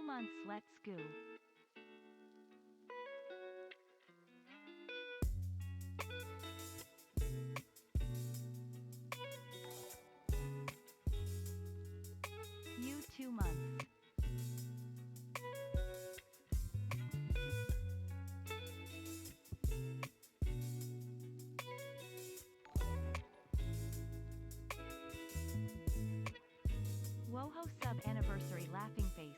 months, let's go. You 2 months. Woho sub anniversary laughing face.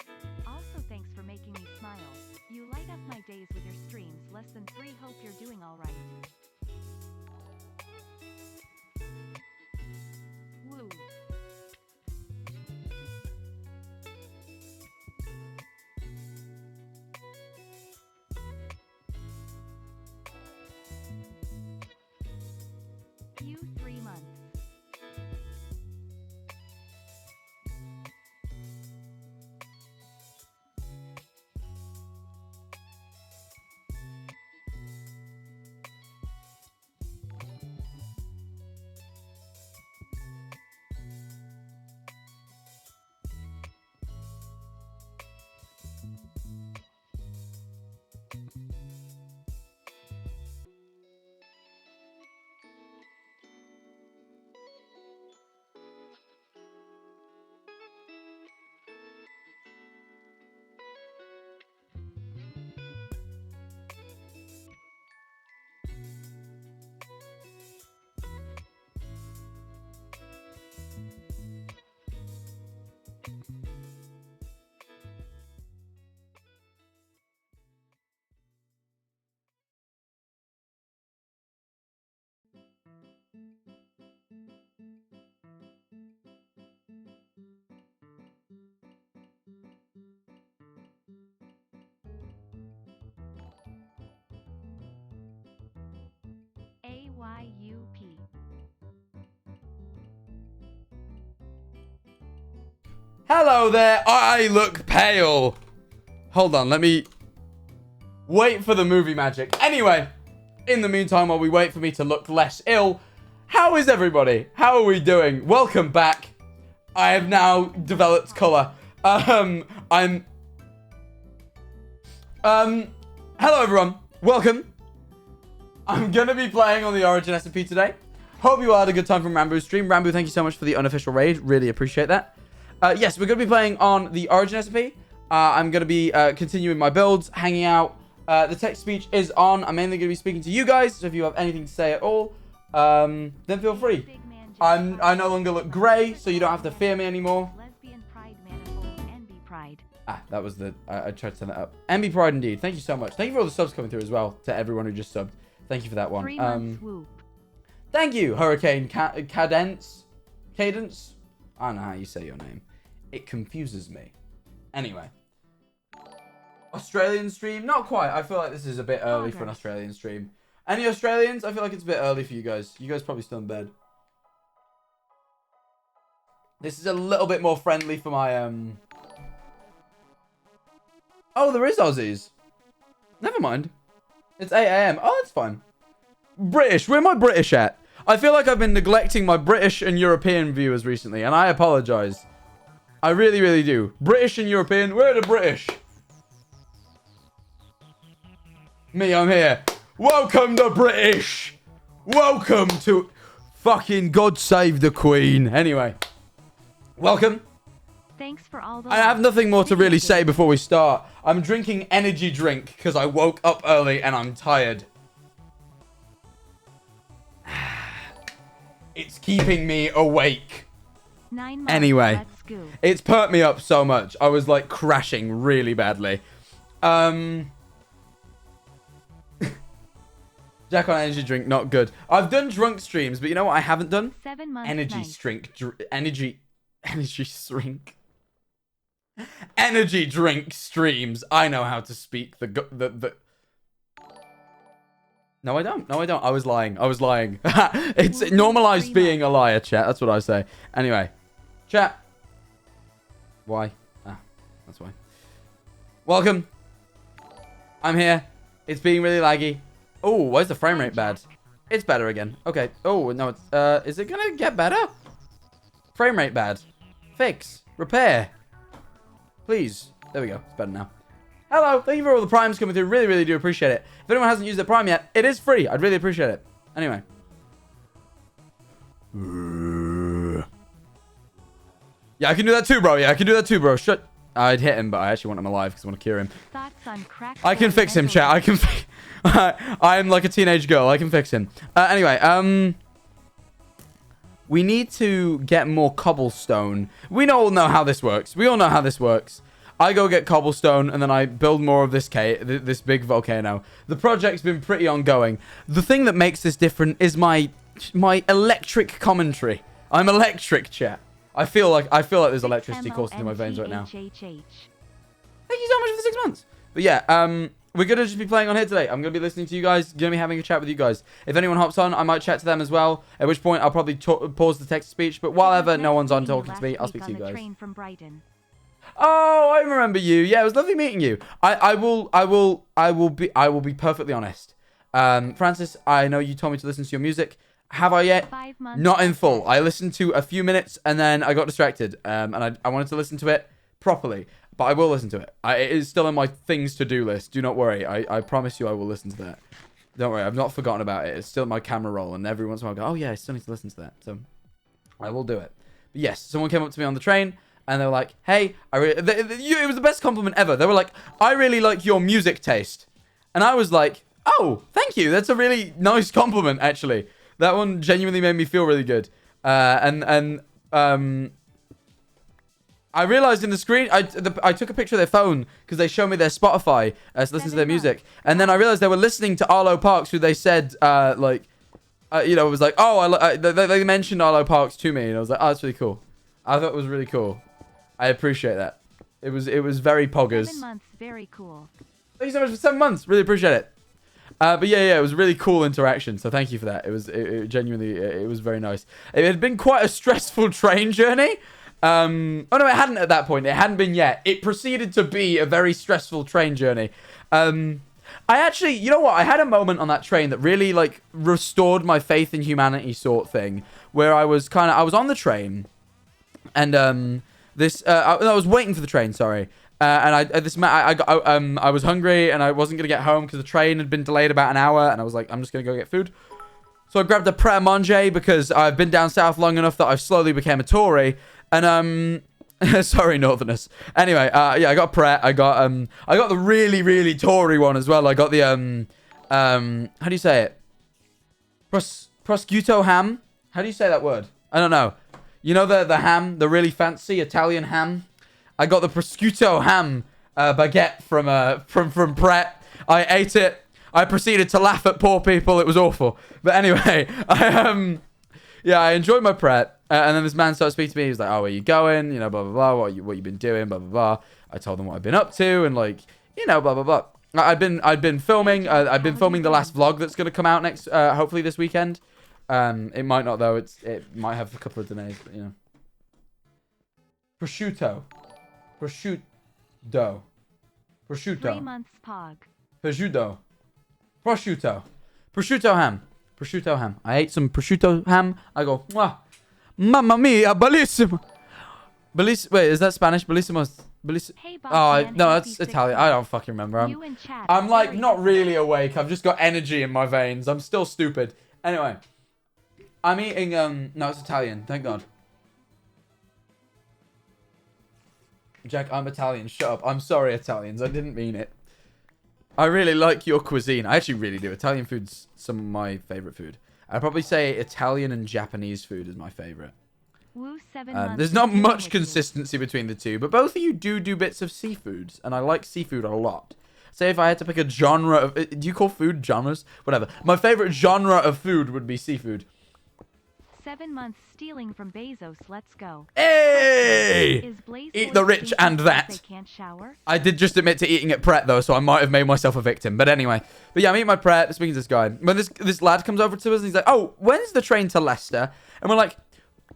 Also thanks for making me smile. You light up my days with your streams. Less than 3. Hope you're doing alright. Woo. You 3 months. AYUP. Hello there. I look pale. Hold on. Let me wait for the movie magic. Anyway, in the meantime, while we wait for me to look less ill, how is everybody? How are we doing? Welcome back. I have now developed color. Hello everyone. Welcome. I'm going to be playing on the Origin SMP today. Hope you all had a good time from Rambo's stream. Rambo, thank you so much for the unofficial raid. Really appreciate that. Yes, we're going to be playing on the Origin SMP. I'm going to be continuing my builds, hanging out. The text speech is on. I'm mainly going to be speaking to you guys. So if you have anything to say at all, then feel free. I no longer look grey, so you don't have to fear me anymore. That was the... I tried to send that up. MB Pride indeed. Thank you so much. Thank you for all the subs coming through as well, to everyone who just subbed. Thank you for that one. 3 months whoop. Thank you, Hurricane Cadence. Cadence? I don't know how you say your name. It confuses me. Anyway. Australian stream? Not quite. I feel like this is a bit early for an Australian stream. Any Australians? I feel like it's a bit early for you guys. You guys probably still in bed. This is a little bit more friendly for my... Oh, there is Aussies. Never mind. It's 8 AM. Oh, that's fine. British. Where am I British at? I feel like I've been neglecting my British and European viewers recently, and I apologize. I really, really do. British and European. Where are the British? Me, I'm here. Welcome to British. Welcome to... Fucking God save the Queen. Anyway. Welcome. Thanks for all the... I have nothing more to really say before we start. I'm drinking energy drink because I woke up early and I'm tired. It's keeping me awake. 9 months, Anyway, let's go. it's perked me up so much. I was like crashing really badly. Jack on energy drink, not good. I've done drunk streams, but you know what I haven't done? 7 months. Energy nice. drink. Energy drink. Energy drink streams. I know how to speak the... No, I don't. No, I don't. I was lying. I was lying. It's normalized being a liar, chat. That's what I say. Anyway. Chat. Why? Ah, that's why. Welcome. I'm here. It's being really laggy. Oh, why is the frame rate bad? It's better again. Okay. Oh, no, it's... is it gonna get better? Frame rate bad. Fix. Repair. Please. There we go. It's better now. Hello. Thank you for all the primes coming through. Really, really do appreciate it. If anyone hasn't used their prime yet, it is free. I'd really appreciate it. Anyway. Yeah, I can do that too, bro. Yeah, I can do that too, bro. Shut. I'd hit him, but I actually want him alive because I want to cure him. I can fix him, chat. I can. I'm like a teenage girl. I can fix him. Anyway, we need to get more cobblestone. We all know how this works. We all know how this works. I go get cobblestone, and then I build more of this big volcano. The project's been pretty ongoing. The thing that makes this different is my electric commentary. I'm electric, chat. I feel like there's electricity coursing through my veins right now. Thank you so much for the 6 months. But yeah, we're going to just be playing on here today. I'm going to be listening to you guys. Going to be having a chat with you guys. If anyone hops on, I might chat to them as well. At which point, I'll probably pause the text-to-speech. But while ever no one's on talking to me, I'll speak to you guys. Oh, I remember you. Yeah, it was lovely meeting you. I will be perfectly honest. Francis, I know you told me to listen to your music. Have I yet? Not in full. I listened to a few minutes and then I got distracted. And I wanted to listen to it properly. But I will listen to it. It is still on my things to do list. Do not worry. I promise you I will listen to that. Don't worry. I've not forgotten about it. It's still in my camera roll. And every once in a while I go, oh yeah, I still need to listen to that. So I will do it. But yes, someone came up to me on the train. And they were like, hey, it was the best compliment ever. They were like, I really like your music taste. And I was like, oh, thank you. That's a really nice compliment, actually. That one genuinely made me feel really good. I realized in the screen, I took a picture of their phone because they showed me their Spotify to listen to their music. And then I realized they were listening to Arlo Parks, who they said, it was like, oh, they mentioned Arlo Parks to me. And I was like, oh, that's really cool. I thought it was really cool. I appreciate that. It was very poggers. 7 months, very cool. Thank you so much for 7 months. Really appreciate it. But yeah, it was a really cool interaction. So thank you for that. It genuinely, it was very nice. It had been quite a stressful train journey. Oh no, it hadn't at that point. It hadn't been yet. It proceeded to be a very stressful train journey. I actually, you know what? I had a moment on that train that really like restored my faith in humanity sort thing, where I was on the train, and I was waiting for the train. Sorry. And I was hungry and I wasn't gonna get home because the train had been delayed about an hour, and I was like, I'm just gonna go get food. So I grabbed a pret a manger because I've been down south long enough that I've slowly became a Tory. And sorry, Northerners. Anyway, yeah, I got a pret. I got the really, really Tory one as well. I got the how do you say it? Prosciutto ham. How do you say that word? I don't know. You know the ham, the really fancy Italian ham. I got the prosciutto ham baguette from Pret. I ate it. I proceeded to laugh at poor people. It was awful. But anyway, I enjoyed my Pret. And then this man started speaking to me. He was like, "Oh, where you going? You know, blah blah blah. What you been doing? Blah blah blah." I told him what I've been up to, and like, you know, blah blah blah. I've been filming. I've been filming the last vlog that's gonna come out next, hopefully this weekend. It might not though. It might have a couple of delays, but you know. Prosciutto. 3 months pog. Prosciutto ham. I ate some prosciutto ham. I go, mwah, mamma mia, bellissimo. Wait, is that Spanish? Bellissimo. Hey, Oh, no, that's Italian. I don't fucking remember. I'm like not really awake. I've just got energy in my veins. I'm still stupid. Anyway, I'm eating, no, it's Italian. Thank God. Jack, I'm Italian. Shut up. I'm sorry, Italians. I didn't mean it. I really like your cuisine. I actually really do. Italian food's some of my favorite food. I'd probably say Italian and Japanese food is my favorite. There's not much consistency between the two, but both of you do bits of seafoods, and I like seafood a lot. Say if I had to pick a genre of... Do you call food genres? Whatever. My favorite genre of food would be seafood. 7 months stealing from Bezos. Let's go. Hey! Eat the rich and that. I did just admit to eating at Pret though, so I might have made myself a victim. But anyway. But yeah, I'm eating my Pret. Speaking to this guy. When this lad comes over to us and he's like, oh, when's the train to Leicester? And we're like...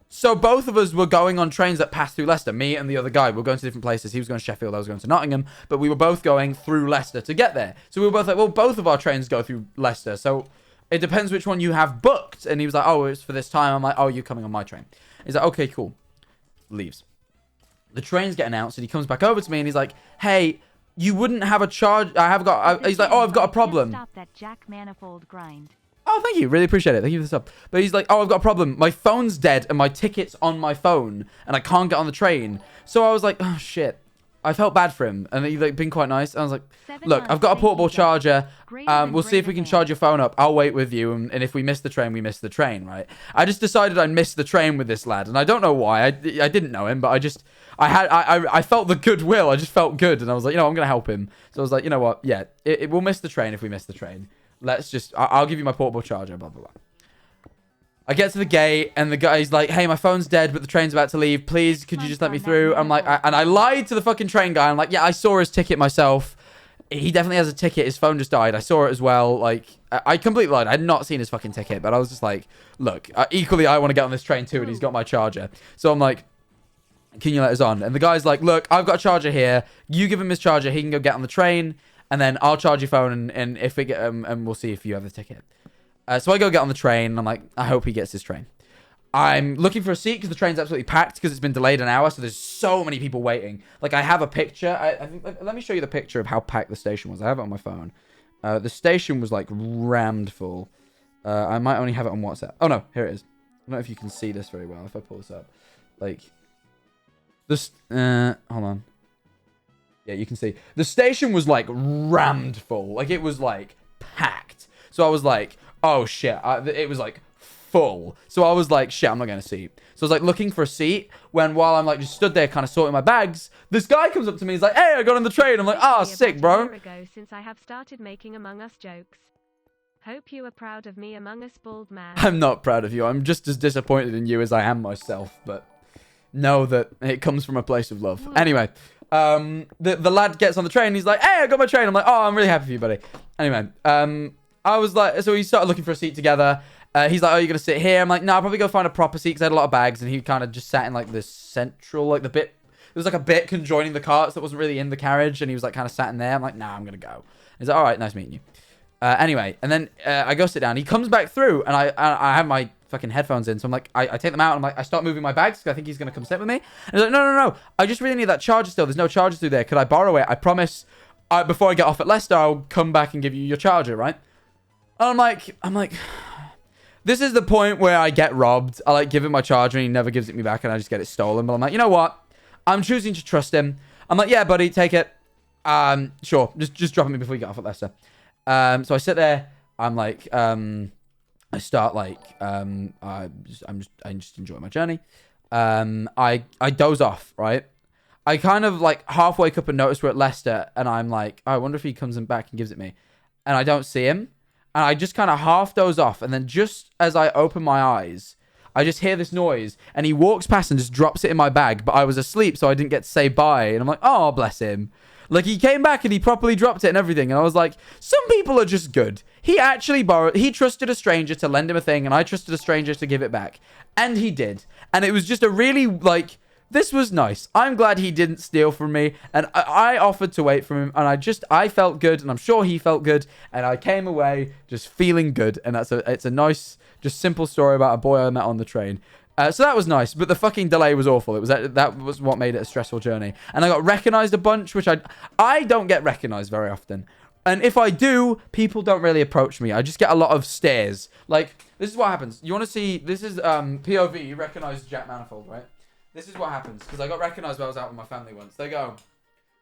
So both of us were going on trains that passed through Leicester. Me and the other guy were going to different places. He was going to Sheffield. I was going to Nottingham. But we were both going through Leicester to get there. So we were both like, well, both of our trains go through Leicester. So... It depends which one you have booked. And he was like, oh, it's for this time. I'm like, oh, you're coming on my train. He's like, okay, cool. Leaves. The train's getting out, so he comes back over to me and he's like, hey, you wouldn't have a charge. He's like, oh, I've got a problem. Stop that Jack Manifold grind. Oh, thank you. Really appreciate it. Thank you for the sub. But he's like, oh, I've got a problem. My phone's dead and my ticket's on my phone and I can't get on the train. So I was like, oh, shit. I felt bad for him. And he'd like been quite nice. I was like, look, I've got a portable charger. We'll see if we can charge your phone up. I'll wait with you. And if we miss the train, we miss the train, right? I just decided I'd miss the train with this lad. And I don't know why. I didn't know him, but I felt the goodwill. I just felt good. And I was like, I'm going to help him. So I was like, you know what? Yeah, we'll miss the train if we miss the train. I'll give you my portable charger, blah, blah, blah. I get to the gate, and the guy's like, hey, my phone's dead, but the train's about to leave. Please, could you just let me through? I'm like, and I lied to the fucking train guy. I'm like, yeah, I saw his ticket myself. He definitely has a ticket. His phone just died. I saw it as well. Like, I completely lied. I had not seen his fucking ticket, but I was just like, look, equally, I want to get on this train too, and he's got my charger. So I'm like, can you let us on? And the guy's like, look, I've got a charger here. You give him his charger. He can go get on the train, and then I'll charge your phone, and if we get and we'll see if you have the ticket. So I go get on the train, and I'm like, I hope he gets his train. I'm looking for a seat because the train's absolutely packed because it's been delayed an hour, so there's so many people waiting. Like, I have a picture. I think, let me show you the picture of how packed the station was. I have it on my phone. The station was, like, rammed full. I might only have it on WhatsApp. Oh, no, here it is. I don't know if you can see this very well if I pull this up. Like, this, hold on. Yeah, you can see. The station was, like, rammed full. Like, it was, like, packed. So I was like, oh, shit. It was, like, full. So I was like, shit, I'm not getting a seat. So I was, like, looking for a seat when while I'm, like, just stood there kind of sorting my bags, this guy comes up to me. He's like, hey, I got on the train. I'm like, oh, sick, bro. Ago since I have started making Among Us jokes. Hope you are proud of me, Among Us bald man. I'm not proud of you. I'm just as disappointed in you as I am myself. But know that it comes from a place of love. Anyway. The lad gets on the train. He's like, hey, I got my train. I'm like, oh, I'm really happy for you, buddy. Anyway, I was like, so we started looking for a seat together. He's like, oh, you're going to sit here? I'm like, no, I'll probably go find a proper seat because I had a lot of bags. And he kind of just sat in like the central, like the bit. There was like a bit conjoining the carts that wasn't really in the carriage. And he was like kind of sat in there. I'm like, nah, I'm going to go. He's like, all right, nice meeting you. Anyway, and then I go sit down. He comes back through and I have my fucking headphones in. So I'm like, I take them out and I'm like, I start moving my bags because I think he's going to come sit with me. And he's like, no. I just really need that charger still. There's no charger through there. Could I borrow it? I promise before I get off at Leicester, I'll come back and give you your charger, right? And I'm like, this is the point where I get robbed. I like give him my charger and he never gives it me back and I just get it stolen. But I'm like, you know what? I'm choosing to trust him. I'm like, yeah, buddy, take it. Sure. Just drop it me before you get off at Leicester. So I sit there. I'm like, I start like, I just enjoy my journey. I doze off, right? I kind of like half wake up and notice we're at Leicester and I'm like, oh, I wonder if he comes back and gives it me. And I don't see him. And I just kind of half doze off. And then just as I open my eyes, I just hear this noise. And he walks past and just drops it in my bag. But I was asleep, so I didn't get to say bye. And I'm like, oh, bless him. Like, he came back and he properly dropped it and everything. And I was like, some people are just good. He actually he trusted a stranger to lend him a thing. And I trusted a stranger to give it back. And he did. And it was just a really, like, this was nice. I'm glad he didn't steal from me. And I offered to wait for him. And I felt good. And I'm sure he felt good. And I came away just feeling good. And it's a nice, just simple story about a boy I met on the train. So that was nice. But the fucking delay was awful. That was what made it a stressful journey. And I got recognized a bunch, which I don't get recognized very often. And if I do, people don't really approach me. I just get a lot of stares. Like, this is what happens. You want to see, this is POV. You recognize Jack Manifold, right? This is what happens, because I got recognized when I was out with my family once. They'll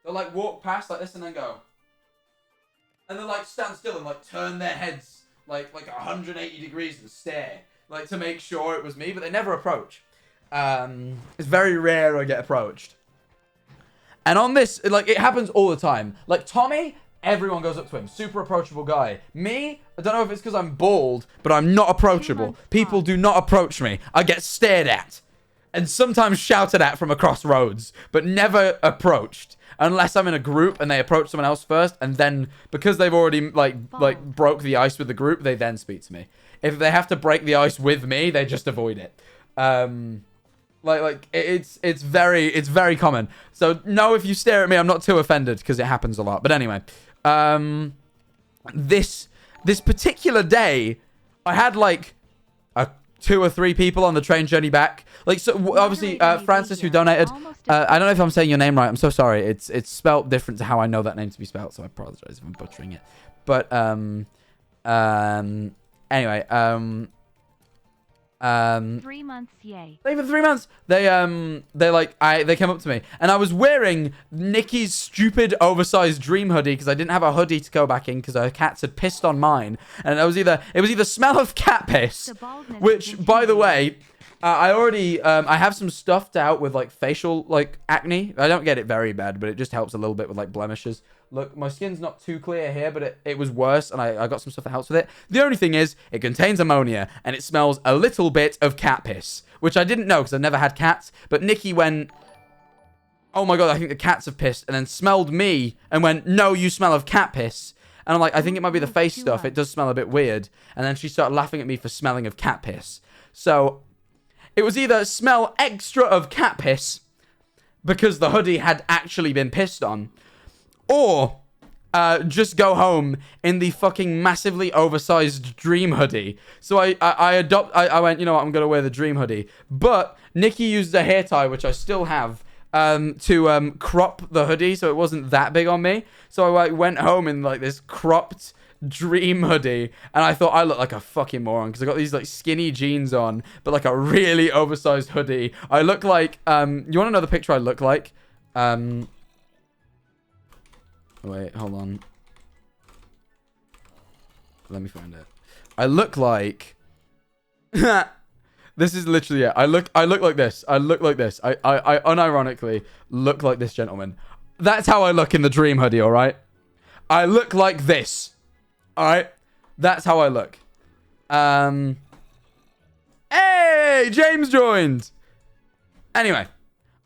like walk past like this and then go. And they'll like stand still and like turn their heads like 180 degrees and stare. Like to make sure it was me, but they never approach. It's very rare I get approached. And on this, like it happens all the time. Like Tommy, everyone goes up to him. Super approachable guy. Me, I don't know if it's because I'm bald, but I'm not approachable. People do not approach me. I get stared at. And sometimes shouted at from across roads, but never approached. Unless I'm in a group and they approach someone else first, and then because they've already like broke the ice with the group, they then speak to me. If they have to break the ice with me, they just avoid it. It's very common. So no, if you stare at me, I'm not too offended because it happens a lot. But anyway, this particular day, I had like 2 or 3 people on the train journey back. Like, so obviously, Francis, who donated. I don't know if I'm saying your name right. I'm so sorry. It's spelt different to how I know that name to be spelt, so I apologize if I'm butchering it. But anyway, 3 months, yay. even 3 months. They came up to me, and I was wearing Nikki's stupid oversized dream hoodie because I didn't have a hoodie to go back in because her cats had pissed on mine, and it was either smell of cat piss, which, by the way, I already I have some stuff to help with like facial like acne. I don't get it very bad, but it just helps a little bit with like blemishes. Look, my skin's not too clear here, but it was worse, and I got some stuff that helps with it. The only thing is, it contains ammonia, and it smells a little bit of cat piss, which I didn't know because I've never had cats. But Nikki went, oh my god, I think the cats have pissed, and then smelled me and went, no, you smell of cat piss. And I'm like, I think it might be the face stuff. It does smell a bit weird. And then she started laughing at me for smelling of cat piss. So it was either smell extra of cat piss because the hoodie had actually been pissed on, or just go home in the fucking massively oversized dream hoodie. So I went, you know what, I'm going to wear the dream hoodie. But Nikki used a hair tie, which I still have, to crop the hoodie so it wasn't that big on me. So I went home in like this cropped dream hoodie, and I thought I looked like a fucking moron because I got these like skinny jeans on, but like a really oversized hoodie. I look like, you want to know the picture I look like? Wait, hold on. Let me find it. I look like... This is literally it. I look like this. I look like this. I unironically look like this gentleman. That's how I look in the dream hoodie, alright? I look like this. Alright? That's how I look. Hey! James joined! Anyway.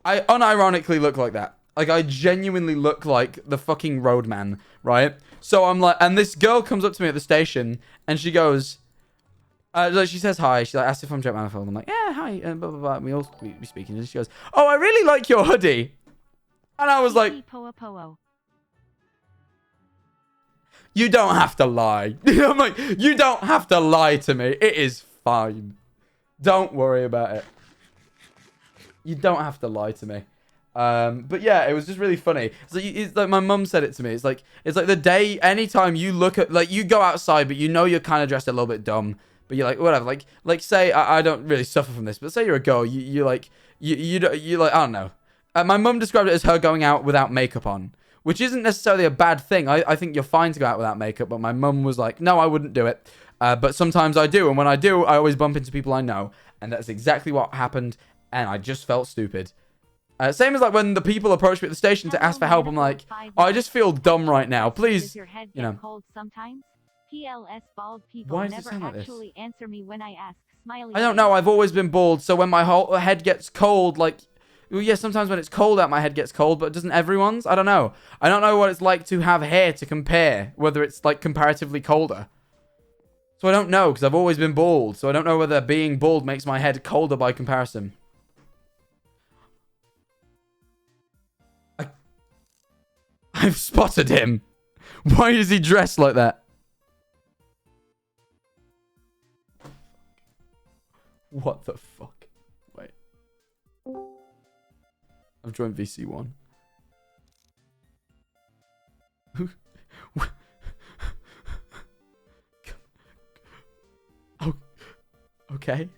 I unironically look like that. Like, I genuinely look like the fucking roadman, right? So I'm like, and this girl comes up to me at the station, and she goes, like, she says hi. She like asks if I'm Jack Manifold. I'm like, yeah, hi, and blah blah blah. And we speaking, and she goes, oh, I really like your hoodie. And I was like, you don't have to lie. I'm like, you don't have to lie to me. It is fine. Don't worry about it. You don't have to lie to me. But yeah, it was just really funny. It's like my mum said it to me. It's like the day, anytime you look at, like, you go outside, but you know you're kind of dressed a little bit dumb, but you're like, whatever. Like say, I don't really suffer from this, but say you're a girl, you like, I don't know. My mum described it as her going out without makeup on, which isn't necessarily a bad thing. I think you're fine to go out without makeup, but my mum was like, no, I wouldn't do it. But sometimes I do, and when I do, I always bump into people I know, and that's exactly what happened, and I just felt stupid. Same as like when the people approach me at the station to ask for help, I'm like, oh, I just feel dumb right now. Please, you know. PLS bald people Why does it sound like this? actually answer me when I ask. Smiley. I don't know. I've always been bald, so when my whole head gets cold, like, well, yeah, sometimes when it's cold out, my head gets cold, but doesn't everyone's? I don't know. I don't know what it's like to have hair to compare, whether it's like comparatively colder. So I don't know, because I've always been bald, so I don't know whether being bald makes my head colder by comparison. I've spotted him. Why is he dressed like that? What the fuck? Wait. I've joined VC1. Oh, okay.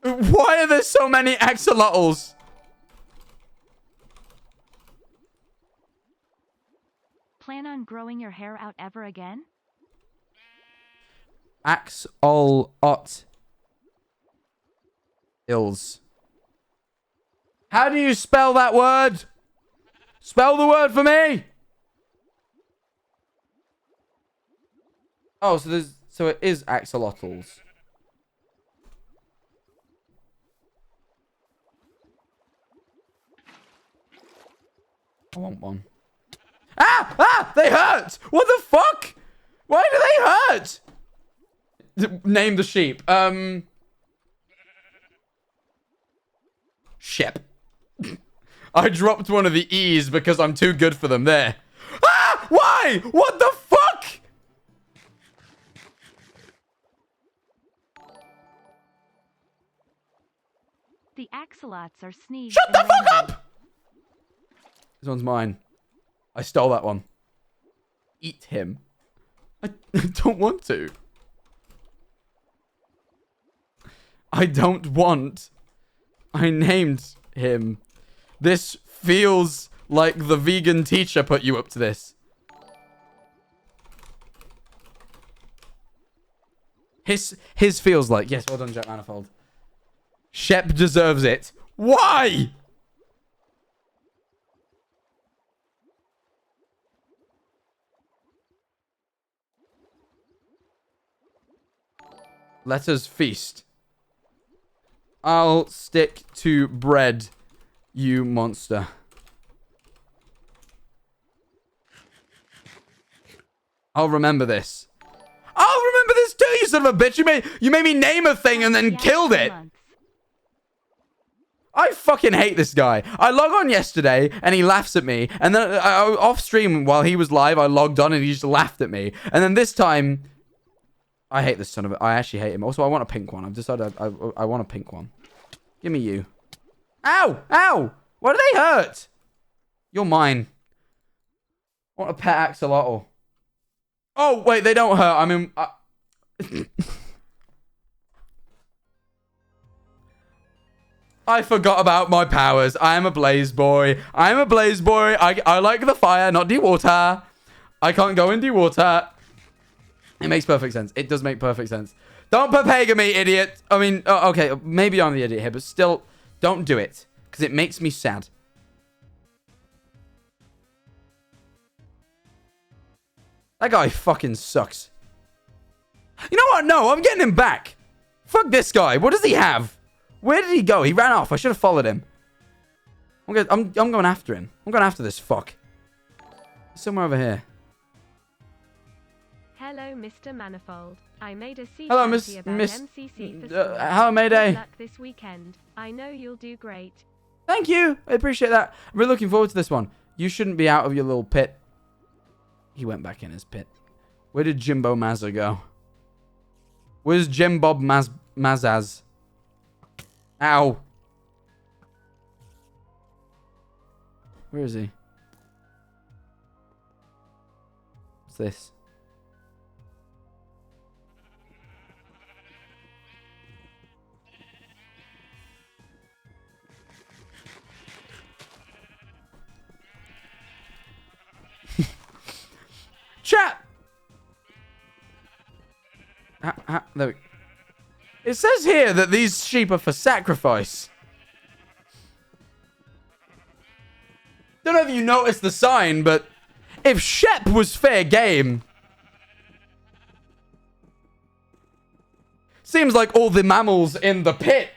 Why are there so many axolotls? Plan on growing your hair out ever again? Axolot. Ills. How do you spell that word? Spell the word for me. Oh, so it is axolotls. I want one. Ah! They hurt! What the fuck? Why do they hurt? Name the sheep. Shep. I dropped one of the E's because I'm too good for them there. Ah! Why? What the fuck? The axolots are Sneeze Shut and the fuck Rainbow. up! This one's mine. I stole that one. Eat him. I don't want to. I don't want. I named him. This feels like the vegan teacher put you up to this. His feels like. Yes, well done, Jack Manifold. Shep deserves it. Why? Let us feast. I'll stick to bread, you monster. I'll remember this. I'll remember this too, you son of a bitch. You made me name a thing and then killed it. I fucking hate this guy. I log on yesterday and he laughs at me. And then off stream while he was live, I logged on and he just laughed at me. And then this time, I hate this son of a... I actually hate him. Also, I want a pink one. I've decided I want a pink one. Give me you. Ow! Ow! Why do they hurt? You're mine. I want a pet axolotl. Oh, wait, they don't hurt. I mean... I forgot about my powers. I am a blaze boy. I am a blaze boy. I like the fire, not de-water. I can't go in de-water. It makes perfect sense. It does make perfect sense. Don't Papega me, idiot. I mean, okay, maybe I'm the idiot here, but still, don't do it. Because it makes me sad. That guy fucking sucks. You know what? No, I'm getting him back. Fuck this guy. What does he have? Where did he go? He ran off. I should have followed him. I'm going after him. I'm going after this fuck. Somewhere over here. Hello, Mr. Manifold. I made a sea Hello, shanty about MCC for school. Hello, Mayday. Good luck this weekend. I know you'll do great. Thank you. I appreciate that. I'm really looking forward to this one. You shouldn't be out of your little pit. He went back in his pit. Where did Jimbo Mazza go? Where's Jim Bob Mazaz? Ow. Where is he? What's this? Chat! There we go. It says here that these sheep are for sacrifice. Don't know if you noticed the sign, but if Shep was fair game, seems like all the mammals in the pit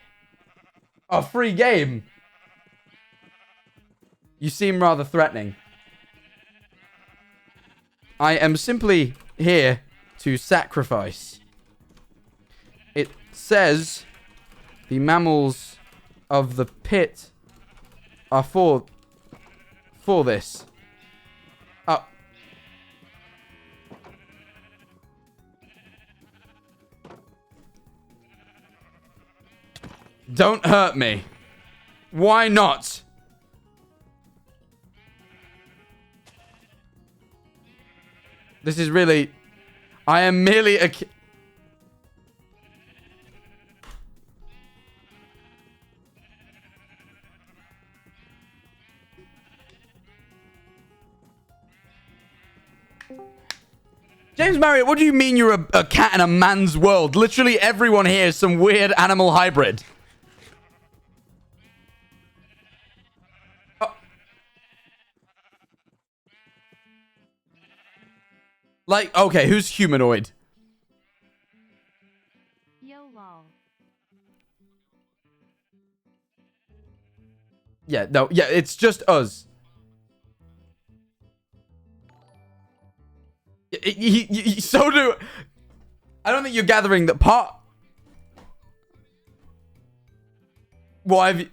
are free game. You seem rather threatening. I am simply here to sacrifice. It says the mammals of the pit are for this. Oh. Don't hurt me. Why not? This is really... I am merely a... James Marriott, what do you mean you're a cat in a man's world? Literally everyone here is some weird animal hybrid. Like, okay, who's humanoid? Yo lol. Yeah, no, yeah, it's just us. So do... I don't think you're gathering that part... Why have you...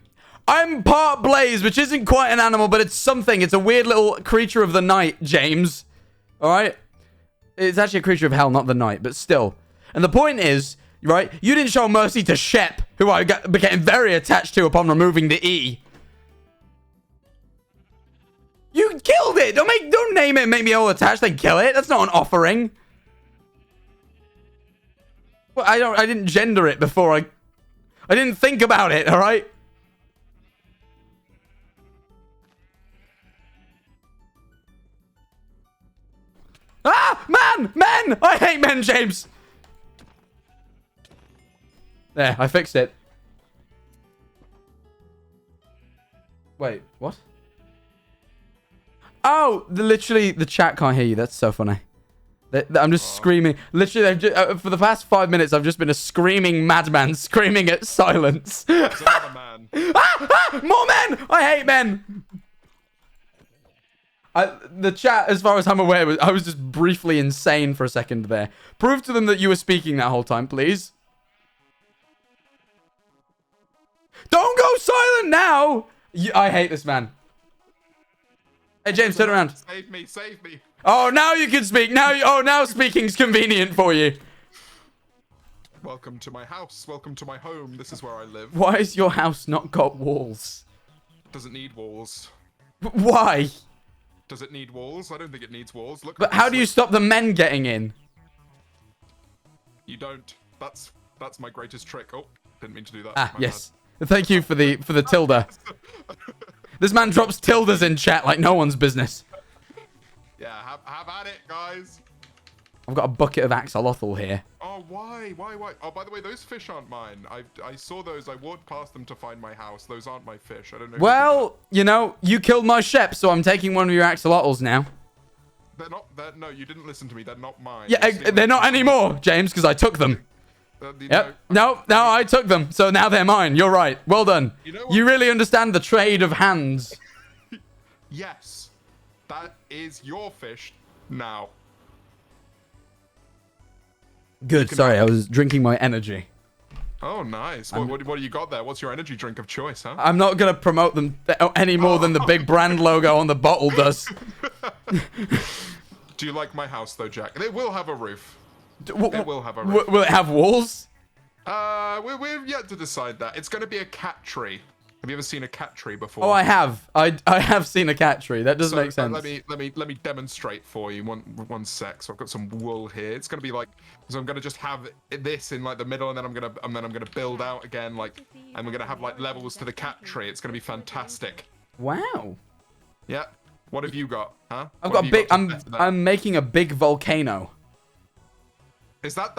I'm part blaze, which isn't quite an animal, but it's something. It's a weird little creature of the night, James. All right? It's actually a creature of hell, not the night, but still. And the point is, right, you didn't show mercy to Shep, who I became very attached to upon removing the E. You killed it. Don't name it and make me all attached, then kill it. That's not an offering. Well, I didn't gender it before I didn't think about it, all right? Ah! Men! I hate men, James! There, I fixed it. Wait, what? Oh, literally, the chat can't hear you. That's so funny. I'm just screaming. Literally, for the past 5 minutes, I've just been a screaming madman screaming at silence. There's another man. More men! I hate men! The chat, as far as I'm aware, I was just briefly insane for a second there. Prove to them that you were speaking that whole time, please. Don't go silent now! I hate this man. Hey, James, turn around. Save me, save me. Oh, now you can speak. Now speaking's convenient for you. Welcome to my house. Welcome to my home. This is where I live. Why has your house not got walls? Doesn't need walls. Why? Does it need walls? I don't think it needs walls. Look. But how do you stop the men getting in? You don't. That's my greatest trick. Oh, didn't mean to do that. Ah, My yes. Thank you for the tilde. This man drops tildes in chat like no one's business. Yeah, have at it, guys. I've got a bucket of axolotl here. Oh, why? Oh, by the way, those fish aren't mine. I saw those. I walked past them to find my house. Those aren't my fish. I don't know. Well, you know, you killed my Shep, so I'm taking one of your axolotls now. They're not. No, you didn't listen to me. They're not mine. Yeah, they're not anymore, James, because I took them. Yep. No, I took them, so now they're mine. You're right. Well done. You really understand the trade of hands. Yes. That is your fish now. Good. Sorry, I was drinking my energy. Oh, nice. What do you got there? What's your energy drink of choice, huh? I'm not going to promote them any more than the big brand logo on the bottle does. Do you like my house, though, Jack? It will have a roof. It will have a roof. Will it have walls? We're yet to decide that. It's going to be a cat tree. Have you ever seen a cat tree before? Oh, I have. I have seen a cat tree. That does make sense. Let me demonstrate for you. One sec. So I've got some wool here. It's gonna be like, so I'm gonna just have this in like the middle, and then I'm gonna build out again, like, and we're gonna have like levels to the cat tree. It's gonna be fantastic. Wow. Yeah. What have you got? Huh? I've got a big. I'm making a big volcano. Is that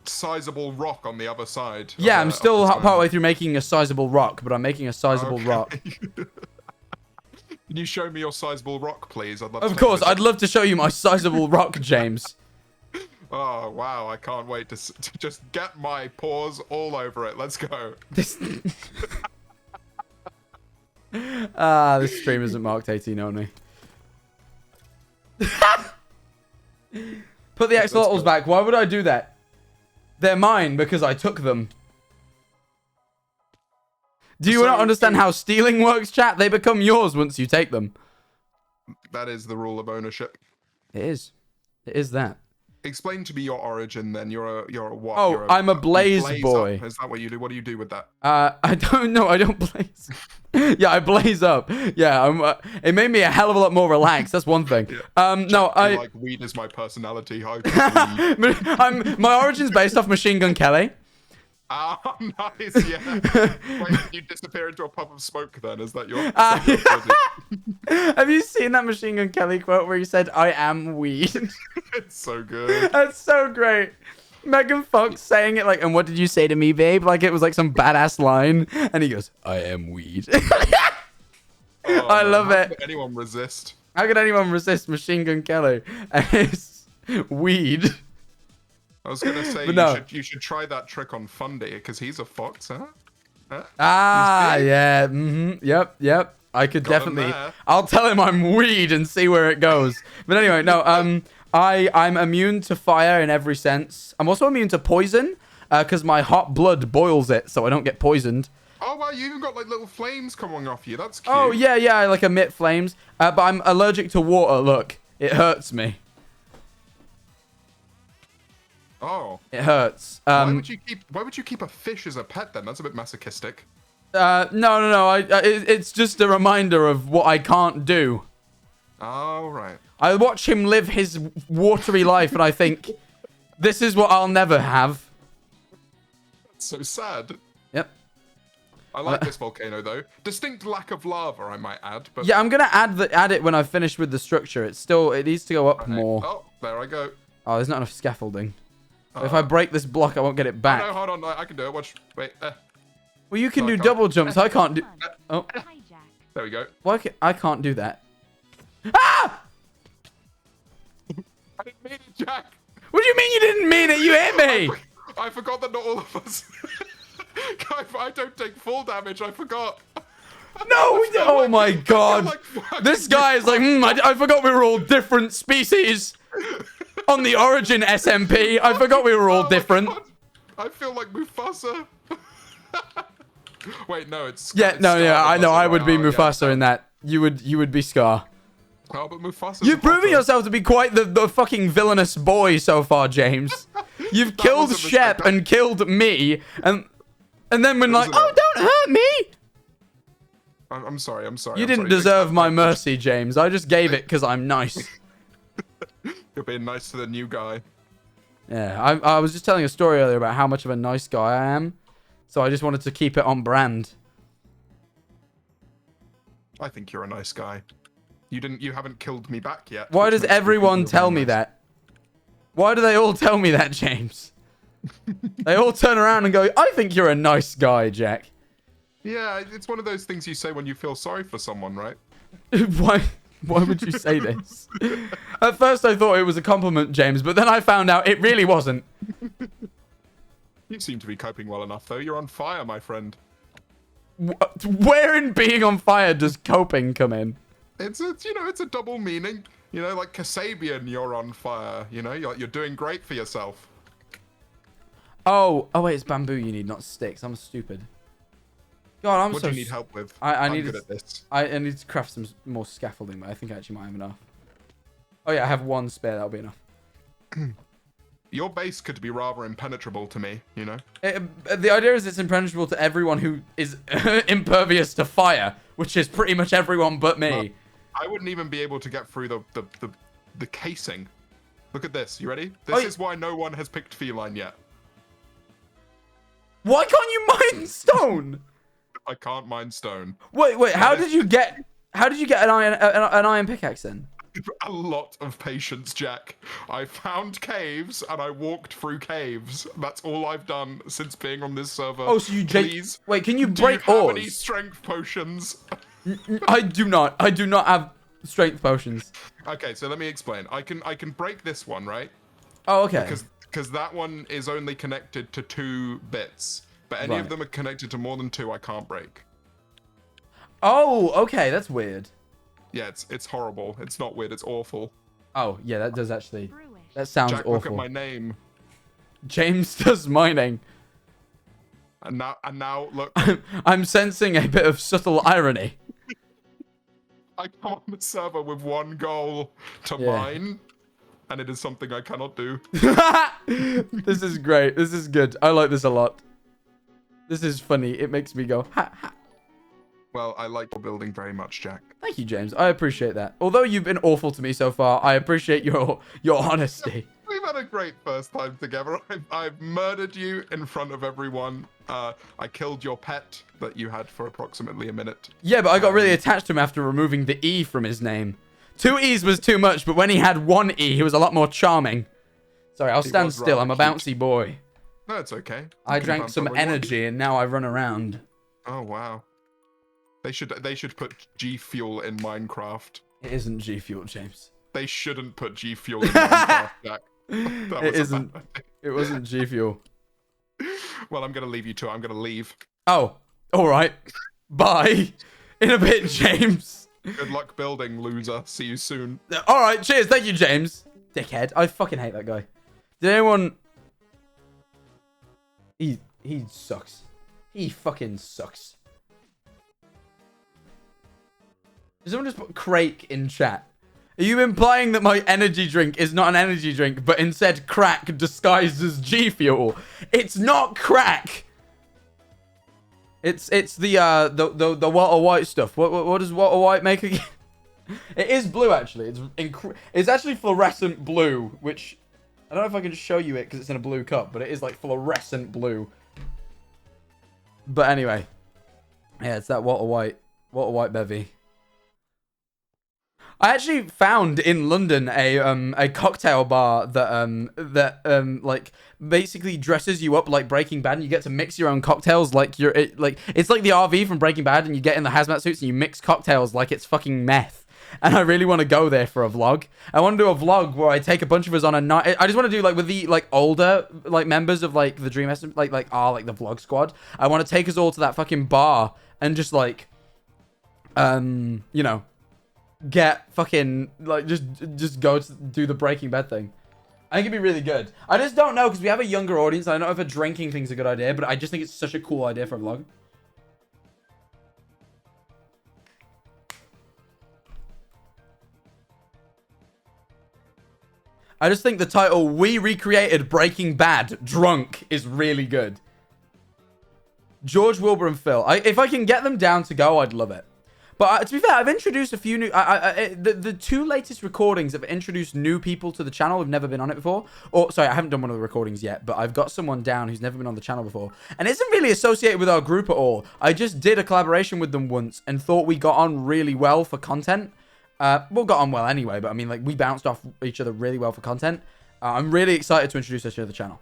sizable rock on the other side? Yeah, I'm still partway through making a sizable rock, but I'm making a sizable rock. Can you show me your sizable rock, please? I'd love. Of course, I'd love to show you my sizable rock, James. Oh wow, I can't wait to just get my paws all over it. Let's go. This stream isn't marked 18 only. Put the axolotls back. Why would I do that? They're mine because I took them. Do you not understand how stealing works, chat? They become yours once you take them. That is the rule of ownership. It is. It is that. Explain to me your origin then. You're a what? Oh, I'm a blaze boy. Is that what you do? What do you do with that? I don't know. I don't blaze. Yeah, I blaze up. Yeah, it made me a hell of a lot more relaxed. That's one thing. Yeah. No, I like weed is my personality. My origin's based off Machine Gun Kelly. Ah, nice. Yeah. Wait, you disappear into a puff of smoke then? Is that your? Have you seen that Machine Gun Kelly quote where he said, "I am weed"? It's so good. That's so great. Megan Fox saying it like, "And what did you say to me, babe?" Like it was like some badass line, and he goes, "I am weed." I love it. How could anyone resist? How could anyone resist Machine Gun Kelly? And it's weed. I was gonna say you should try that trick on Fundy because he's a fox, huh? Yeah. Yep. I could definitely. I'll tell him I'm weed and see where it goes. But anyway, no. I'm immune to fire in every sense. I'm also immune to poison because my hot blood boils it, so I don't get poisoned. Oh, wow, you even got like little flames coming off you. That's cute. Oh, yeah, I like emit flames. But I'm allergic to water. Look, it hurts me. Oh. It hurts. Why would you keep a fish as a pet then? That's a bit masochistic. No. It's just a reminder of what I can't do. Oh, right. I watch him live his watery life, and I think, this is what I'll never have. That's so sad. Yep. I like this volcano though. Distinct lack of lava, I might add. But Yeah, I'm gonna add it when I've finished with the structure. It needs to go up more. Oh, there I go. Oh, there's not enough scaffolding. So if I break this block, I won't get it back. Oh, no, hold on. I can do it. Watch. Wait. Well, you can do double jumps. I can't do. Oh, Hi, Jack. There we go. why I can't do that? Ah! I didn't mean it, Jack. What do you mean you didn't mean it? You hit me. I forgot that not all of us. I don't take full damage. I forgot. No! Oh my god! This guy is like, I forgot we were all different species. On the Origin SMP, I forgot we were all different. I feel like Mufasa. Wait, no, it's Yeah, no, yeah, I know. I would be Oh, yeah. Mufasa in that. You would be Scar. Oh, but Mufasa. You've proven yourself to be quite the fucking villainous boy so far, James. You've killed was a Shep mistake. and killed me, and then when like, Wasn't oh, it? don't hurt me. I'm sorry. I'm sorry. You I'm didn't sorry. deserve my mercy, James. I just gave it because I'm nice. You're being nice to the new guy. Yeah, I was just telling a story earlier about how much of a nice guy I am, so I just wanted to keep it on brand. I think you're a nice guy. You haven't killed me back yet. Why which does makes me think everyone you're tell very me nice. that? Why do they all tell me that, James? They all turn around and go, I think you're a nice guy, Jack. Yeah, it's one of those things you say when you feel sorry for someone, right? Why would you say this? At first I thought it was a compliment, James, but then I found out it really wasn't. You seem to be coping well enough, though. You're on fire, my friend. Where in being on fire does coping come in? It's a double meaning. You know, like Kasabian, you're on fire. You know, you're doing great for yourself. Oh wait, it's bamboo you need, not sticks. I'm stupid. God, What do you need help with? I'm I'm good at this. I need to craft some more scaffolding, but I think I actually might have enough. Oh yeah, I have one spare. That'll be enough. Your base could be rather impenetrable to me, you know? The idea is it's impenetrable to everyone who is impervious to fire, which is pretty much everyone but me. Well, I wouldn't even be able to get through the casing. Look at this. You ready? This is why no one has picked feline yet. Why can't you mine stone? I can't mine stone. Wait. How did you get an iron pickaxe then? A lot of patience, Jack. I found caves and I walked through caves. That's all I've done since being on this server. Oh, so you Please. wait? Can you Do break you have ores? any strength potions? I do not. I do not have strength potions. Okay, so let me explain. I can break this one, right? Oh, okay. Because that one is only connected to 2 bits. But any of them are connected to more than 2, I can't break. Oh, okay. That's weird. Yeah, it's horrible. It's not weird, it's awful. Oh, yeah, that does actually. Brewish. That sounds Jack, awful. look at my name. James does mining. And now look, I'm sensing a bit of subtle irony. I come on the server with one goal to Yeah. mine, and it is something I cannot do. This is great. This is good. I like this a lot. This is funny. It makes me go, ha, ha. Well, I like your building very much, Jack. Thank you, James. I appreciate that. Although you've been awful to me so far, I appreciate your honesty. We've had a great first time together. I've murdered you in front of everyone. I killed your pet that you had for approximately a minute. Yeah, but I got really attached to him after removing the E from his name. 2 E's was too much, but when he had 1 E, he was a lot more charming. Sorry, I'll stand was still. I'm a rather bouncy boy. No, it's okay. I You can drank bounce some all you want. energy, and now I run around. Oh wow. They should put G Fuel in Minecraft. It isn't G Fuel, James. They shouldn't put G Fuel in Minecraft, Jack. That It was a isn't. bad idea. It wasn't G Fuel. Well, I'm gonna leave you to it. I'm gonna leave. Oh, all right. Bye. In a bit, James. Good luck building, loser. See you soon. All right. Cheers. Thank you, James. Dickhead. I fucking hate that guy. Did anyone? He sucks. He fucking sucks. Someone just put Crake in chat. Are you implying that my energy drink is not an energy drink, but instead crack disguised as G Fuel? It's not crack. It's the Walter White stuff. What does Walter White make again? It is blue, actually. It's actually fluorescent blue, which I don't know if I can show you it because it's in a blue cup, but it is like fluorescent blue. But anyway, yeah, it's that Walter White bevy. I actually found in London a cocktail bar that like basically dresses you up like Breaking Bad, and you get to mix your own cocktails like it's like the RV from Breaking Bad, and you get in the hazmat suits and you mix cocktails like it's fucking meth. And I really want to go there for a vlog. I want to do a vlog where I take a bunch of us on a night. I just want to do like with the like older like members of like the Dream SM, like the vlog squad. I want to take us all to that fucking bar and just like you know, get fucking like just go to do the Breaking Bad thing. I think it'd be really good. I just don't know because we have a younger audience. I don't know if a drinking thing's a good idea, but I just think it's such a cool idea for a vlog. I just think the title, "We Recreated Breaking Bad Drunk," is really good. George, Wilbur, and Phil. If I can get them down to go, I'd love it. But to be fair, I've introduced a few new... the two latest recordings have introduced new people to the channel who've never been on it before. Or, sorry, I haven't done one of the recordings yet, but I've got someone down who's never been on the channel before. And isn't really associated with our group at all. I just did a collaboration with them once and thought we got on really well for content. Well, got on well anyway, but I mean, like, we bounced off each other really well for content. I'm really excited to introduce her to the channel.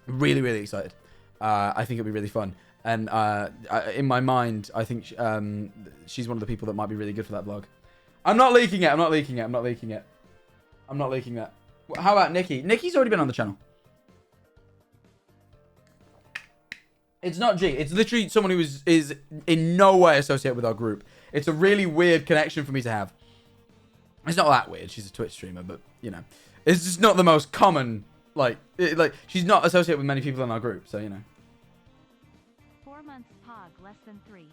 Really, really excited. I think it'll be really fun. And in my mind, I think she's one of the people that might be really good for that vlog. I'm not leaking it. I'm not leaking it. I'm not leaking it. I'm not leaking that. How about Nikki? Nikki's already been on the channel. It's not G. It's literally someone who is in no way associated with our group. It's a really weird connection for me to have. It's not that weird. She's a Twitch streamer, but, you know. It's just not the most common, like she's not associated with many people in our group, so, you know. 4 months pog, less than 3.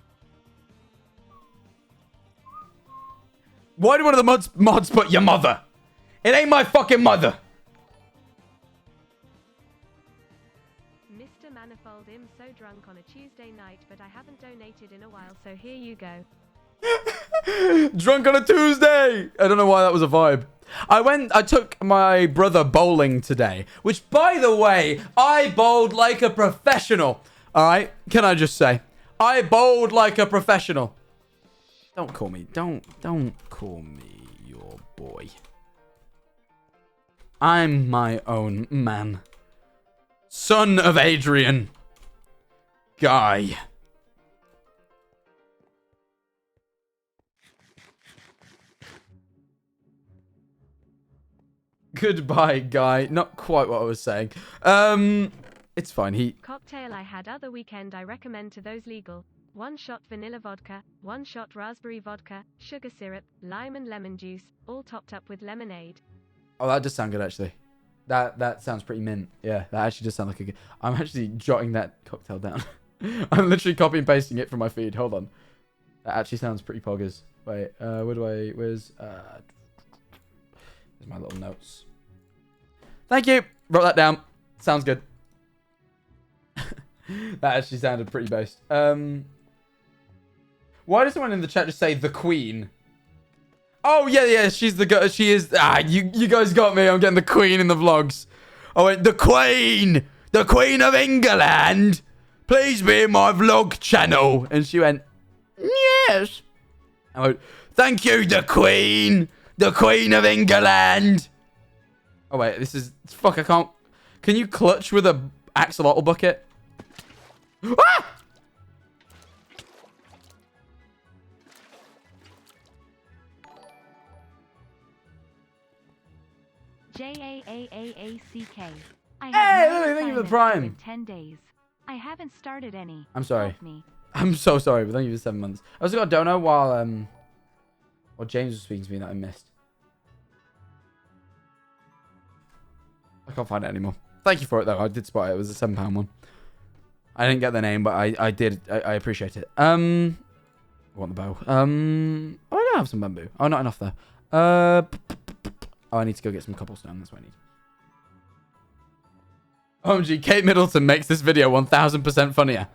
Why do one of the mods put your mother? It ain't my fucking mother. Mr. Manifold, I'm so drunk on a Tuesday night, but I haven't donated in a while, so here you go. Drunk on a Tuesday. I don't know why that was a vibe. I took my brother bowling today, which, by the way, I bowled like a professional. All right, can I just say, I bowled like a professional. Don't call me your boy. I'm my own man. Son of Adrian. Guy. Goodbye, Guy. Not quite what I was saying. It's fine. Cocktail I had other weekend I recommend to those legal. 1 shot vanilla vodka, 1 shot raspberry vodka, sugar syrup, lime and lemon juice, all topped up with lemonade. Oh, that does sound good, actually. That sounds pretty mint. Yeah, that actually does sound like a good... I'm actually jotting that cocktail down. I'm literally copy and pasting it from my feed. Hold on. That actually sounds pretty poggers. Wait, where's my little notes. Thank you. Wrote that down. Sounds good. That actually sounded pretty based. Why does someone in the chat just say the Queen? Oh yeah, she's the girl. She is. You guys got me. I'm getting the Queen in the vlogs. Oh wait, the Queen of England. Please be in my vlog channel. And she went, yes. I went, thank you, the Queen of England. Oh wait, this is fuck. I can't. Can you clutch with a axolotl bucket? Ah! JAAAACK. I Hey, have Lily, thank you for the assignments Prime. due in 10 days. I haven't started any. I'm sorry. Help me. I'm so sorry, but thank you for 7 months. I also got a dono while James was speaking to me that I missed. I can't find it anymore. Thank you for it though. I did spot it. It was a £7 one. I didn't get the name, but I did. I appreciate it. I want the bow. Oh, I don't have some bamboo. Oh, not enough, though. Oh, I need to go get some cobblestone. That's what I need. OMG, Kate Middleton makes this video 1000% funnier.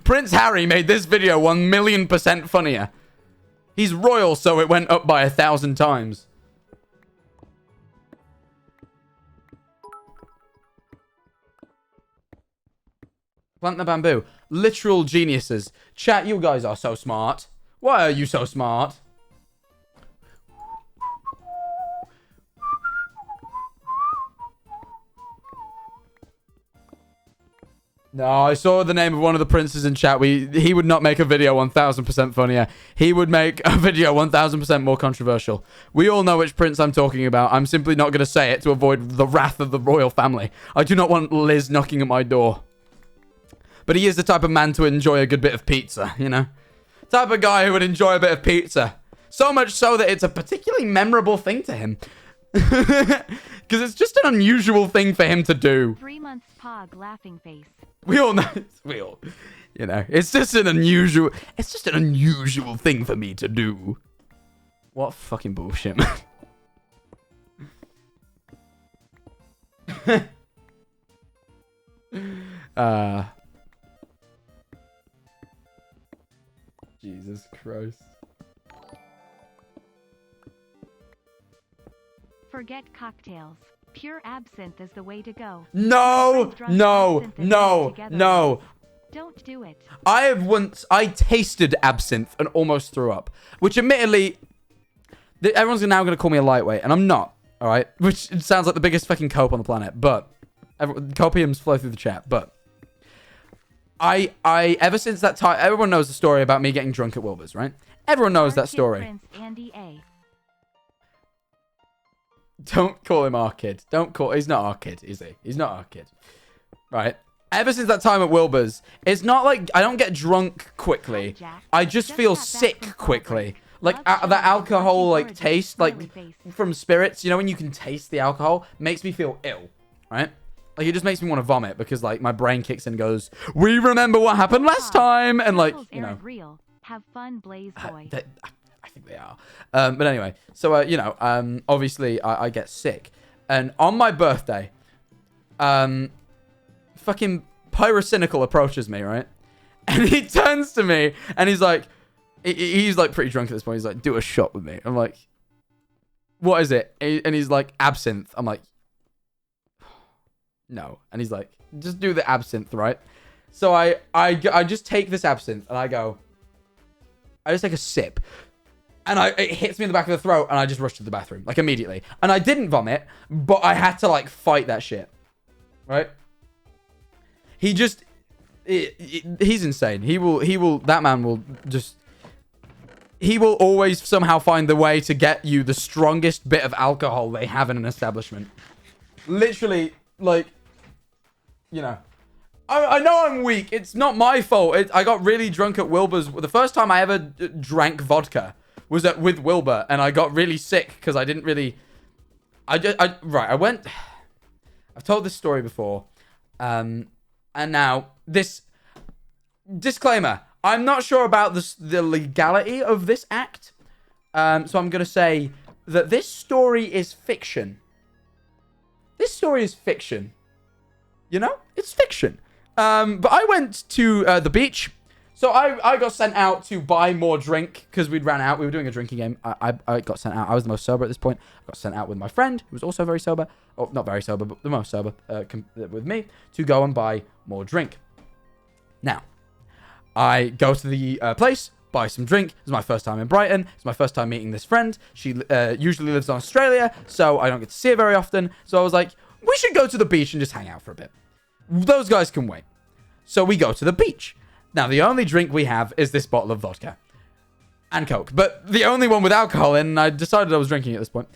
Prince Harry made this video 1,000,000% funnier. He's royal, so it went up by 1,000 times. Plant the bamboo. Literal geniuses. Chat, you guys are so smart. Why are you so smart? No, I saw the name of one of the princes in chat. He would not make a video 1000% funnier. He would make a video 1000% more controversial. We all know which prince I'm talking about. I'm simply not going to say it to avoid the wrath of the royal family. I do not want Liz knocking at my door. But he is the type of man to enjoy a good bit of pizza, you know? Type of guy who would enjoy a bit of pizza. So much so that it's a particularly memorable thing to him. Because it's just an unusual thing for him to do. 3 months pog laughing face. We all know. You know, it's just an unusual thing for me to do. What fucking bullshit, man. Jesus Christ. Forget cocktails. Pure absinthe is the way to go. No, no, no, no. Don't do it. I tasted absinthe and almost threw up. Which admittedly, everyone's now going to call me a lightweight, and I'm not. All right? Which sounds like the biggest fucking cope on the planet. But, copiums flow through the chat. But, ever since that time, everyone knows the story about me getting drunk at Wilbur's, right? Everyone knows that story. Prince Andy A. Don't call him our kid. He's not our kid, is he? He's not our kid. Right? Ever since that time at Wilbur's, it's not like I don't get drunk quickly. I just feel sick quickly. Like, that alcohol, like, taste, like, from spirits, you know, when you can taste the alcohol, makes me feel ill, right? Like, it just makes me want to vomit because, like, my brain kicks in and goes, we remember what happened last time, and, like, you know. Real. Have fun, Blaze Boy. I think they are. But anyway, so, you know, obviously, I get sick. And on my birthday, fucking Pyrocynical approaches me, right? And he turns to me, and he's like, pretty drunk at this point. He's like, do a shot with me. I'm like, what is it? And he's like, absinthe. I'm like, no. And he's like, just do the absinthe, right? So I just take this absinthe, and I just take a sip. And it hits me in the back of the throat, and I just rush to the bathroom, like, immediately. And I didn't vomit, but I had to, like, fight that shit. Right? He just... he's insane. That man will just... He will always somehow find the way to get you the strongest bit of alcohol they have in an establishment. Literally, like... You know... I know I'm weak. It's not my fault. I got really drunk at Wilbur's. The first time I ever drank vodka was with Wilbur, and I got really sick because I didn't really... I went... I've told this story before. And now, this... Disclaimer. I'm not sure about the legality of this act. So I'm going to say that this story is fiction. This story is fiction. You know? It's fiction. But I went to the beach. So I got sent out to buy more drink because we'd ran out. We were doing a drinking game. I got sent out. I was the most sober at this point. I got sent out with my friend, who was also very sober. Oh, not very sober, but the most sober with me, to go and buy more drink. Now, I go to the place, buy some drink. It's my first time in Brighton. It's my first time meeting this friend. She usually lives in Australia, so I don't get to see her very often. So I was like, we should go to the beach and just hang out for a bit. Those guys can wait. So we go to the beach. Now, the only drink we have is this bottle of vodka and Coke. But the only one with alcohol in, and I decided I was drinking at this point,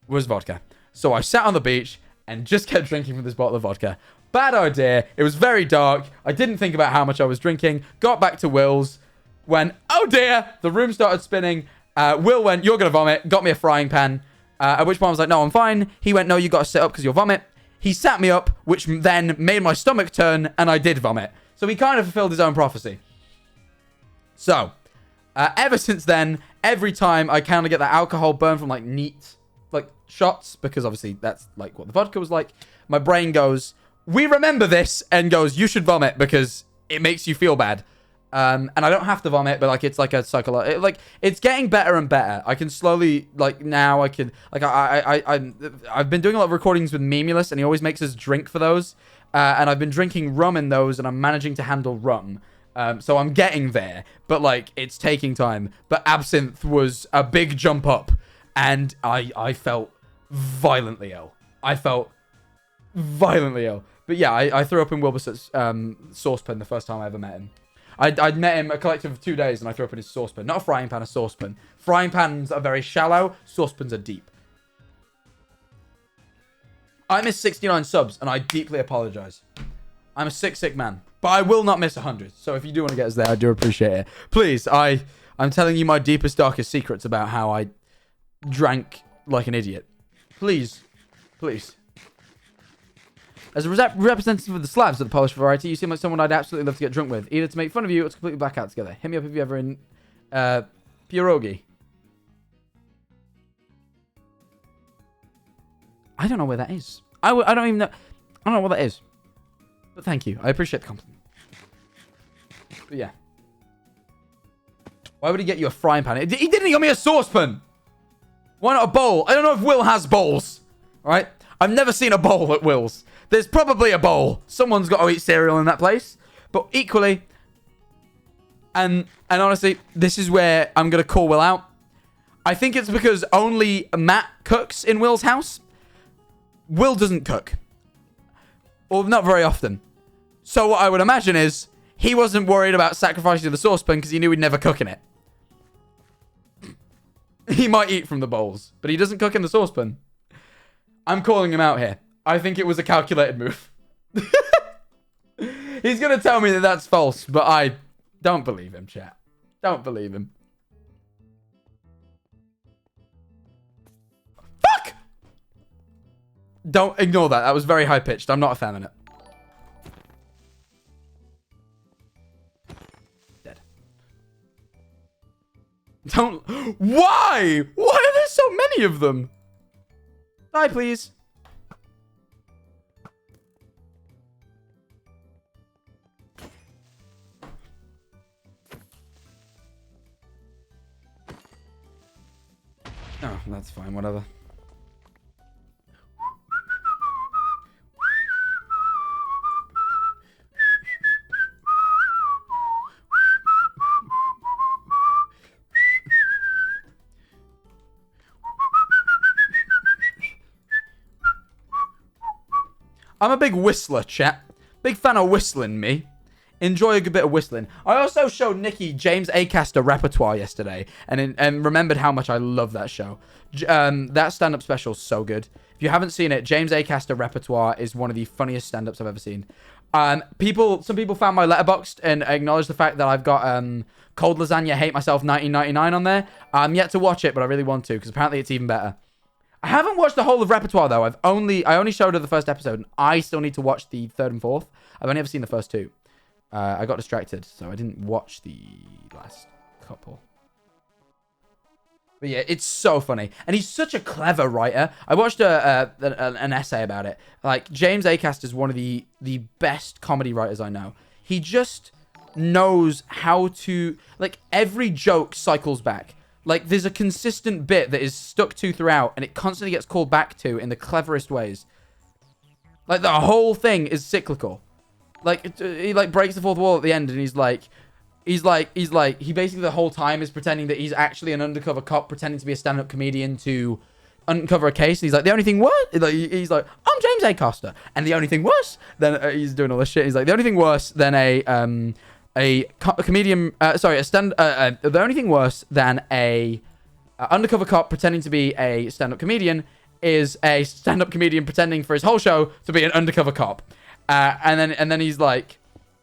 was vodka. So I sat on the beach and just kept drinking from this bottle of vodka. Bad idea. It was very dark. I didn't think about how much I was drinking. Got back to Will's. Went, oh dear. The room started spinning. Will went, you're going to vomit. Got me a frying pan. At which point I was like, no, I'm fine. He went, no, you got to sit up because you'll vomit. He sat me up, which then made my stomach turn, and I did vomit. So he kind of fulfilled his own prophecy. So, ever since then, every time I kind of get that alcohol burn from, like, neat, like, shots, because obviously that's, like, what the vodka was like, my brain goes, we remember this, and goes, you should vomit because it makes you feel bad. And I don't have to vomit, but, like, it's like a psychological... Like, it's getting better and better. I can slowly, like, now I can... Like, I've been doing a lot of recordings with Memulus, and he always makes us drink for those. And I've been drinking rum in those, and I'm managing to handle rum. So I'm getting there, but, like, it's taking time. But absinthe was a big jump up, and I felt violently ill. But yeah, I threw up in Wilbur's saucepan the first time I ever met him. I'd met him a collective of 2 days, and I threw up in his saucepan. Not a frying pan, a saucepan. Frying pans are very shallow. Saucepans are deep. I missed 69 subs, and I deeply apologize. I'm a sick man. But I will not miss 100. So if you do want to get us there, I do appreciate it. Please, I'm telling you my deepest, darkest secrets about how I drank like an idiot. Please. As a representative of the Slavs of the Polish variety, you seem like someone I'd absolutely love to get drunk with. Either to make fun of you or to completely black out together. Hit me up if you're ever in pierogi. I don't know where that is. I don't even know. I don't know what that is. But thank you. I appreciate the compliment. But yeah. Why would he get you a frying pan? He didn't get me a saucepan. Why not a bowl? I don't know if Will has bowls. Alright? I've never seen a bowl at Will's. There's probably a bowl. Someone's got to eat cereal in that place. But equally, and honestly, this is where I'm going to call Will out. I think it's because only Matt cooks in Will's house. Will doesn't cook. Or not very often. So what I would imagine is he wasn't worried about sacrificing the saucepan because he knew he'd never cook in it. He might eat from the bowls, but he doesn't cook in the saucepan. I'm calling him out here. I think it was a calculated move. He's going to tell me that that's false, but I don't believe him, chat. Don't believe him. Fuck! Don't ignore that. That was very high-pitched. I'm not a fan of it. Dead. Don't... Why? Why are there so many of them? Die, please. Oh, that's fine. Whatever. I'm a big whistler, chat. Big fan of whistling, me. Enjoy a good bit of whistling. I also showed Nikki James Acaster repertoire yesterday and remembered how much I love that show. That stand-up special is so good. If you haven't seen it, James Acaster repertoire is one of the funniest stand-ups I've ever seen. Some people found my letterboxd and acknowledged the fact that I've got Cold Lasagna Hate Myself 1999 on there. I'm yet to watch it, but I really want to because apparently it's even better. I haven't watched the whole of repertoire though. I only showed her the first episode, and I still need to watch the third and fourth. I've only ever seen the first two. I got distracted, so I didn't watch the last couple. But yeah, it's so funny, and he's such a clever writer. I watched an essay about it. Like, James Acaster is one of the best comedy writers I know. He just knows how to, like, every joke cycles back. Like, there's a consistent bit that is stuck to throughout, and it constantly gets called back to in the cleverest ways. Like, the whole thing is cyclical. Like, he, like, breaks the fourth wall at the end, and he basically the whole time is pretending that he's actually an undercover cop pretending to be a stand-up comedian to uncover a case. And he's like, the only thing worse, he's like, I'm James Acaster, and the only thing worse than he's doing all this shit. He's like, the only thing worse than the only thing worse than a undercover cop pretending to be a stand-up comedian is a stand-up comedian pretending for his whole show to be an undercover cop. And then he's like,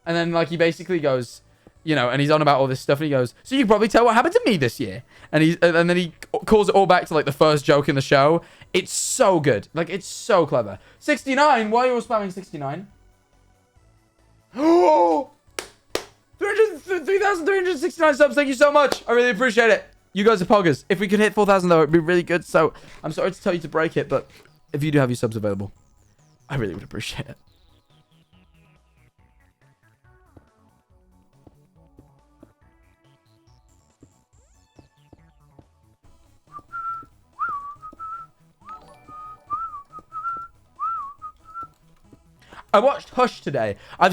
he basically goes, you know, and he's on about all this stuff, and he goes, so you can probably tell what happened to me this year. And then he calls it all back to, like, the first joke in the show. It's so good. Like, it's so clever. 69? Why are you all spamming 69? Oh! 3,369 subs. Thank you so much. I really appreciate it. You guys are poggers. If we could hit 4,000, though, it'd be really good. So, I'm sorry to tell you to break it, but if you do have your subs available, I really would appreciate it. I watched Hush today. I've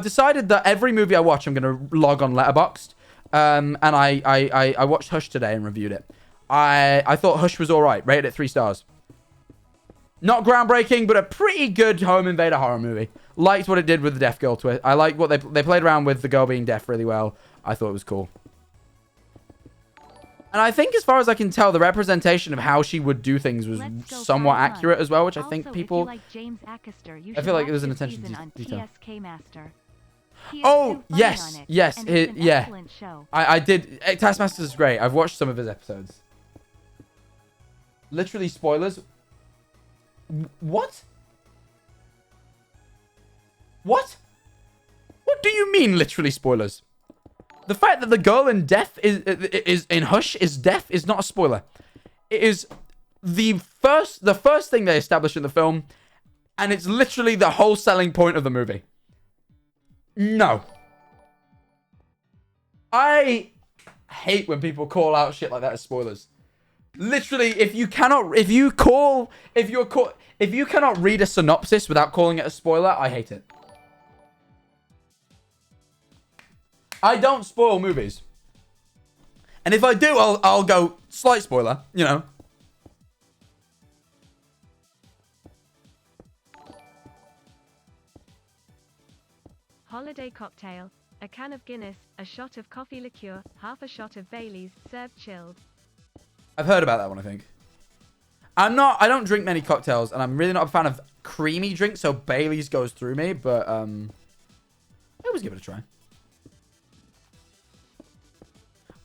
decided that every movie I watch, I'm going to log on Letterboxd. And I watched Hush today and reviewed it. I thought Hush was all right. Rated it 3 stars. Not groundbreaking, but a pretty good home invader horror movie. Liked what it did with the deaf girl twist. I liked what they played around with the girl being deaf really well. I thought it was cool. And I think, as far as I can tell, the representation of how she would do things was somewhat accurate as well, which I think people... Like James Acaster, you I feel like it was an watch his attention season to detail. on TSK Master. Oh, yes, yes, yeah. Show. I did. Taskmaster's great. I've watched some of his episodes. Literally spoilers. What? What? What do you mean, literally spoilers? The fact that the girl in deaf is in Hush is deaf is not a spoiler. It is the first thing they establish in the film, and it's literally the whole selling point of the movie. No. I hate when people call out shit like that as spoilers. Literally, if you cannot read a synopsis without calling it a spoiler, I hate it. I don't spoil movies. And if I do, I'll go slight spoiler, you know. Holiday cocktail, a can of Guinness, a shot of coffee liqueur, half a shot of Baileys, served chilled. I've heard about that one, I think. I don't drink many cocktails, and I'm really not a fan of creamy drinks, so Baileys goes through me, but I always give it a try.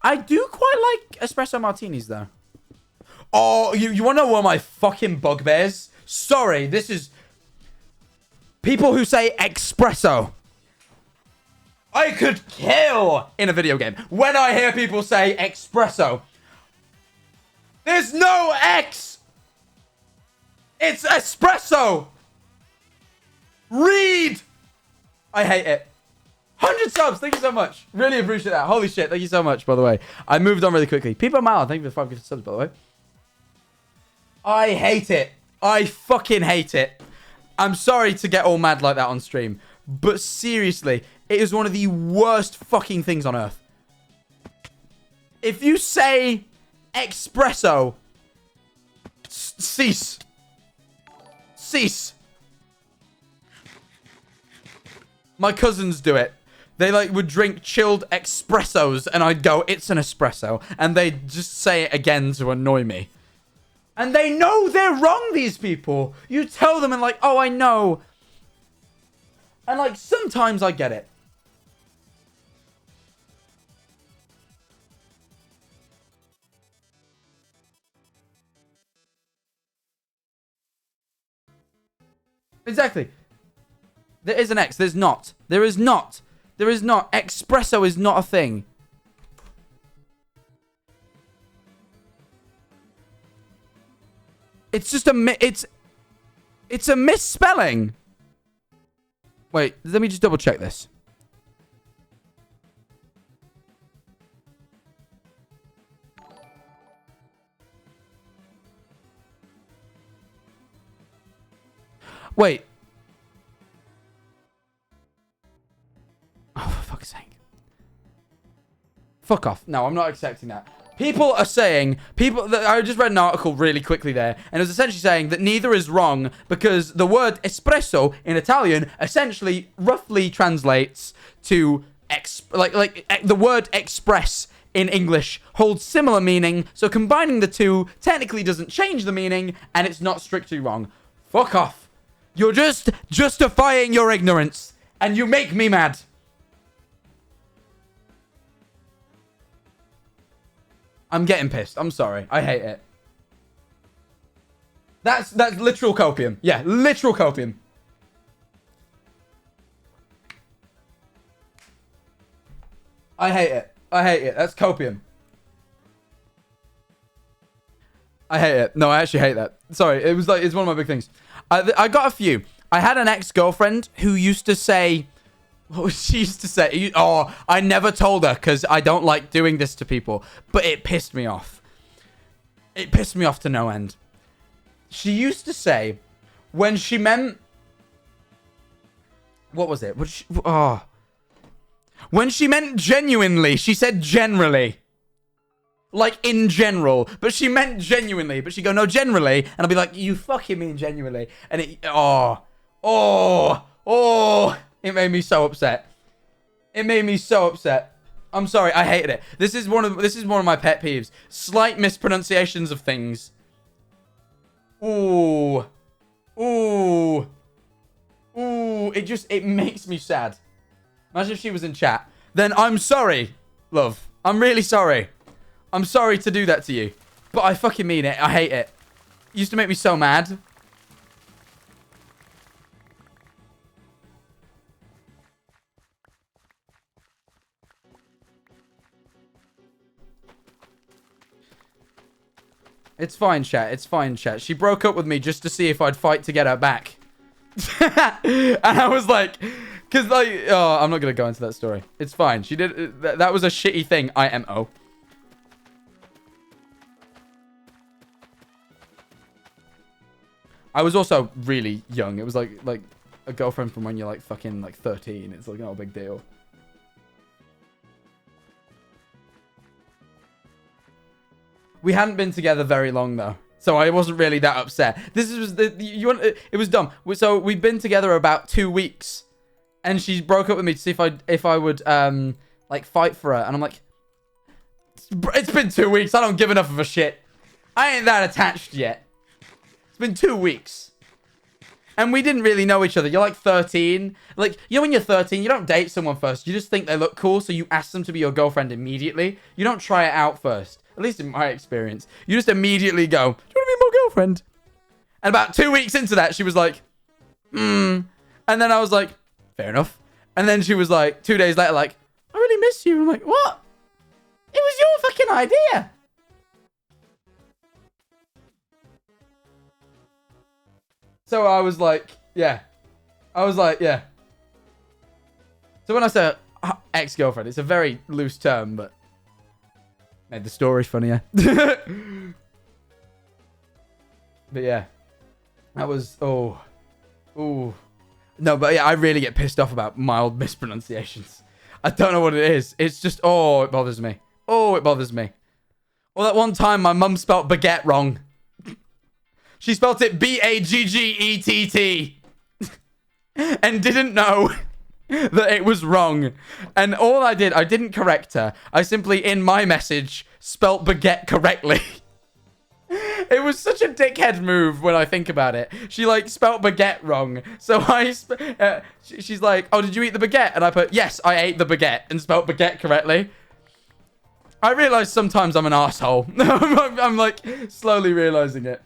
I do quite like espresso martinis, though. Oh, you want to know one of my fucking bugbears? Sorry, this is... people who say espresso. I could kill in a video game when I hear people say espresso. There's no X. It's espresso. Read. I hate it. 100 subs. Thank you so much. Really appreciate that. Holy shit. Thank you so much, by the way. I moved on really quickly. People Mile, thank you for 5 gifted subs, by the way. I hate it. I fucking hate it. I'm sorry to get all mad like that on stream, but seriously, it is one of the worst fucking things on earth. If you say espresso, cease. Cease. My cousins do it. They would drink chilled espressos, and I'd go, it's an espresso, and they'd just say it again to annoy me. And they know they're wrong, these people. You tell them and oh, I know. And sometimes I get it. Exactly. There is an X. There's not. There is not. There is not. Espresso is not a thing. It's just it's a misspelling. Wait, let me just double check this. Wait. Oh, for fuck's sake. Fuck off. No, I'm not accepting that. People are saying... I just read an article really quickly there, and it was essentially saying that neither is wrong because the word espresso in Italian essentially roughly translates to... the word express in English holds similar meaning, so combining the two technically doesn't change the meaning, and it's not strictly wrong. Fuck off. You're just justifying your ignorance, and you make me mad. I'm getting pissed. I'm sorry. I hate it. That's literal copium. Yeah, literal copium. I hate it. I hate it. That's copium. I hate it. No, I actually hate that. Sorry, it's one of my big things. I got a few. I had an ex-girlfriend who used to say... What was she used to say? Oh, I never told her because I don't like doing this to people. But it pissed me off. It pissed me off to no end. She used to say when she meant... What was it? When she meant genuinely, she said generally. Like, in general. But she meant genuinely. But she'd go, no, generally. And I'll be like, you fucking mean genuinely. And it... It made me so upset. It made me so upset. I'm sorry, I hated it. This is one of my pet peeves. Slight mispronunciations of things. Ooh. It makes me sad. Imagine if she was in chat. Then I'm sorry, love. I'm really sorry. I'm sorry to do that to you. But I fucking mean it. I hate it. It used to make me so mad. It's fine, chat. It's fine, chat. She broke up with me just to see if I'd fight to get her back. And I was like... Because, like... Oh, I'm not going to go into that story. It's fine. She did... That was a shitty thing, IMO. I was also really young. It was like a girlfriend from when you're like fucking like 13. It's like not a big deal. We hadn't been together very long though, so I wasn't really that upset. It was dumb. So we'd been together about 2 weeks, and she broke up with me to see if I would like fight for her, and I'm like, it's been 2 weeks. I don't give enough of a shit. I ain't that attached yet. It's been 2 weeks. And we didn't really know each other. You're like 13. Like, you know when you're 13, you don't date someone first. You just think they look cool, so you ask them to be your girlfriend immediately. You don't try it out first. At least in my experience. You just immediately go, do you want to be my girlfriend? And about 2 weeks into that, she was like, And then I was like, fair enough. And then she was like, 2 days later, like, I really miss you. I'm like, what? It was your fucking idea. So I was like, yeah. So when I say ex-girlfriend, it's a very loose term, but made the story funnier. But yeah. That was, No, but yeah, I really get pissed off about mild mispronunciations. I don't know what it is. It's just, it bothers me. It bothers me. Well, that one time my mum spelt baguette wrong. She spelt it B-A-G-G-E-T-T. And didn't know that it was wrong. And all I didn't correct her. I simply, in my message, spelt baguette correctly. It was such a dickhead move when I think about it. She, like, spelt baguette wrong. So she's like, oh, did you eat the baguette? And I put, yes, I ate the baguette and spelt baguette correctly. I realize sometimes I'm an asshole. I'm, like, slowly realizing it.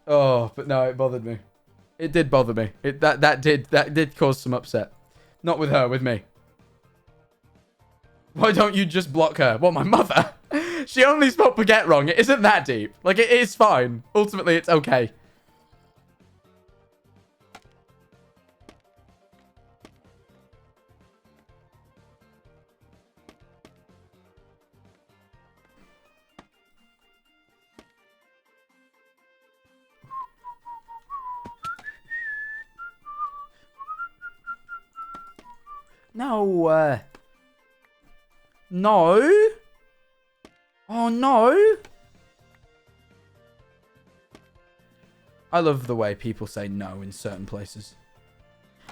Oh, but no, it bothered me. It did bother me. That did cause some upset. Not with her, with me. Why don't you just block her? What, my mother? She only spelled baguette wrong. It isn't that deep. Like, it is fine. Ultimately, it's okay. No. No. Oh, no. I love the way people say no in certain places.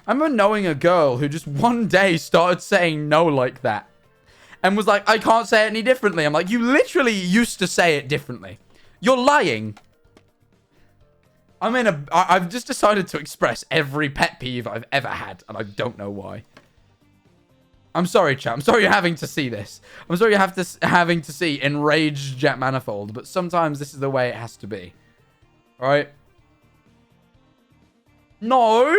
I remember knowing a girl who just one day started saying no like that. And was like, I can't say it any differently. I'm like, you literally used to say it differently. You're lying. I've just decided to express every pet peeve I've ever had. And I don't know why. I'm sorry, chat. I'm sorry you're having to see this. I'm sorry you're having to see enraged Jack Manifold, but sometimes this is the way it has to be. All right? No!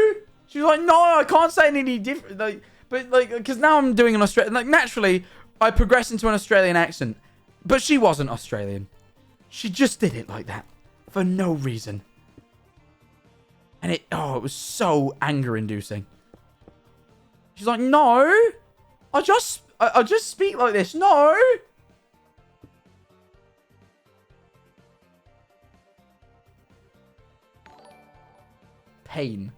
She's like, no, I can't say any different. Like, but, like, because now I'm doing an Australian... Like, naturally, I progress into an Australian accent. But she wasn't Australian. She just did it like that. For no reason. And it was so anger-inducing. She's like, no! I just speak like this. No! Pain.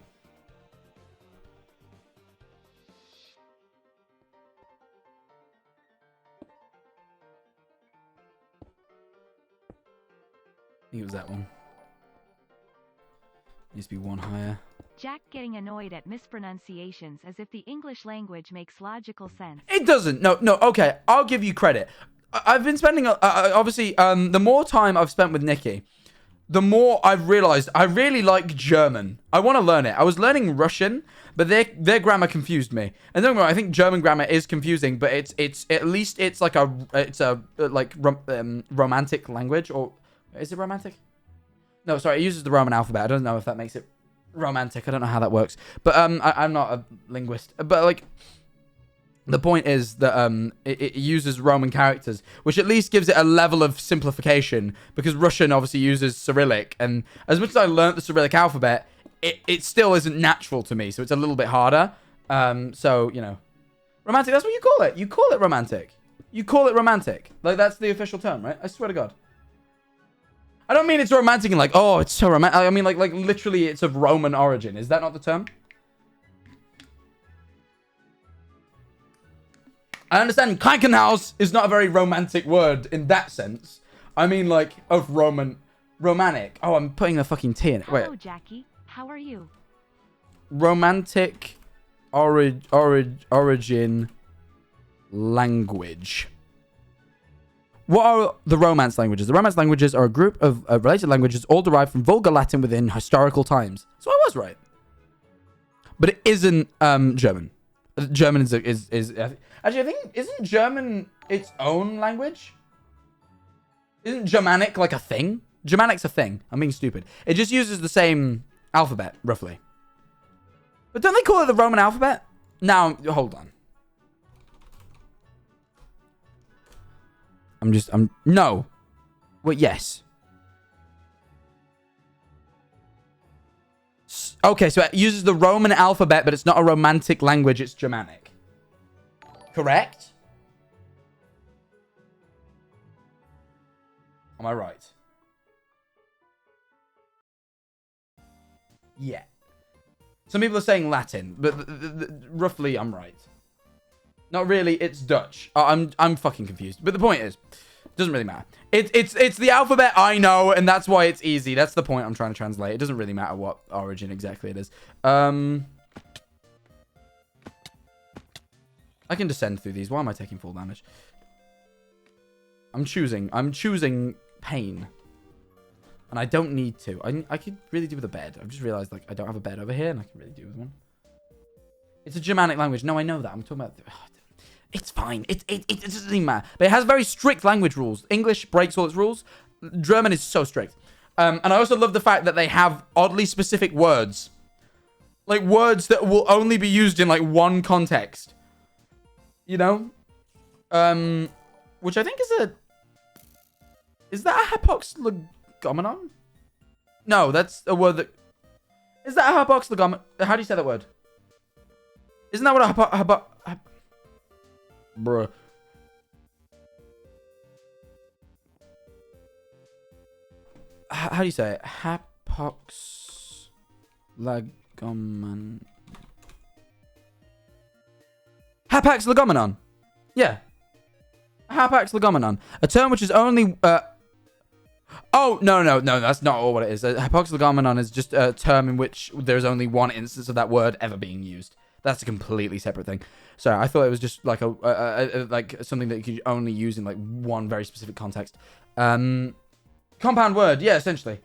I think it was that one. Needs to be one higher. Jack getting annoyed at mispronunciations as if the English language makes logical sense. It doesn't. No, okay. I'll give you credit. I've been spending, obviously, the more time I've spent with Nikki, the more I've realized I really like German. I want to learn it. I was learning Russian, but their grammar confused me. And don't get me wrong, I think German grammar is confusing, but it's at least it's like romantic language, or is it romantic? No, sorry, it uses the Roman alphabet. I don't know if that makes it romantic. I don't know how that works. But I'm not a linguist. But like, the point is that it uses Roman characters, which at least gives it a level of simplification, because Russian obviously uses Cyrillic, and as much as I learnt the Cyrillic alphabet, it still isn't natural to me, so it's a little bit harder. So, you know, romantic, that's what you call it. You call it romantic. You call it romantic. Like, that's the official term, right? I swear to God. I don't mean it's romantic and like, oh, it's so romantic. I mean, like literally it's of Roman origin. Is that not the term? I understand Krankenhaus is not a very romantic word in that sense. I mean, like, of romantic. Oh, I'm putting a fucking T in it. Wait. Hello, Jackie. How are you? Romantic origin language. What are the Romance languages? The Romance languages are a group of related languages all derived from Vulgar Latin within historical times. So I was right. But it isn't German. German is actually, I think, isn't German its own language? Isn't Germanic like a thing? Germanic's a thing. I'm being stupid. It just uses the same alphabet, roughly. But don't they call it the Roman alphabet? Now, hold on. No. Well, yes. Okay, so it uses the Roman alphabet, but it's not a romantic language, it's Germanic. Correct? Am I right? Yeah. Some people are saying Latin, but roughly I'm right. Not really, it's Dutch. I'm fucking confused. But the point is, it doesn't really matter. It's the alphabet, I know, and that's why it's easy. That's the point I'm trying to translate. It doesn't really matter what origin exactly it is. I can descend through these. Why am I taking full damage? I'm choosing pain. And I don't need to. I could really do with a bed. I've just realized, like, I don't have a bed over here, and I can really do with one. It's a Germanic language. No, I know that. I'm talking about... It's fine. It doesn't even matter. But it has very strict language rules. English breaks all its rules. German is so strict. And I also love the fact that they have oddly specific words. Like, words that will only be used in, like, one context. You know? Which I think is a... Is that a hypoxlegomenon? No, that's a word that... Is that a hypoxlegomenon? How do you say that word? Isn't that what a bruh. How do you say it? Hypoxlegomenon. Hypoxlegomenon. Yeah. Hypoxlegomenon. A term which is only... Oh, no, that's not all what it is. Hypoxlegomenon is just a term in which there's only one instance of that word ever being used. That's a completely separate thing. Sorry, I thought it was just like like something that you could only use in like one very specific context. Compound word, yeah, essentially.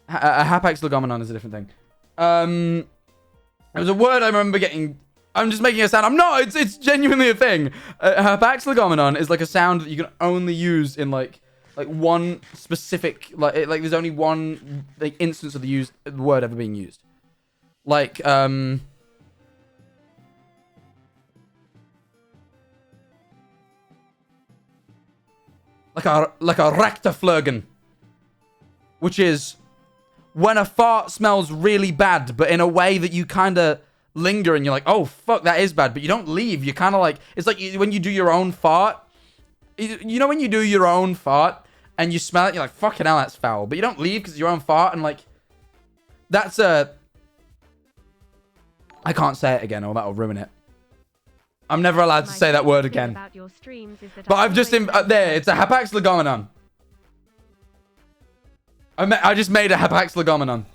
A hypoxlegomenon is a different thing. It was a word I remember getting I'm just making a sound. I'm not. It's genuinely a thing. Hapax legomenon is like a sound that you can only use in like one specific like there's only one like instance of the word ever being used. Like a rectaflurgen, which is when a fart smells really bad, but in a way that you kind of linger and you're like, oh fuck, that is bad, but you don't leave. You kind of like, it's like when you do your own fart. You know when you do your own fart and you smell it, you're like, fucking hell, that's foul, but you don't leave because it's your own fart, and like that's I can't say it again or that'll ruin it. I'm never allowed to say that word again. But I've just there. It's a hapax legomenon. I just made a hapax legomenon.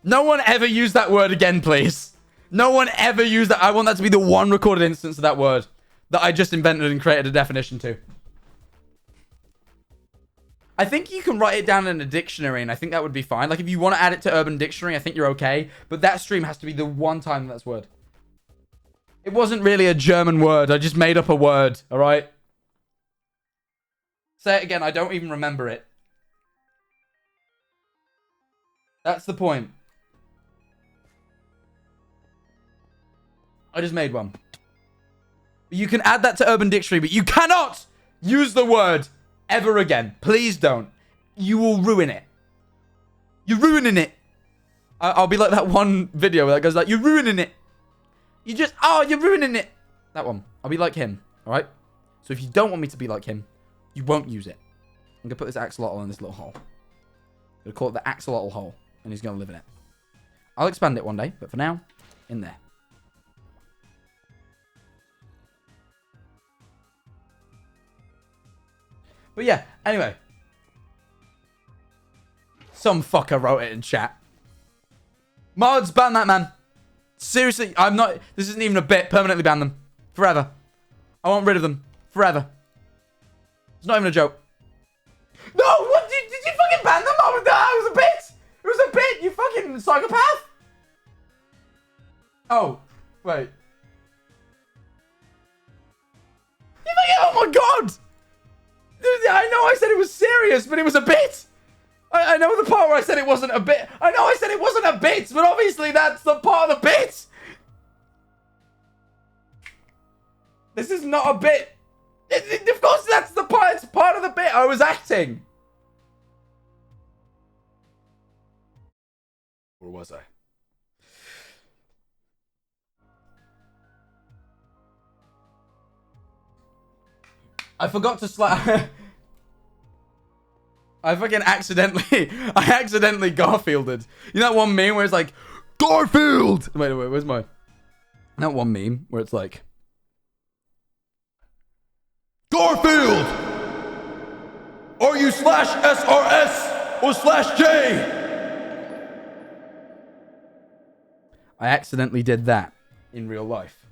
No one ever use that word again, please. No one ever use that. I want that to be the one recorded instance of that word that I just invented and created a definition to. I think you can write it down in a dictionary, and I think that would be fine. Like, if you want to add it to Urban Dictionary, I think you're okay. But that stream has to be the one time that's word. It wasn't really a German word. I just made up a word, all right? Say it again. I don't even remember it. That's the point. I just made one. You can add that to Urban Dictionary, but you cannot use the word ever again. Please don't. You will ruin it. You're ruining it. I'll be like that one video where that goes like, you're ruining it. You're ruining it. That one. I'll be like him. All right? So if you don't want me to be like him, you won't use it. I'm going to put this axolotl in this little hole. I'm going to call it the axolotl hole. And he's going to live in it. I'll expand it one day. But for now, in there. But yeah, anyway. Some fucker wrote it in chat. Mods, ban that man. Seriously, I'm not... This isn't even a bit. Permanently ban them. Forever. I want rid of them. Forever. It's not even a joke. No! What? Did you fucking ban them? Oh, it was a bit! It was a bit! You fucking psychopath! Oh. Wait. You fucking... Oh my god! I know I said it was serious, but it was a bit! I know the part where I said it wasn't a bit. I know I said it wasn't a bit, but obviously that's the part of the bit. This is not a bit. Of course that's the part. It's part of the bit. I was acting. Or was I? I forgot to slap. I accidentally Garfielded. You know that one meme where it's like, Garfield! Wait, where's my... That one meme where it's like, Garfield! Are you /SRS or /J? I accidentally did that in real life.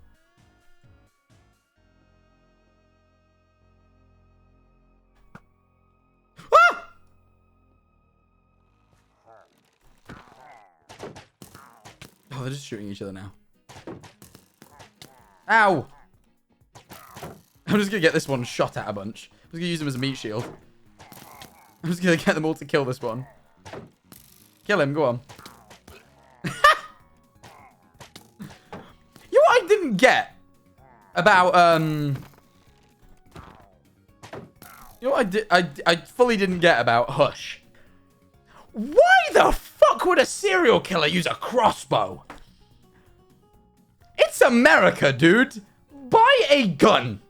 Oh, they're just shooting each other now. Ow! I'm just gonna get this one shot at a bunch. I'm just gonna use him as a meat shield. I'm just gonna get them all to kill this one. Kill him, go on. You know what I didn't get about, You know what I fully didn't get about Hush? Why the fuck would a serial killer use a crossbow? It's America, dude. Buy a gun.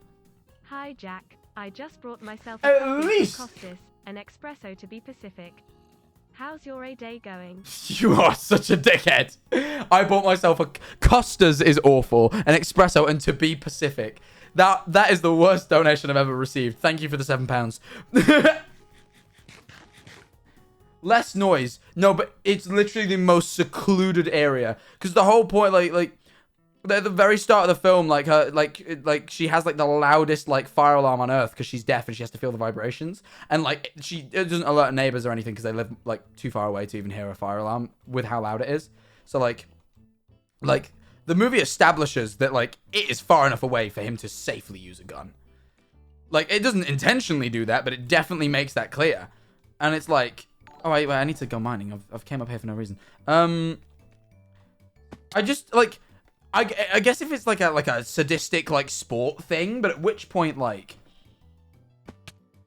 Hi, Jack. I just brought myself At a least Costas, an espresso to be Pacific. How's your day going? You are such a dickhead. I bought myself a Costas is awful, an espresso, and to be Pacific. That is the worst donation I've ever received. Thank you for the £7. Less noise. No, but it's literally the most secluded area. Because the whole point, like at the very start of the film, like her, like she has like the loudest like fire alarm on Earth because she's deaf and she has to feel the vibrations. And like it doesn't alert neighbors or anything because they live like too far away to even hear a fire alarm with how loud it is. So like the movie establishes that, like, it is far enough away for him to safely use a gun. Like, it doesn't intentionally do that, but it definitely makes that clear. And it's like, oh, wait, I need to go mining. I've came up here for no reason. I just, like, I guess if it's like a sadistic, like, sport thing, but at which point, like,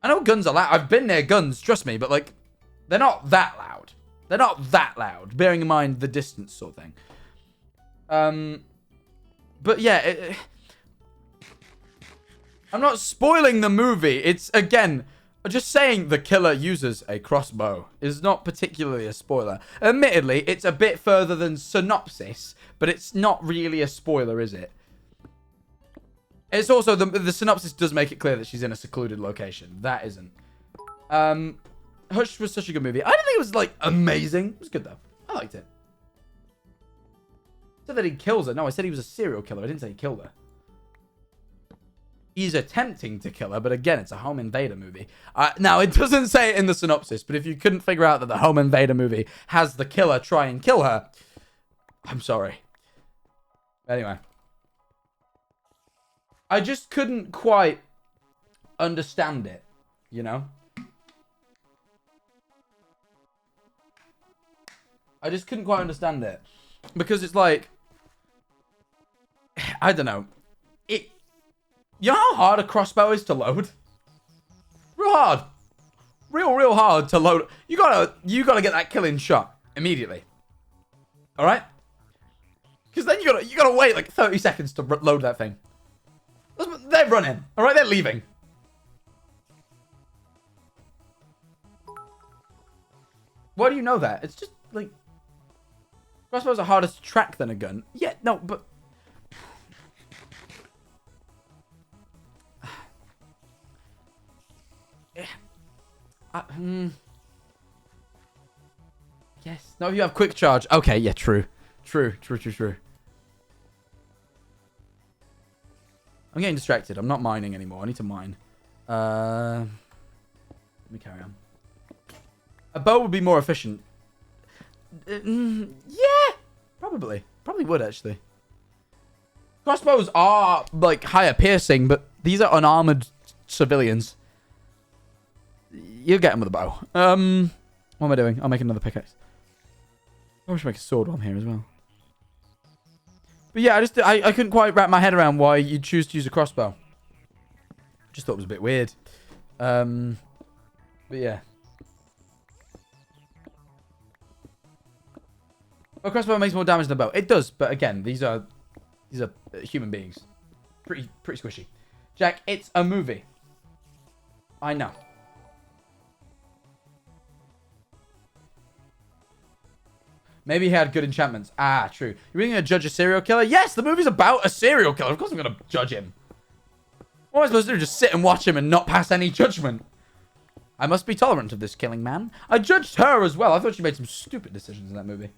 I know guns are loud. I've been near guns, trust me, but, like, they're not that loud. They're not that loud, bearing in mind the distance sort of thing. But yeah, I'm not spoiling the movie. It's, again, just saying the killer uses a crossbow is not particularly a spoiler. Admittedly, it's a bit further than synopsis, but it's not really a spoiler, is it? It's also, the synopsis does make it clear that she's in a secluded location. That isn't. Hush was such a good movie. I didn't think it was, like, amazing. It was good, though. I liked it. I said that he kills her. No, I said he was a serial killer. I didn't say he killed her. He's attempting to kill her, but again, it's a home invader movie. Now, it doesn't say it in the synopsis, but if you couldn't figure out that the home invader movie has the killer try and kill her, I'm sorry. Anyway. I just couldn't quite understand it, you know? I just couldn't quite understand it. Because it's like, I don't know. You know how hard a crossbow is to load? Real hard. Real hard to load. You gotta get that killing shot immediately. Alright? Because then you gotta wait like 30 seconds to load that thing. They're running. Alright, they're leaving. Why do you know that? It's just like, crossbows are harder to track than a gun. Yeah, no, but yes. No, you have quick charge. Okay, yeah, true. True. I'm getting distracted. I'm not mining anymore. I need to mine. Let me carry on. A bow would be more efficient. Yeah, probably. Probably would, actually. Crossbows are, like, higher piercing, but these are unarmored civilians. You'll get them with a bow. What am I doing? I'll make another pickaxe. I should make a sword while I'm here as well. But yeah, I couldn't quite wrap my head around why you'd choose to use a crossbow. Just thought it was a bit weird. But yeah. A crossbow makes more damage than a bow. It does, but again, these are human beings. Pretty squishy. Jack, it's a movie. I know. Maybe he had good enchantments. Ah, true. You're really going to judge a serial killer? Yes, the movie's about a serial killer. Of course I'm going to judge him. What am I supposed to do? Just sit and watch him and not pass any judgment? I must be tolerant of this killing man. I judged her as well. I thought she made some stupid decisions in that movie.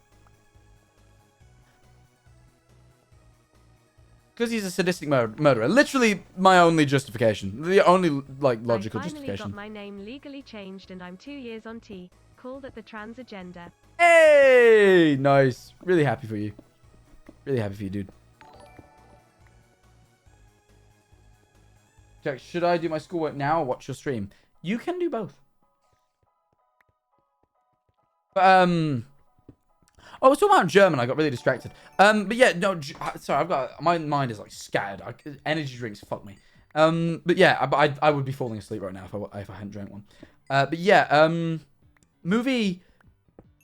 Because he's a sadistic murderer. Literally my only justification. The only, like, logical justification. I finally got my name legally changed and I'm 2 years on T. Called it the trans agenda. Hey! Nice. Really happy for you. Really happy for you, dude. Jack, should I do my schoolwork now or watch your stream? You can do both. But, oh, I was talking about German. I got really distracted. But yeah, no, sorry, my mind is like scattered. Energy drinks, fuck me. But yeah, I would be falling asleep right now if I hadn't drank one. But yeah, movie,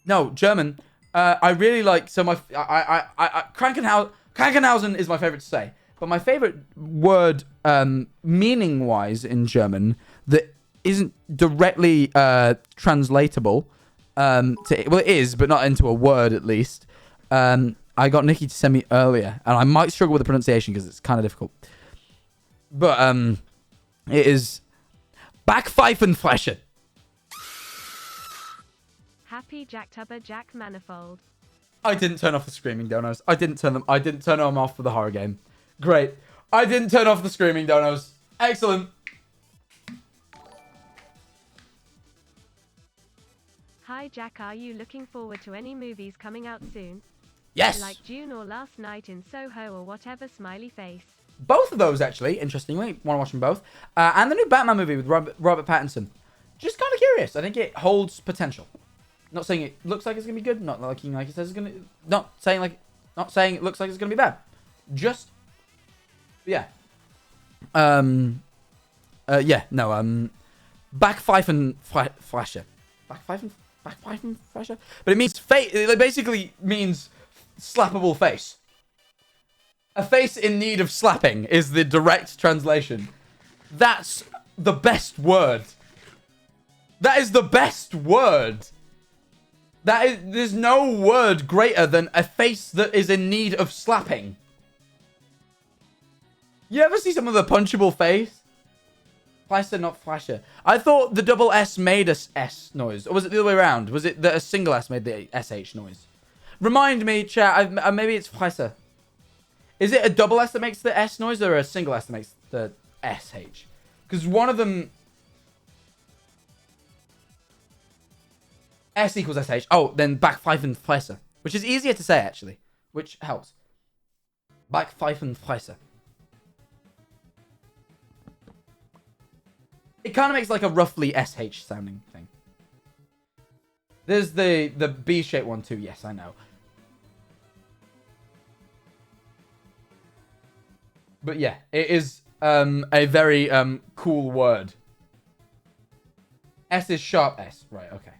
no, German. I really like, so Krankenhausen is my favorite to say. But my favorite word, meaning-wise in German, that isn't directly translatable, well, it is, but not into a word, at least. I got Nikki to send me earlier, and I might struggle with the pronunciation because it's kind of difficult. But it is Backpfeifenflasche. Happy Jacktubber Jack Manifold. I didn't turn off the screaming donos. I didn't turn them off for the horror game. Great. I didn't turn off the screaming donos. Excellent. Hi Jack, are you looking forward to any movies coming out soon? Yes. Like June or last night in Soho or whatever, smiley face. Both of those, actually, interestingly. Want to watch them both. And the new Batman movie with Robert Pattinson. Just kind of curious. I think it holds potential. Not saying it looks like it's going to be good. Not looking like it says it's going to... Not saying it looks like it's going to be bad. Just... Yeah. Backpfeifen Flasher. Backpfeifen Flasher? But it means... It basically means slappable face. A face in need of slapping is the direct translation. That's the best word. That is the best word. There's no word greater than a face that is in need of slapping. You ever see someone with a punchable face? Flasher, not flasher. I thought the double S made a S noise. Or was it the other way around? Was it that a single S made the SH noise? Remind me, chat. Maybe it's flasher. Is it a double S that makes the S noise or a single S that makes the SH? Because one of them... S equals SH. Oh, then Backpfeifen Flasher. Which is easier to say, actually. Which helps. Backpfeifen Flasher. It kind of makes like a roughly SH sounding thing. There's the B-shaped one too. Yes, I know. But yeah, it is a very cool word. S is sharp S. Right, okay.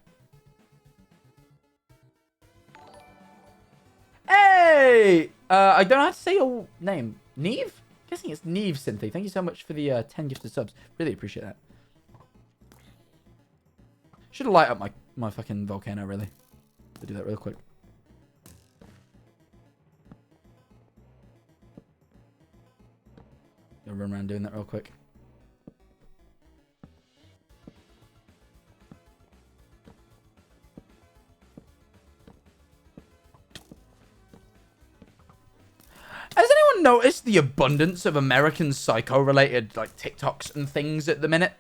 Hey! I don't know how to say your name. Neve? I'm guessing it's Neve, Cynthia. Thank you so much for the 10 gifted subs. Really appreciate that. Should have light up my fucking volcano, really. To do that real quick. Gonna run around doing that real quick. Has anyone noticed the abundance of American Psycho-related like TikToks and things at the minute?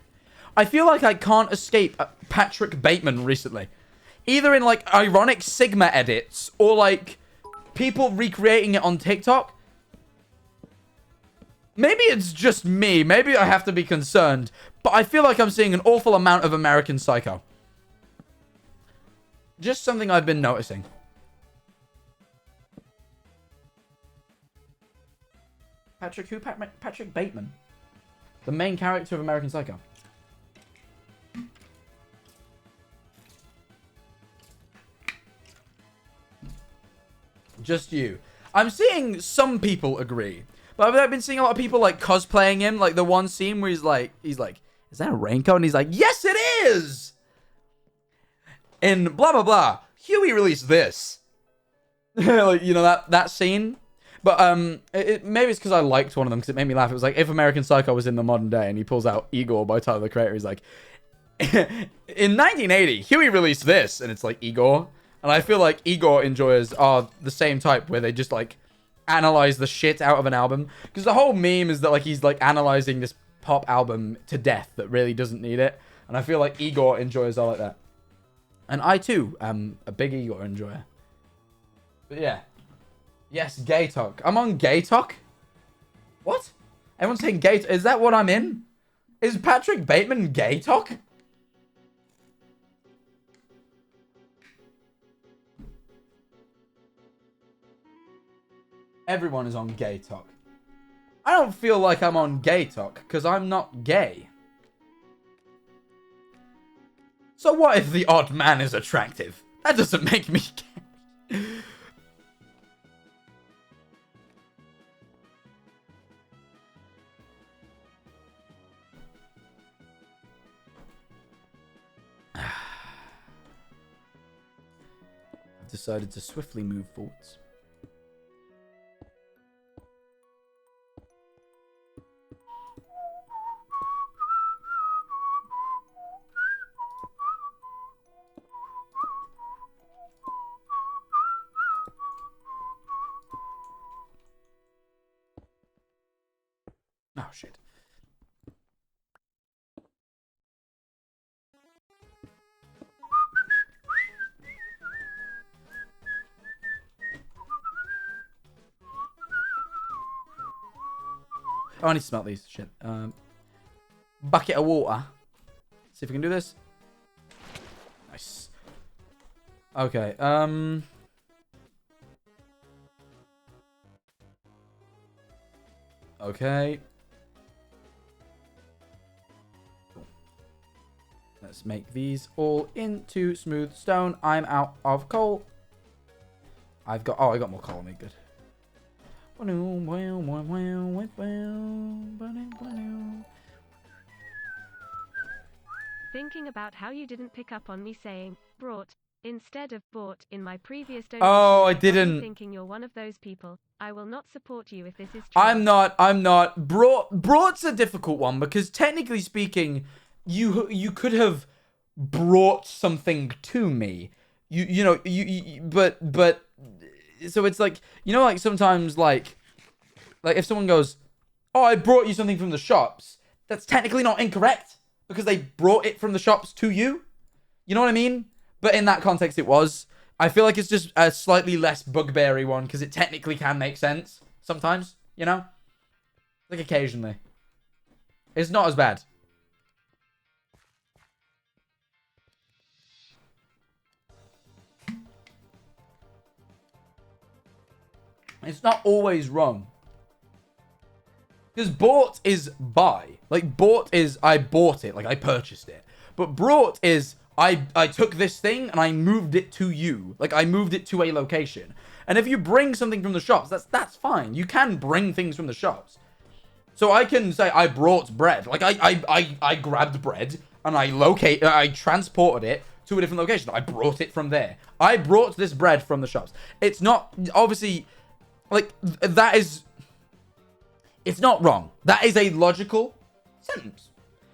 I feel like I can't escape Patrick Bateman recently. Either in like ironic Sigma edits or like people recreating it on TikTok. Maybe it's just me. Maybe I have to be concerned. But I feel like I'm seeing an awful amount of American Psycho. Just something I've been noticing. Patrick who? Patrick Bateman. The main character of American Psycho. Just you. I'm seeing some people agree. But I've been seeing a lot of people like cosplaying him. Like the one scene where he's like, is that a raincoat? And he's like, yes, it is! In blah, blah, blah. Huey released this. Like, you know, that scene. But maybe it's because I liked one of them because it made me laugh. It was like if American Psycho was in the modern day and he pulls out Igor by Tyler, the Creator. He's like, in 1980, Huey released this. And it's like Igor. And I feel like Igor enjoyers are the same type where they just like analyze the shit out of an album. Because the whole meme is that like he's like analyzing this pop album to death that really doesn't need it. And I feel like Igor enjoyers are like that. And I too am a big Igor enjoyer. But yeah. Yes, Gay Talk. I'm on Gay Talk? What? Everyone's saying Gay... Is that what I'm in? Is Patrick Bateman Gay Talk? Everyone is on Gay Talk. I don't feel like I'm on Gay Talk because I'm not gay. So what if the odd man is attractive? That doesn't make me gay. I've decided to swiftly move forwards. Oh, shit. Oh, I need to smelt these. Shit. Bucket of water. See if we can do this. Nice. Okay. Okay. Let's make these all into smooth stone. I'm out of coal. I got more coal on me. Good. Thinking about how you didn't pick up on me saying brought instead of bought in my previous donation. Oh, I didn't. Thinking you're one of those people. I will not support you if this is true. I'm not. Brought's a difficult one because technically speaking, you could have brought something to me. But so it's like, like sometimes like if someone goes, "Oh, I brought you something from the shops," that's technically not incorrect because they brought it from the shops to you. You know what I mean? But in that context, it was. I feel like it's just a slightly less bugbeary one because it technically can make sense sometimes, Like occasionally. It's not as bad. It's not always wrong. Because bought is buy. Like, bought is I bought it. Like, I purchased it. But brought is I took this thing and I moved it to you. Like, I moved it to a location. And if you bring something from the shops, that's fine. You can bring things from the shops. So I can say I brought bread. Like, I grabbed bread and I transported it to a different location. I brought it from there. I brought this bread from the shops. It's not, obviously, like, that is... It's not wrong. That is a logical sentence.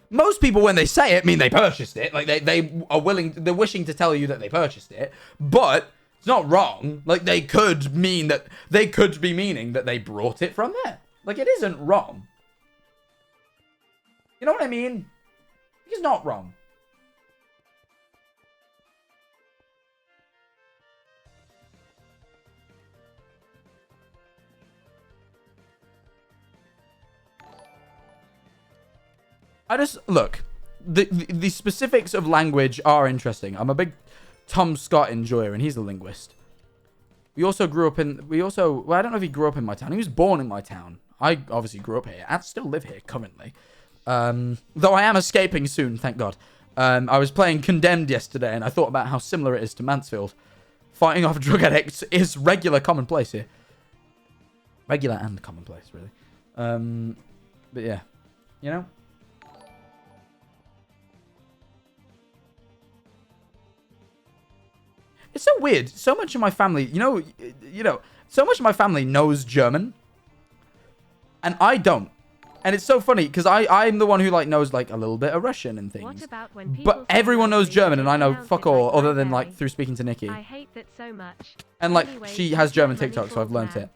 Most people, when they say it, mean they purchased it. Like, they are they're wishing to tell you that they purchased it. But it's not wrong. Like, they could be meaning that they brought it from there. Like, it isn't wrong. You know what I mean? It's not wrong. Look, the specifics of language are interesting. I'm a big Tom Scott enjoyer, and he's a linguist. Well, I don't know if he grew up in my town. He was born in my town. I obviously grew up here. I still live here currently. Though I am escaping soon, thank God. I was playing Condemned yesterday, and I thought about how similar it is to Mansfield. Fighting off drug addicts is regular commonplace here. Regular and commonplace, really. But yeah, It's so weird. So much of my family, so much of my family knows German. And I don't. And it's so funny because I'm the one who knows a little bit of Russian and things. What about when but everyone knows German and I know fuck all other than through speaking to Nikki. I hate that so much. And she has German TikTok, so I've learnt it.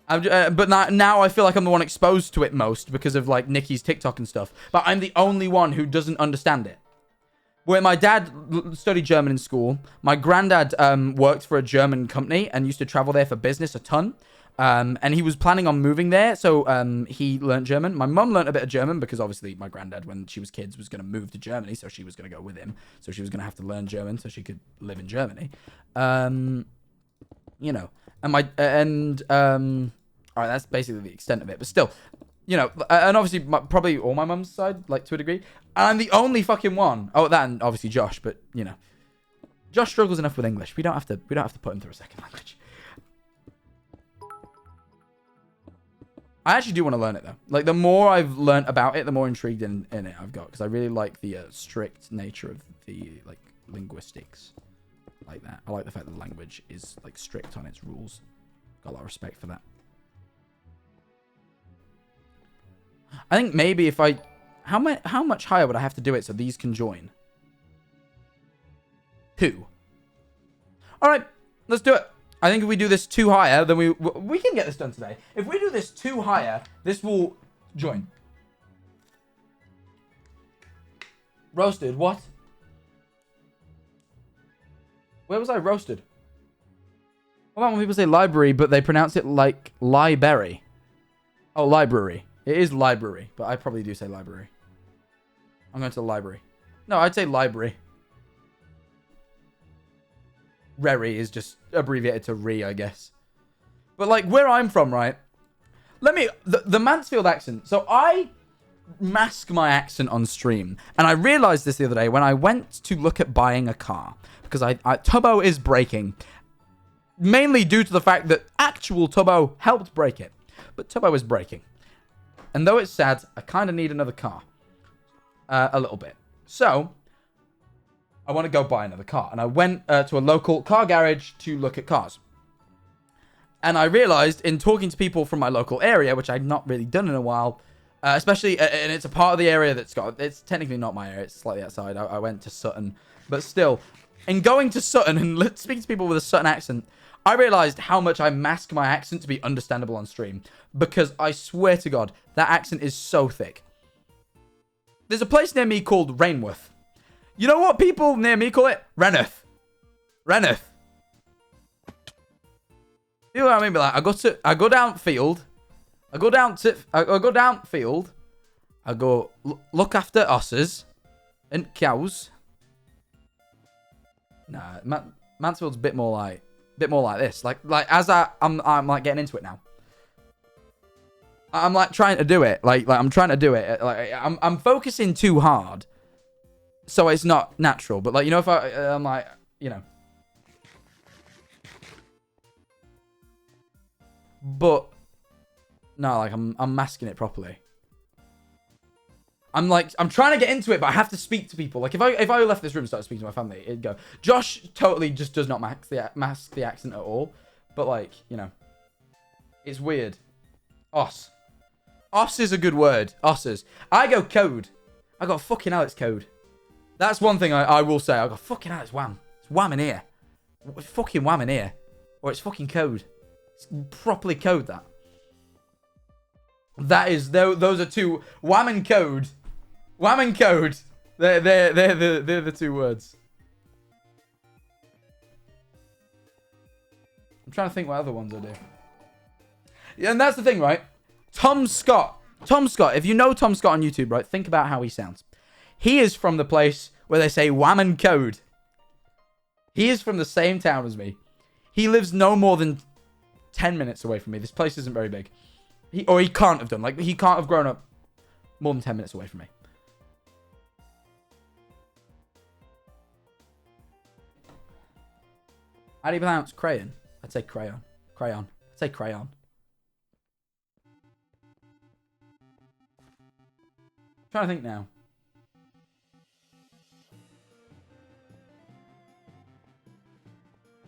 But now I feel like I'm the one exposed to it most because of Nikki's TikTok and stuff. But I'm the only one who doesn't understand it. Where my dad studied German in school. My granddad worked for a German company and used to travel there for business a ton. And he was planning on moving there, so he learnt German. My mum learnt a bit of German because obviously my granddad, when she was kids, was going to move to Germany, so she was going to go with him. So she was going to have to learn German so she could live in Germany. All right, that's basically the extent of it. But still, and obviously probably all my mum's side, to a degree. And I'm the only fucking one. Oh, that and obviously Josh, but Josh struggles enough with English. We don't have to put him through a second language. I actually do want to learn it though. The more I've learnt about it, the more intrigued in it I've got, because I really like the strict nature of the linguistics, like that. I like the fact that the language is strict on its rules. Got a lot of respect for that. I think maybe if how much higher would I have to do it so these can join? 2. All right, let's do it. I think if we do this 2 higher, then we can get this done today. If we do this 2 higher, this will join. Roasted, what? Where was I roasted? What about when people say library, but they pronounce it like library? Oh, library. It is library, but I probably do say library. I'm going to the library. No, I'd say library. Reri is just abbreviated to Re, I guess. But like where I'm from, right? The Mansfield accent. So I mask my accent on stream. And I realized this the other day when I went to look at buying a car. Because Tubbo is breaking. Mainly due to the fact that actual Tubbo helped break it. But Tubbo is breaking. And though it's sad, I kind of need another car. A little bit. So, I want to go buy another car. And I went to a local car garage to look at cars. And I realized in talking to people from my local area, which I'd not really done in a while, especially, and it's a part of the area it's technically not my area, it's slightly outside. I went to Sutton. But still, in going to Sutton and speaking to people with a Sutton accent, I realized how much I mask my accent to be understandable on stream. Because I swear to God, that accent is so thick. There's a place near me called Rainworth. You know what people near me call it? Reneth. Reneth. You know what I mean? Be like, I go downfield. I go downfield. I go look after osses and cows. Nah, Mansfield's a bit more like this. Like as I'm like getting into it now. I'm like trying to do it. Like I'm trying to do it. Like I'm focusing too hard, so it's not natural. But like you know, if I'm like you know. But no, like I'm masking it properly. I'm trying to get into it, but I have to speak to people. Like if I left this room and started speaking to my family, it'd go. Josh totally just does not mask the accent at all. But like you know, it's weird. Os is a good word. Osses. I go code. I got fucking hell, it's code. That's one thing I will say. I go fucking hell, it's wham. It's wham in here. It's fucking wham in here, or it's fucking code. It's properly code that. That is those are two wham and code. Wham and code. They're the two words. I'm trying to think what other ones I do. Yeah, and that's the thing, right? Tom Scott, if you know Tom Scott on YouTube, right, think about how he sounds. He is from the place where they say wham and code. He is from the same town as me. He lives no more than 10 minutes away from me. This place isn't very big. He can't have done. Like, he can't have grown up more than 10 minutes away from me. How do you pronounce crayon? I'd say crayon. Crayon. I'd say crayon. I'm trying to think now.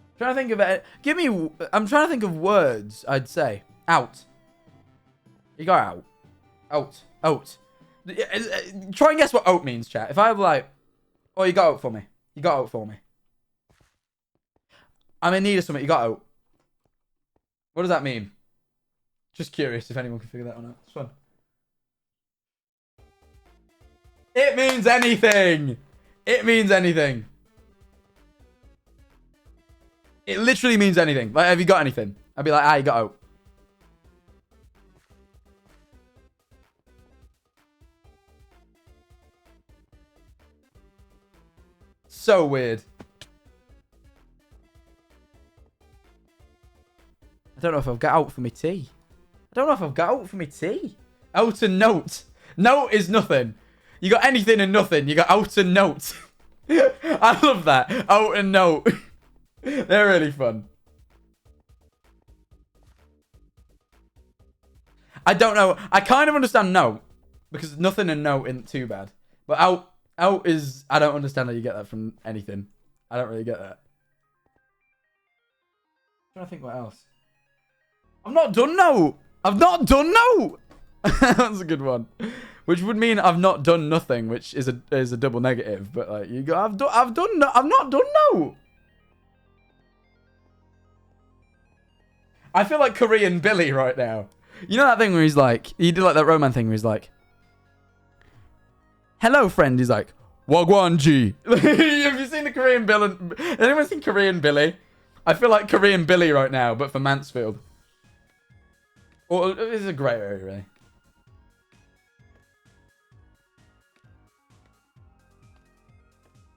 I'm trying to think of it. I'm trying to think of words, I'd say. Out. You got out. Out. Out. Try and guess what out means, chat. If I have like, oh, you got out for me. You got out for me. I'm in need of something. You got out. What does that mean? Just curious if anyone can figure that one out. It's fun. It means anything. It means anything. It literally means anything. Like, have you got anything? I'd be like, you got out. So weird. I don't know if I've got out for me tea. Out and note. Note is nothing. You got anything and nothing. You got out and note. I love that. Out and note. They're really fun. I don't know. I kind of understand note. Because nothing and note isn't too bad. But out is... I don't understand how you get that from anything. I don't really get that. I'm trying to think what else. I've not done note. That's a good one. Which would mean I've not done nothing, which is a double negative. But like you go, I've not done no. I feel like Korean Billy right now. You know that thing where he's like, he did like that Roman thing where he's like, hello friend. He's like, Wagwan G. Have you seen the Korean Billy? Has anyone seen Korean Billy? I feel like Korean Billy right now, but for Mansfield. Or it's a grey area, really.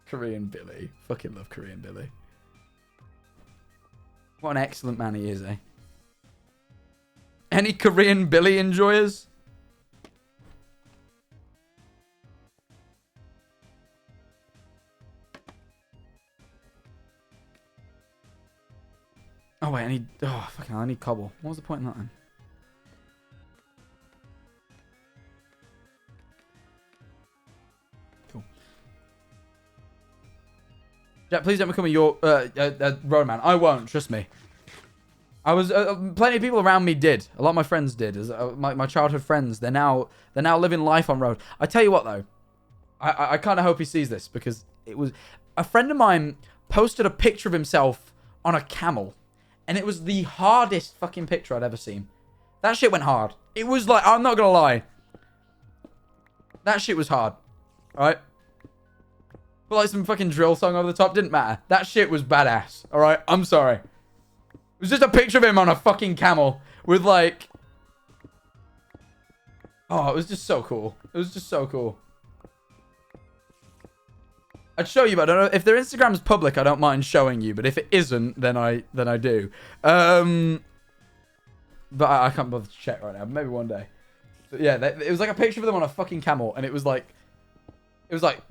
Korean Billy. Fucking love Korean Billy. What an excellent man he is, eh? Any Korean Billy enjoyers? Oh, wait, I need... Oh, fucking hell, I need cobble. What was the point in that then? Cool. Jack, please don't become a roadman. I won't, trust me. I was... plenty of people around me did. A lot of my friends did. My childhood friends, they're now living life on road. I tell you what, though. I kind of hope he sees this, because it was... A friend of mine posted a picture of himself on a camel. And it was the hardest fucking picture I'd ever seen. That shit went hard. It was like, I'm not gonna lie. That shit was hard. Alright? But like some fucking drill song over the top, didn't matter. That shit was badass. Alright? I'm sorry. It was just a picture of him on a fucking camel. With like... Oh, it was just so cool. It was just so cool. I'd show you, but I don't know if their Instagram's public. I don't mind showing you, but if it isn't, then I do. But I can't bother to check right now. Maybe one day. But yeah, it was like a picture of them on a fucking camel, and it was like,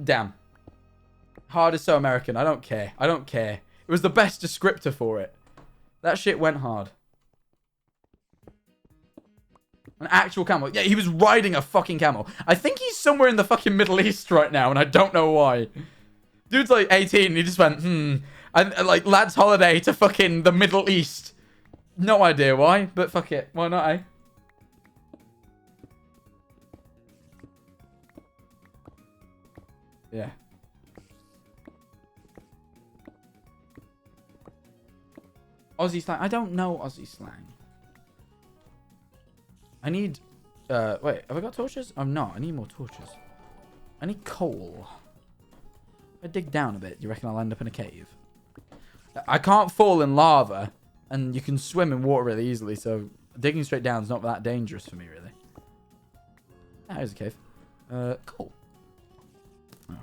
damn, hard is so American. I don't care. I don't care. It was the best descriptor for it. That shit went hard. An actual camel. Yeah, he was riding a fucking camel. I think he's somewhere in the fucking Middle East right now, and I don't know why. Dude's like 18 and he just went, and like, lad's holiday to fucking the Middle East. No idea why, but fuck it. Why not, eh? Yeah. Aussie slang. I don't know Aussie slang. I need... wait, have I got torches? I'm not. I need more torches. I need coal. If I dig down a bit, do you reckon I'll end up in a cave? I can't fall in lava, and you can swim in water really easily, so digging straight down is not that dangerous for me, really. Ah, there's a cave. Cool. Oh,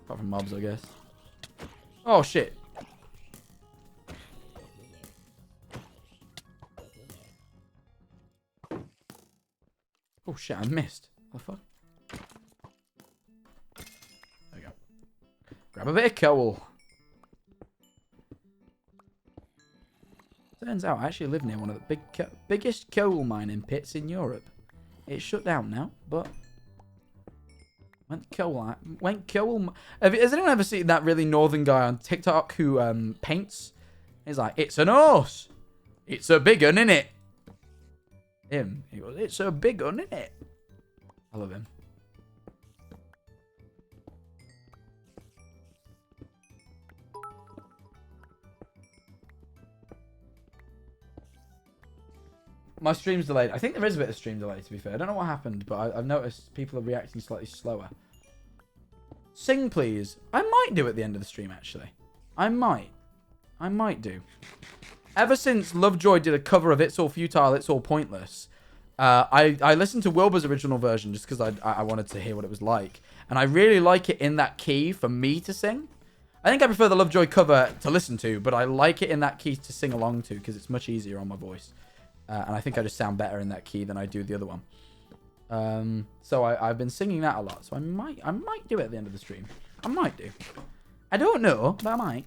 apart from mobs, I guess. Oh, shit. Oh, shit, I missed. What the fuck? There we go. Grab a bit of coal. Turns out I actually live near one of the biggest coal mining pits in Europe. It's shut down now, but went coal. Has anyone ever seen that really northern guy on TikTok who paints? He's like, it's an horse. It's a big un, innit? Him. He goes, it's a big un, innit? I love him. My stream's delayed. I think there is a bit of stream delay, to be fair. I don't know what happened, but I've noticed people are reacting slightly slower. Sing, please. I might do at the end of the stream, actually. I might do. Ever since Lovejoy did a cover of It's All Futile, It's All Pointless, I listened to Wilbur's original version just because I wanted to hear what it was like. And I really like it in that key for me to sing. I think I prefer the Lovejoy cover to listen to, but I like it in that key to sing along to because it's much easier on my voice. And I think I just sound better in that key than I do the other one. So I've been singing that a lot. So I might do it at the end of the stream. I might do. I don't know, but I might.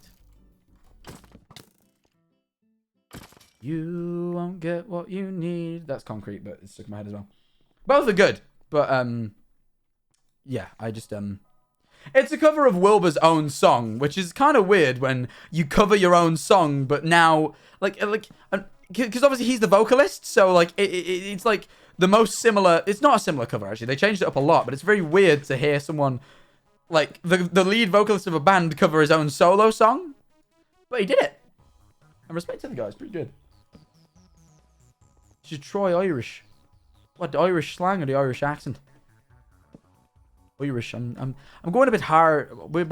You won't get what you need. That's concrete, but it's stuck in my head as well. Both are good, but yeah, I just it's a cover of Wilbur's own song, which is kind of weird when you cover your own song, but now because obviously he's the vocalist, so like it's like the most similar. It's not a similar cover actually. They changed it up a lot, but it's very weird to hear someone like the lead vocalist of a band cover his own solo song. But he did it. And respect to the guy. It's pretty good. You should try Irish. What, the Irish slang or the Irish accent? Irish. I'm going a bit hard. I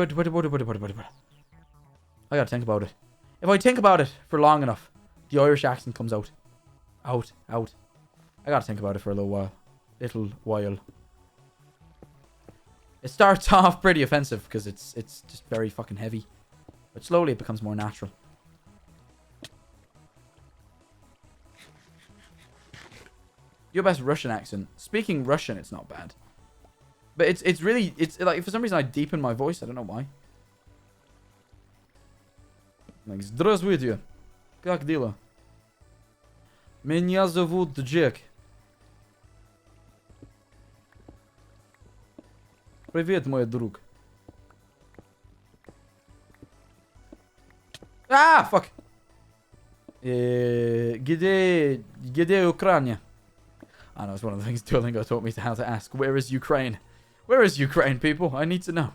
gotta think about it. If I think about it for long enough, the Irish accent comes out. I I gotta think about it for a little while. It starts off pretty offensive because it's just very fucking heavy. But slowly it becomes more natural. Your best Russian accent. Speaking Russian, it's not bad. But it's really... It's like, for some reason, I deepen my voice. I don't know why. Like, здравствуйте. Как дела? Меня зовут Джек. Привет, мой друг. Ah, fuck. Где Ukraine? I know, it's one of the things Duolingo taught me how to ask. Where is Ukraine? Where is Ukraine, people? I need to know.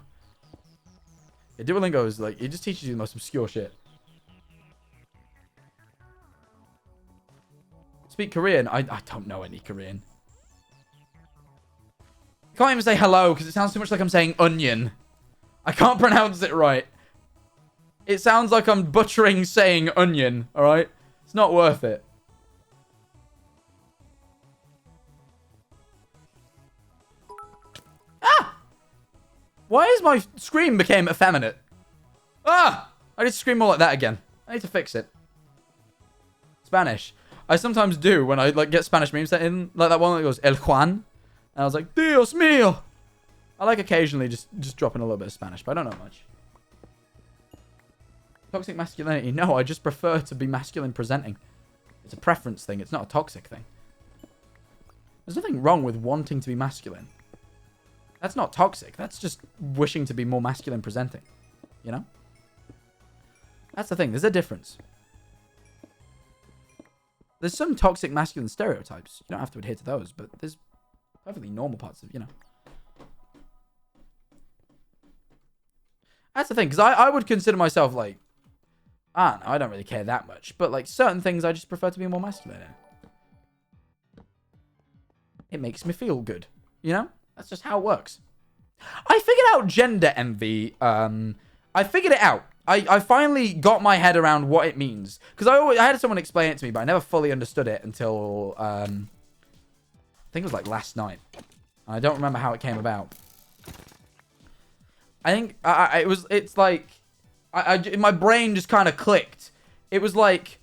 Yeah, Duolingo is like, it just teaches you the most obscure shit. Speak Korean? I don't know any Korean. I can't even say hello because it sounds too much like I'm saying onion. I can't pronounce it right. It sounds like I'm butchering saying onion, alright? It's not worth it. Ah! Why is my scream became effeminate? Ah! I need to scream more like that again. I need to fix it. Spanish. I sometimes do when I like get Spanish memes set in. Like that one that goes, El Juan. And I was like, Dios mío! I like occasionally just dropping a little bit of Spanish, but I don't know much. Toxic masculinity. No, I just prefer to be masculine presenting. It's a preference thing. It's not a toxic thing. There's nothing wrong with wanting to be masculine. That's not toxic. That's just wishing to be more masculine presenting. You know? That's the thing. There's a difference. There's some toxic masculine stereotypes. You don't have to adhere to those, but there's perfectly normal parts of, you know. That's the thing, because I would consider myself like, I don't know, I don't really care that much. But like certain things I just prefer to be more masculine in. It makes me feel good. You know? That's just how it works. I figured out gender envy. I figured it out. I finally got my head around what it means. Because I had someone explain it to me, but I never fully understood it until, I think it was like last night. I don't remember how it came about. I think it's like, my brain just kind of clicked. It was like,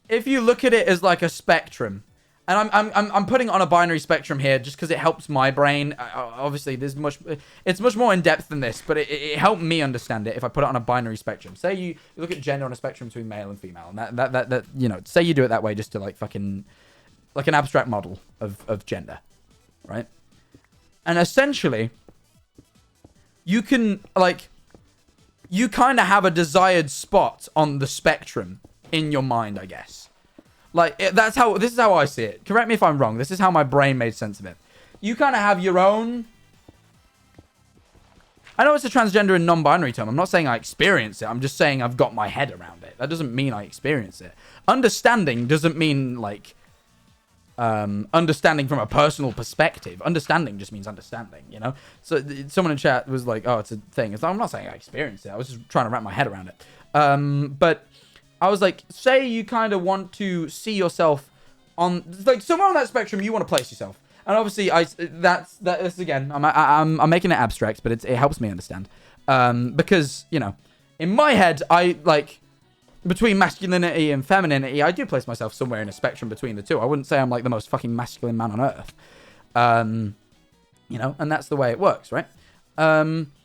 if you look at it as like a spectrum, and I'm putting it on a binary spectrum here just because it helps my brain. Obviously, it's much more in depth than this, but it helped me understand it if I put it on a binary spectrum. Say you look at gender on a spectrum between male and female, and that you know, say you do it that way just to like fucking like an abstract model of gender, right? And essentially, you can like you kind of have a desired spot on the spectrum in your mind, I guess. Like, this is how I see it. Correct me if I'm wrong. This is how my brain made sense of it. You kind of have your own... I know it's a transgender and non-binary term. I'm not saying I experience it. I'm just saying I've got my head around it. That doesn't mean I experience it. Understanding doesn't mean, like, understanding from a personal perspective. Understanding just means understanding, you know? So, someone in chat was like, oh, it's a thing. I'm not saying I experience it. I was just trying to wrap my head around it. But... I was like, say you kind of want to see yourself on, like, somewhere on that spectrum you want to place yourself. And obviously, that's again, I'm making it abstract, but it helps me understand. Because, you know, in my head, I, like, between masculinity and femininity, I do place myself somewhere in a spectrum between the two. I wouldn't say I'm, like, the most fucking masculine man on earth. You know, and that's the way it works, right? And,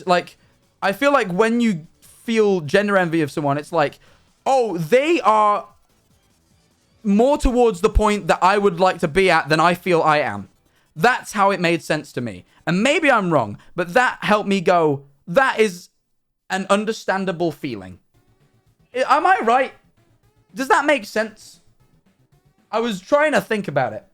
like, I feel like when you feel gender envy of someone, it's like, oh, they are more towards the point that I would like to be at than I feel I am. That's how it made sense to me. And maybe I'm wrong, but that helped me go, that is an understandable feeling. Am I right? Does that make sense? I was trying to think about it.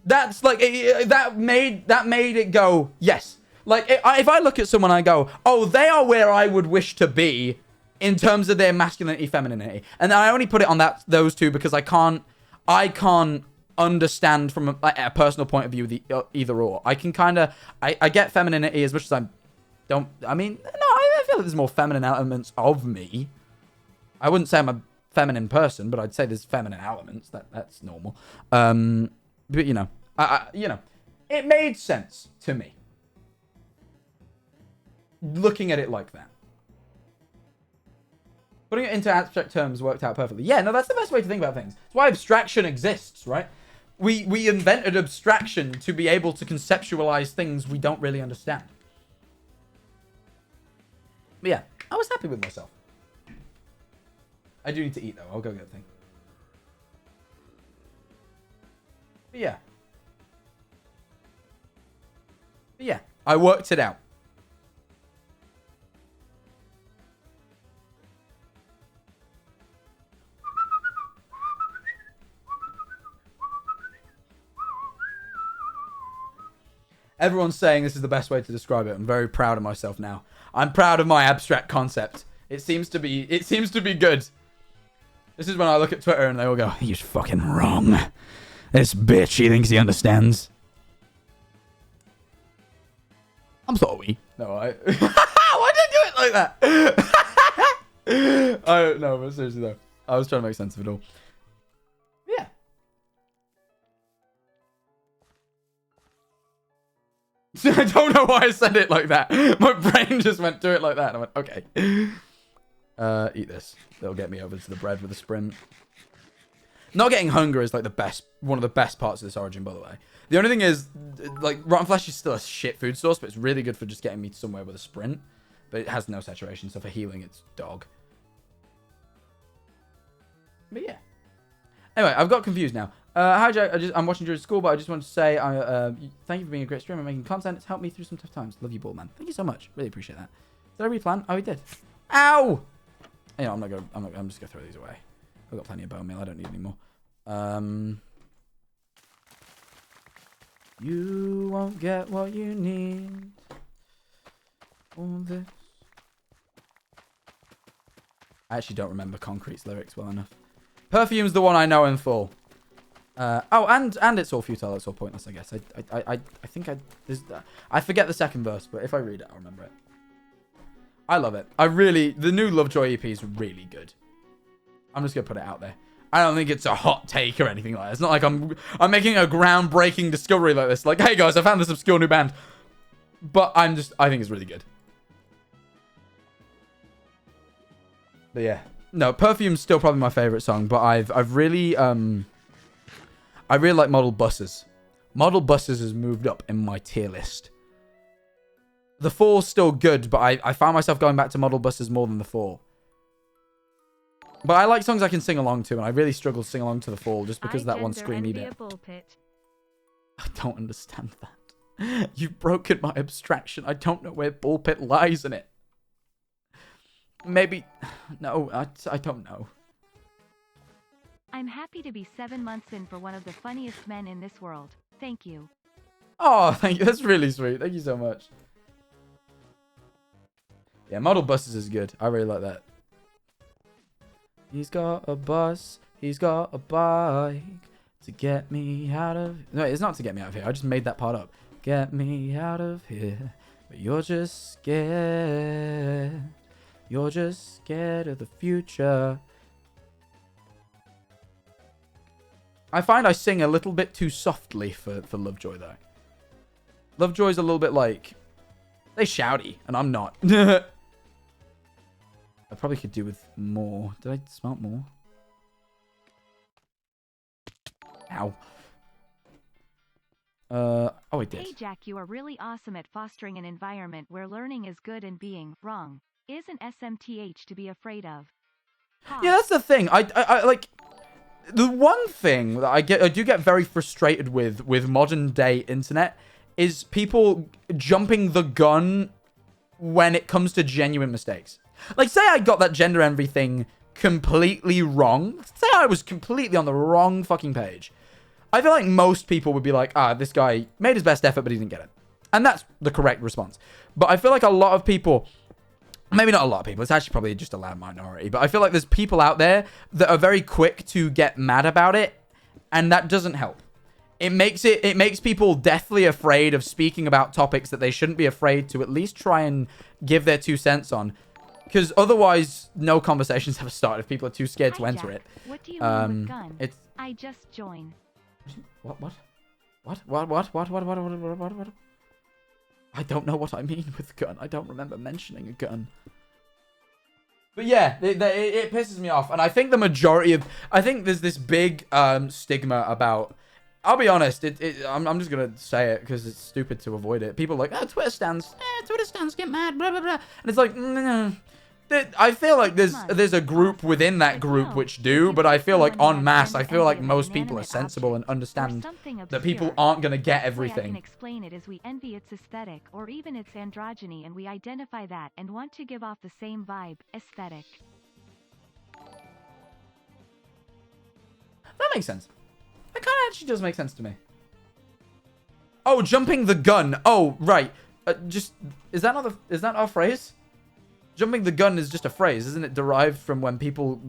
That's like, that made it go, yes. Like, if I look at someone and I go, oh, they are where I would wish to be in terms of their masculinity, femininity. And I only put it on those two because I can't understand from a personal point of view either or. I can kind of, I get femininity as much as I mean, no, I feel like there's more feminine elements of me. I wouldn't say I'm a feminine person, but I'd say there's feminine elements. That's normal. But you know, it made sense to me. Looking at it like that. Putting it into abstract terms worked out perfectly. Yeah, no, that's the best way to think about things. That's why abstraction exists, right? We invented abstraction to be able to conceptualize things we don't really understand. But yeah, I was happy with myself. I do need to eat, though. I'll go get a thing. But yeah. But yeah, I worked it out. Everyone's saying this is the best way to describe it. I'm very proud of myself now. I'm proud of my abstract concept. It seems to be good. This is when I look at Twitter and they all go, "He's fucking wrong. This bitch, he thinks he understands." I'm sorry. No, why did I do it like that? I don't know, but seriously though. I was trying to make sense of it all. Yeah. I don't know why I said it like that. My brain just went to it like that. And I went, okay. Eat this. That'll get me over to the bread with a sprint. Not getting hunger is like one of the best parts of this origin, by the way. The only thing is, like, rotten flesh is still a shit food source, but it's really good for just getting me somewhere with a sprint. But it has no saturation, so for healing, it's dog. But yeah. Anyway, I've got confused now. Hi, Jack. I'm watching during school, but I just wanted to say thank you for being a great streamer and making content. It's helped me through some tough times. Love you, ball man. Thank you so much. Really appreciate that. Did I replan? Oh, we did. Ow! You know, I'm just gonna throw these away. I've got plenty of bone meal. I don't need any more. You won't get what you need. All this. I actually don't remember Concrete's lyrics well enough. Perfume's the one I know in full. Oh, and it's all futile. It's all pointless, I guess. I think I forget the second verse, but if I read it, I'll remember it. I love it. The new Lovejoy EP is really good. I'm just gonna put it out there. I don't think it's a hot take or anything like that. It's not like I'm making a groundbreaking discovery like this. Like, hey guys, I found this obscure new band. But I think it's really good. But yeah. No, Perfume's still probably my favorite song, but I really like Model Buses. Model Buses has moved up in my tier list. The 4's still good, but I found myself going back to Model Buses more than the 4. But I like songs I can sing along to, and I really struggle to sing along to the 4 just because of that one screamy bit. I don't understand that. You've broken my abstraction. I don't know where ball pit lies in it. Maybe... No, I don't know. I'm happy to be 7 months in for one of the funniest men in this world. Thank you. Oh, thank you. That's really sweet. Thank you so much. Yeah, Model Buses is good. I really like that. He's got a bus. He's got a bike. To get me out of... No, it's not to get me out of here. I just made that part up. Get me out of here. But you're just scared. You're just scared of the future. I find I sing a little bit too softly for Lovejoy, though. Lovejoy's a little bit like... They shouty, and I'm not. I probably could do with more. Did I smelt more? Ow. Oh, I did. Hey, Jack, you are really awesome at fostering an environment where learning is good and being wrong isn't SMTH to be afraid of. Yeah, that's the thing. I like... The one thing that I do get very frustrated with modern day internet is people jumping the gun when it comes to genuine mistakes. Like, say I got that gender envy thing completely wrong. Say I was completely on the wrong fucking page. I feel like most people would be like, this guy made his best effort, but he didn't get it. And that's the correct response. But I feel like a lot of people... Maybe not a lot of people. It's actually probably just a loud minority. But I feel like there's people out there that are very quick to get mad about it. And that doesn't help. It makes people deathly afraid of speaking about topics that they shouldn't be afraid to at least try and give their 2 cents on. Because otherwise, no conversations ever start if people are too scared Hi, to enter Jack. it. What do you mean with gun? It's I just joined. what? I don't know what I mean with gun. I don't remember mentioning a gun. But yeah, it pisses me off. And I think the majority of... I think there's this big stigma about... I'll be honest. I'm just going to say it because it's stupid to avoid it. People are like, oh, Twitter stands get mad, blah, blah, blah. And it's like, no. I feel like there's a group within that group which do, but I feel like en masse, I feel like most people are sensible and understand that people aren't going to get everything. I can explain it as we envy its aesthetic or even its androgyny, and we identify that and want to give off the same vibe, aesthetic. That makes sense. That kind of actually does make sense to me. Oh, jumping the gun. Oh, right. Is that not a phrase? Jumping the gun is just a phrase, isn't it? Derived from when people,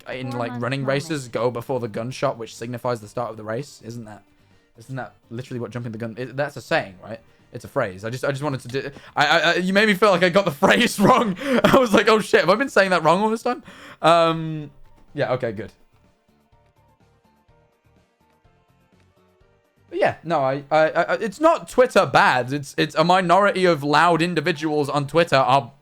running races, go before the gunshot, which signifies the start of the race. Isn't that literally what jumping the gun? That's a saying, right? It's a phrase. I just wanted to do. You made me feel like I got the phrase wrong. I was like, oh shit, have I been saying that wrong all this time? Yeah. Okay. Good. But yeah. No. It's not Twitter bad. It's a minority of loud individuals on Twitter are.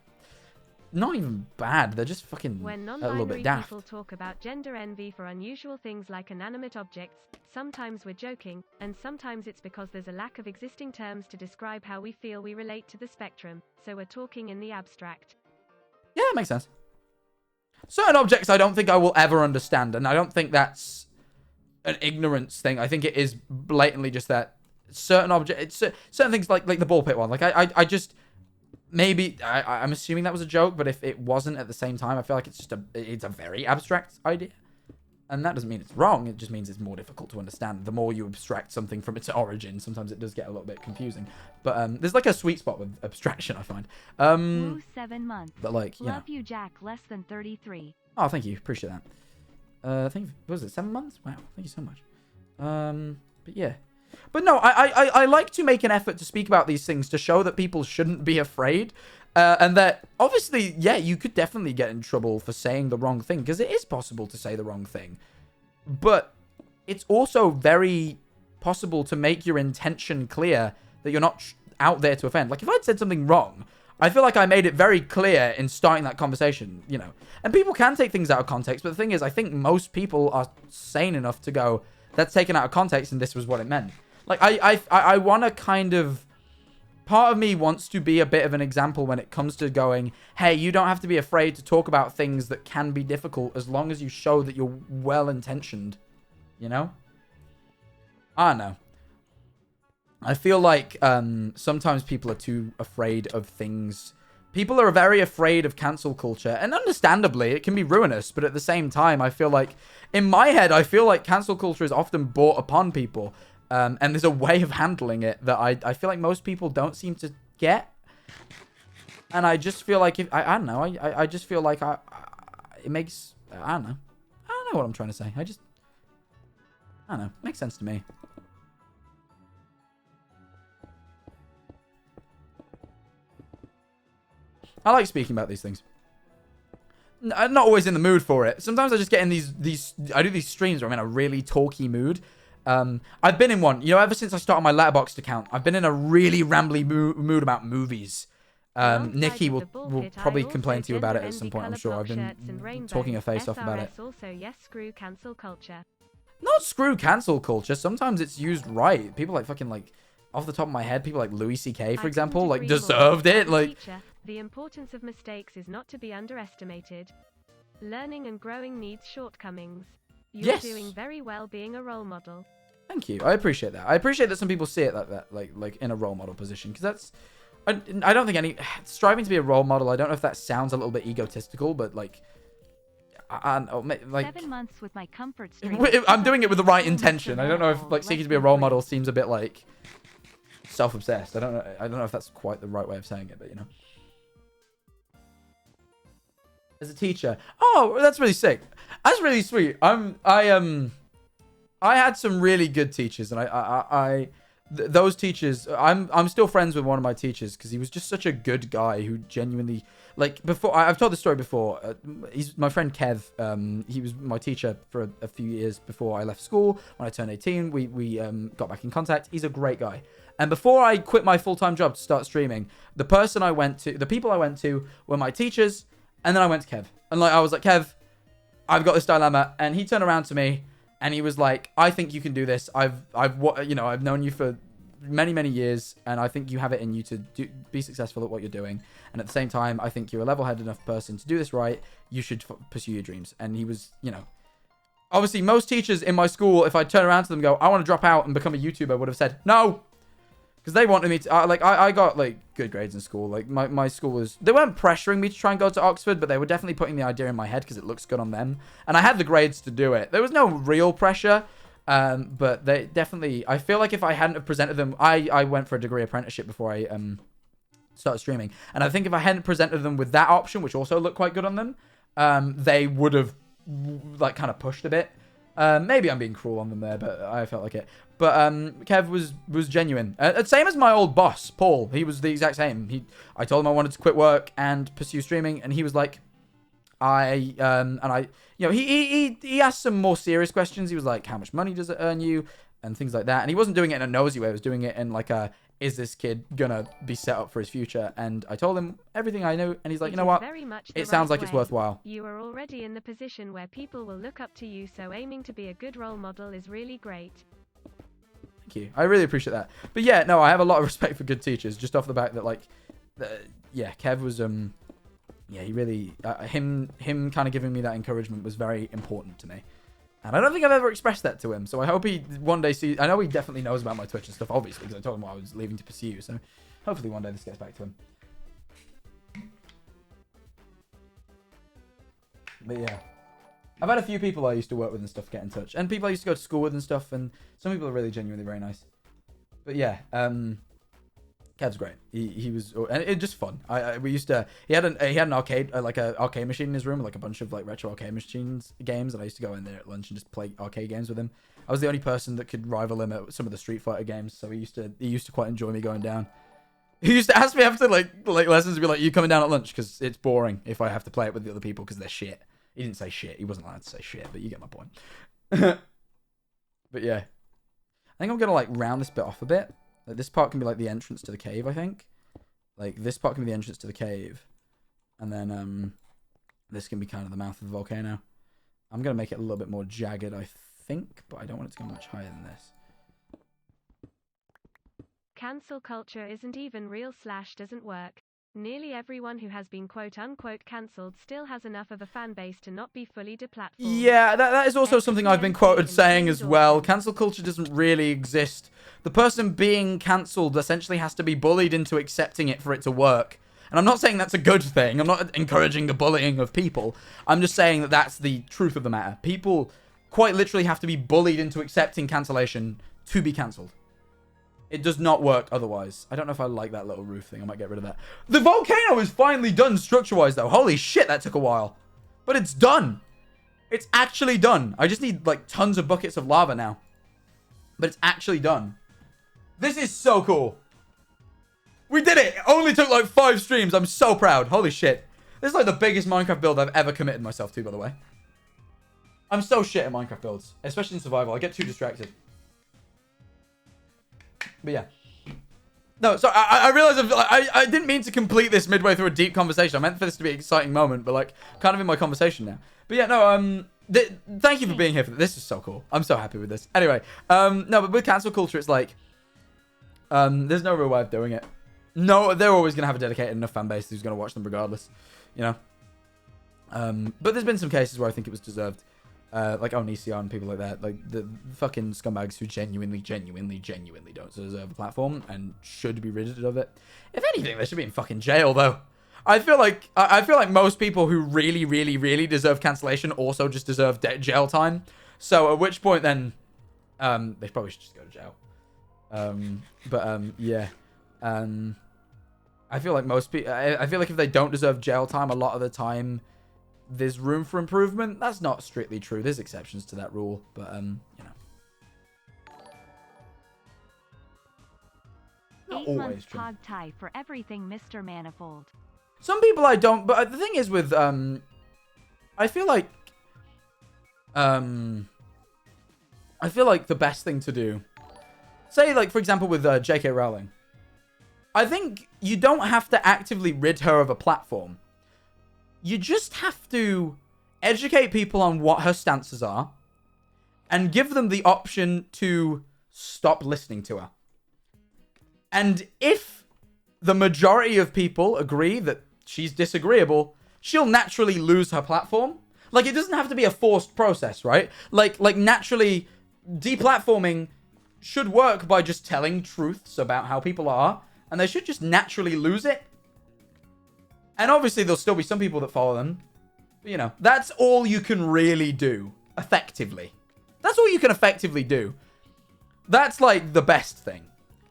Not even bad. They're just fucking a little bit daft. People talk about gender envy for unusual things like inanimate objects. Sometimes we're joking, and sometimes it's because there's a lack of existing terms to describe how we feel we relate to the spectrum, so we're talking in the abstract. Yeah, that makes sense. Certain objects I don't think I will ever understand, and I don't think that's an ignorance thing. I think it is blatantly just that certain objects, certain things like the ball pit one. Like I just... Maybe I'm assuming that was a joke, but if it wasn't at the same time, I feel like it's a very abstract idea, and that doesn't mean it's wrong. It just means it's more difficult to understand. The more you abstract something from its origin, sometimes it does get a little bit confusing. But there's like a sweet spot with abstraction, I find. Woo, 7 months. But like, love you, Jack. Less than 33. Oh, thank you. Appreciate that. I think was it 7 months? Wow, thank you so much. But yeah. But no, I like to make an effort to speak about these things to show that people shouldn't be afraid. And that, obviously, yeah, you could definitely get in trouble for saying the wrong thing. Because it is possible to say the wrong thing. But it's also very possible to make your intention clear that you're not out there to offend. Like, if I'd said something wrong, I feel like I made it very clear in starting that conversation, you know. And people can take things out of context. But the thing is, I think most people are sane enough to go... That's taken out of context, and this was what it meant. Like, I want to kind of... Part of me wants to be a bit of an example when it comes to going, hey, you don't have to be afraid to talk about things that can be difficult as long as you show that you're well-intentioned. You know? I don't know. I feel like sometimes people are too afraid of things... People are very afraid of cancel culture, and understandably, it can be ruinous, but at the same time, I feel like, in my head, I feel like cancel culture is often brought upon people, and there's a way of handling it that I feel like most people don't seem to get, and I just feel like, I don't know, I just feel like it makes, I don't know what I'm trying to say, I don't know, it makes sense to me. I like speaking about these things. I'm not always in the mood for it. Sometimes I just get in I do these streams where I'm in a really talky mood. I've been in one. You know, ever since I started my Letterboxd account, I've been in a really rambly mood about movies. Nikki will probably complain to you about it at some point, I'm sure. I've been talking her face off about it. Also, yes, screw cancel culture. Not screw cancel culture. Sometimes it's used right. People like fucking like, off the top of my head, people like Louis C.K., for example, like deserved it. Like... The importance of mistakes is not to be underestimated. Learning and growing needs shortcomings. You're doing very well being a role model. Thank you. I appreciate that. I appreciate that some people see it like that, like in a role model position, because that's... I don't think striving to be a role model, I don't know if that sounds a little bit egotistical, but like... like 7 months with my comfort stream. I'm doing it with the right intention. I don't know if like seeking to be a role model seems a bit like self-obsessed. I don't know if that's quite the right way of saying it, but you know. As a teacher. Oh, that's really sick. That's really sweet. I had some really good teachers, and those teachers, I'm still friends with one of my teachers because he was just such a good guy who genuinely, like, before, I've told the story before. He's my friend Kev. He was my teacher for a few years before I left school. When I turned 18, we got back in contact. He's a great guy. And before I quit my full-time job to start streaming, the people I went to were my teachers, and then I went to Kev. And like, I was like, Kev, I've got this dilemma. And he turned around to me and he was like, I think you can do this. I've known you for many, many years, and I think you have it in you to be successful at what you're doing. And at the same time, I think you're a level-headed enough person to do this right. You should pursue your dreams. And he was, obviously most teachers in my school, if I turn around to them and go, I want to drop out and become a YouTuber, would have said, no. Because they wanted me to, I got, like, good grades in school. Like, my school was, they weren't pressuring me to try and go to Oxford, but they were definitely putting the idea in my head because it looks good on them. And I had the grades to do it. There was no real pressure, but they definitely, I feel like if I hadn't have presented them, I went for a degree apprenticeship before I started streaming. And I think if I hadn't presented them with that option, which also looked quite good on them, they would have, like, kind of pushed a bit. Maybe I'm being cruel on them there, but I felt like it. But Kev was genuine. Same as my old boss, Paul. He was the exact same. I told him I wanted to quit work and pursue streaming, and he was like, he asked some more serious questions. He was like, how much money does it earn you? And things like that. And he wasn't doing it in a nosy way. He was doing it in like is this kid gonna be set up for his future? And I told him everything I knew, and he's like, you know what? It sounds like it's worthwhile. You are already in the position where people will look up to you, so aiming to be a good role model is really great. Thank you. I really appreciate that. But yeah, no, I have a lot of respect for good teachers, just off the back that, like, Kev was, he really, him kind of giving me that encouragement was very important to me. And I don't think I've ever expressed that to him. So I hope he one day sees... I know he definitely knows about my Twitch and stuff, obviously, because I told him what I was leaving to pursue. So hopefully one day this gets back to him. But yeah. I've had a few people I used to work with and stuff get in touch. And people I used to go to school with and stuff. And some people are really genuinely very nice. But yeah, Kev's great. He was, and it just fun. We used to. He had an arcade, like a arcade machine in his room, like a bunch of like retro arcade machines games, and I used to go in there at lunch and just play arcade games with him. I was the only person that could rival him at some of the Street Fighter games, so he used to quite enjoy me going down. He used to ask me after like lessons to be like, "You coming down at lunch?" Because it's boring if I have to play it with the other people because they're shit. He didn't say shit. He wasn't allowed to say shit, but you get my point. But yeah, I think I'm gonna like round this bit off a bit. Like, this part can be like the entrance to the cave, I think. Like, this part can be the entrance to the cave. And then, this can be kind of the mouth of the volcano. I'm going to make it a little bit more jagged, I think. But I don't want it to go much higher than this. Cancel culture isn't even real / doesn't work. Nearly everyone who has been quote-unquote cancelled still has enough of a fan base to not be fully deplatformed. Yeah, that is also something I've been quoted saying as well. Cancel culture doesn't really exist. The person being cancelled essentially has to be bullied into accepting it for it to work. And I'm not saying that's a good thing. I'm not encouraging the bullying of people. I'm just saying that that's the truth of the matter. People quite literally have to be bullied into accepting cancellation to be cancelled. It does not work otherwise. I don't know if I like that little roof thing. I might get rid of that. The volcano is finally done structure-wise, though. Holy shit, that took a while. But it's done. It's actually done. I just need, like, tons of buckets of lava now. But it's actually done. This is so cool. We did it. It only took, like, 5 streams. I'm so proud. Holy shit. This is, like, the biggest Minecraft build I've ever committed myself to, by the way. I'm so shit at Minecraft builds. Especially in survival. I get too distracted. But yeah. No, so I realized I didn't mean to complete this midway through a deep conversation. I meant for this to be an exciting moment, but like kind of in my conversation now. But yeah, no, thank you for being here for this. This is so cool. I'm so happy with this. Anyway, no, but with cancel culture, it's like, there's no real way of doing it. No, they're always going to have a dedicated enough fan base who's going to watch them regardless, you know? But there's been some cases where I think it was deserved. Like Onision and people like that, like the fucking scumbags who genuinely don't deserve a platform and should be rid of it. If anything, they should be in fucking jail though. I feel like most people who really deserve cancellation also just deserve jail time. So at which point then, they probably should just go to jail. Yeah. I feel like most people. I feel like if they don't deserve jail time, a lot of the time there's room for improvement. That's not strictly true. There's exceptions to that rule, but you know. not 8 always months true. pog tie for everything, Mr. Manifold. Some people I don't, but the thing is with, I feel like the best thing to do, say like, for example, with J.K. Rowling, I think you don't have to actively rid her of a platform. You just have to educate people on what her stances are and give them the option to stop listening to her. And if the majority of people agree that she's disagreeable, she'll naturally lose her platform. Like, it doesn't have to be a forced process, right? Like naturally, deplatforming should work by just telling truths about how people are, and they should just naturally lose it. And obviously, there'll still be some people that follow them. But, you know, that's all you can really do, effectively. That's all you can effectively do. That's, like, the best thing.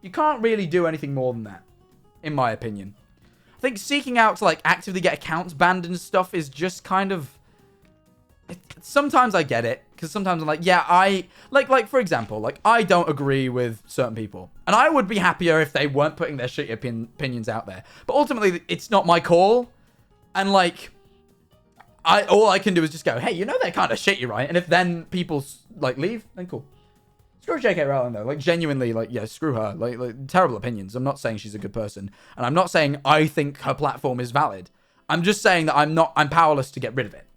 You can't really do anything more than that, in my opinion. I think seeking out to, like, actively get accounts banned and stuff is just kind of... Sometimes I get it, because sometimes I'm like, yeah, like, for example, like, I don't agree with certain people. And I would be happier if they weren't putting their shitty opinions out there. But ultimately, it's not my call. And, like... all I can do is just go, hey, you know they're kind of shitty, right? And if then people, like, leave, then cool. Screw J.K. Rowling, though. Like, genuinely, like, yeah, screw her. Like, terrible opinions. I'm not saying she's a good person. And I'm not saying I think her platform is valid. I'm just saying that I'm powerless to get rid of it.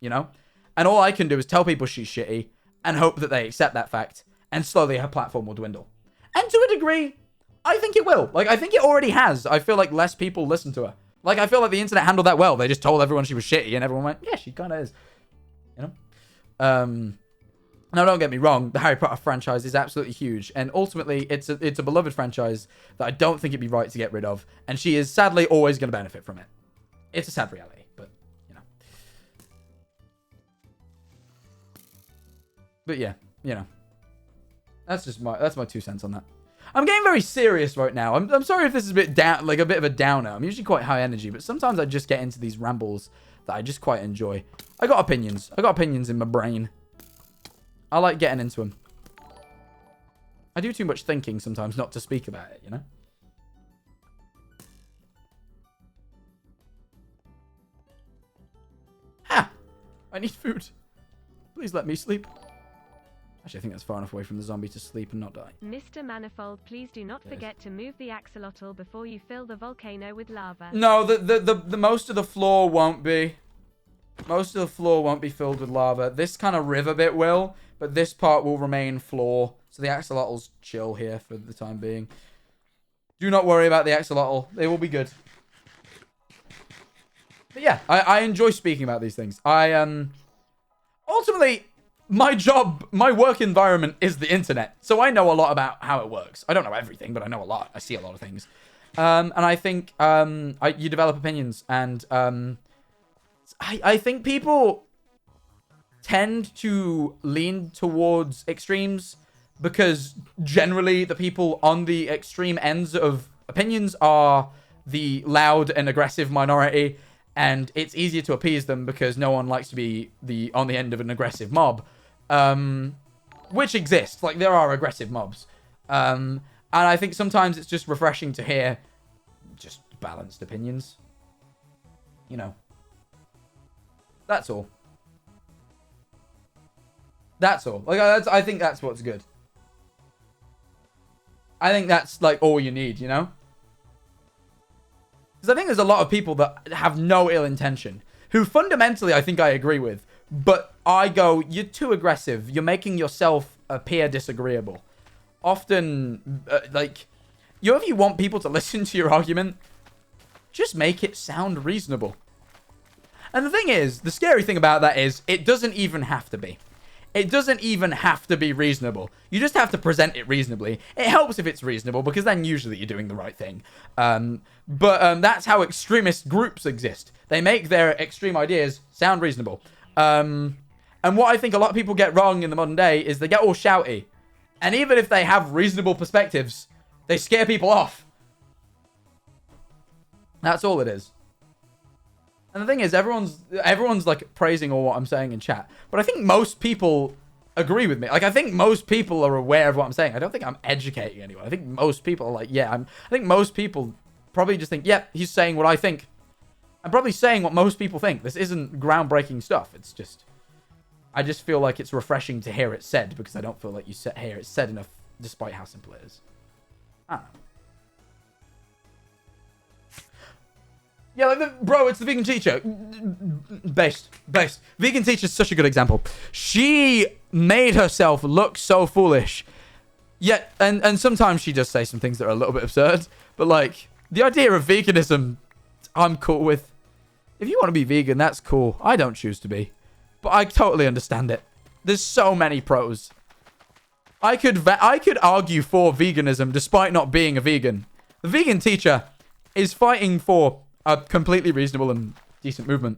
You know? And all I can do is tell people she's shitty and hope that they accept that fact. And slowly her platform will dwindle. And to a degree, I think it will. Like, I think it already has. I feel like less people listen to her. Like, I feel like the internet handled that well. They just told everyone she was shitty, and everyone went, yeah, she kind of is. You know? Now, don't get me wrong. The Harry Potter franchise is absolutely huge. And ultimately, it's a beloved franchise that I don't think it'd be right to get rid of. And she is sadly always going to benefit from it. It's a sad reality, but, you know. But yeah, you know. That's my 2 cents on that. I'm getting very serious right now. I'm sorry if this is a bit down, like a bit of a downer. I'm usually quite high energy, but sometimes I just get into these rambles that I just quite enjoy. I got opinions. I got opinions in my brain. I like getting into them. I do too much thinking sometimes not to speak about it, you know? Ha! I need food. Please let me sleep. Actually, I think that's far enough away from the zombie to sleep and not die. Mr. Manifold, please do not forget to move the axolotl before you fill the volcano with lava. No, the most of the floor won't be. Most of the floor won't be filled with lava. This kind of river bit will, but this part will remain floor. So the axolotl's chill here for the time being. Do not worry about the axolotl. They will be good. But yeah, I enjoy speaking about these things. Ultimately, my job, my work environment is the internet. So I know a lot about how it works. I don't know everything, but I know a lot. I see a lot of things. And I think you develop opinions. And I think people tend to lean towards extremes because generally the people on the extreme ends of opinions are the loud and aggressive minority. And it's easier to appease them because no one likes to be on the end of an aggressive mob. Which exists. Like, there are aggressive mobs. And I think sometimes it's just refreshing to hear just balanced opinions. You know. That's all. That's all. Like, I think that's what's good. I think that's, like, all you need, you know? Because I think there's a lot of people that have no ill intention, who fundamentally I think I agree with, but I go, you're too aggressive. You're making yourself appear disagreeable. Often, like, if you want people to listen to your argument, just make it sound reasonable. And the thing is, the scary thing about that is, it doesn't even have to be. It doesn't even have to be reasonable. You just have to present it reasonably. It helps if it's reasonable, because then usually you're doing the right thing. But that's how extremist groups exist. They make their extreme ideas sound reasonable. And what I think a lot of people get wrong in the modern day is they get all shouty. And even if they have reasonable perspectives, they scare people off. That's all it is. And the thing is, everyone's like praising all what I'm saying in chat. But I think most people agree with me. Like, I think most people are aware of what I'm saying. I don't think I'm educating anyone. I think most people are like, yeah, I think most people probably just think, yeah, he's saying what I think. I'm probably saying what most people think. This isn't groundbreaking stuff. It's just, I just feel like it's refreshing to hear it said because I don't feel like you hear it said enough despite how simple it is. I don't know. Yeah, like bro, it's the vegan teacher. Based. Vegan teacher is such a good example. She made herself look so foolish. Yet, and sometimes she does say some things that are a little bit absurd. But like, the idea of veganism, I'm cool with. If you want to be vegan, that's cool. I don't choose to be. But I totally understand it. There's so many pros. I could argue for veganism despite not being a vegan. The vegan teacher is fighting for a completely reasonable and decent movement.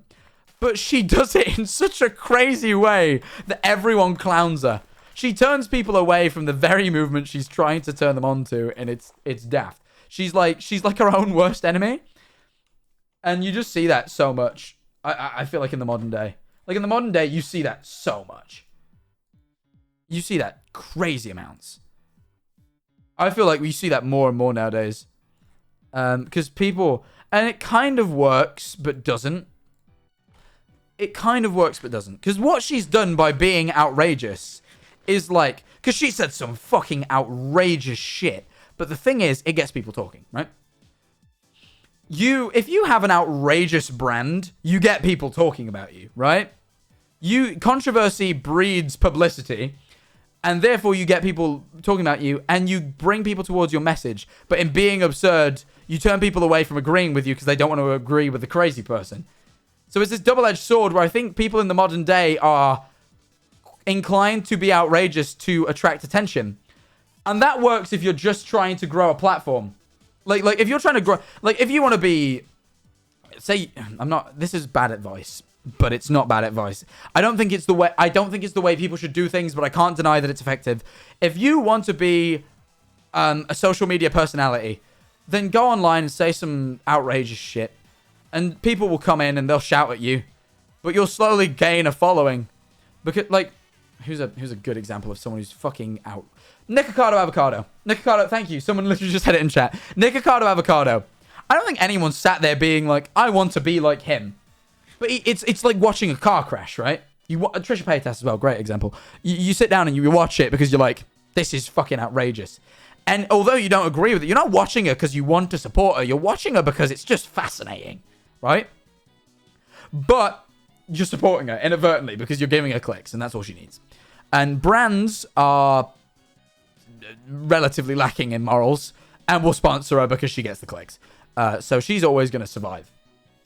But she does it in such a crazy way that everyone clowns her. She turns people away from the very movement she's trying to turn them on to, and it's daft. She's like her own worst enemy. And you just see that so much. I feel like in the modern day. Like in the modern day, you see that so much. You see that crazy amounts. I feel like we see that more and more nowadays. Because people... And it kind of works, but doesn't. It kind of works, but doesn't. Because what she's done by being outrageous is like... Because she said some fucking outrageous shit. But the thing is, it gets people talking, right? If you have an outrageous brand, you get people talking about you, right? Controversy breeds publicity. And therefore, you get people talking about you. And you bring people towards your message. But in being absurd... You turn people away from agreeing with you because they don't want to agree with the crazy person. So it's this double-edged sword where I think people in the modern day are inclined to be outrageous to attract attention. And that works if you're just trying to grow a platform. Like if you're trying to grow... Like, if you want to be... Say... This is bad advice. But it's not bad advice. I don't think it's the way people should do things, but I can't deny that it's effective. If you want to be a social media personality... Then go online and say some outrageous shit. And people will come in and they'll shout at you. But you'll slowly gain a following. Because, like, who's a good example of someone who's fucking out? Nikocado Avocado. Nikocado, thank you. Someone literally just had it in chat. Nikocado Avocado. I don't think anyone sat there being like, I want to be like him. But it's like watching a car crash, right? Trisha Paytas as well, great example. You sit down and you watch it because you're like, this is fucking outrageous. And although you don't agree with it, you're not watching her because you want to support her. You're watching her because it's just fascinating, right? But you're supporting her inadvertently because you're giving her clicks, and that's all she needs. And brands are relatively lacking in morals and will sponsor her because she gets the clicks. So she's always going to survive.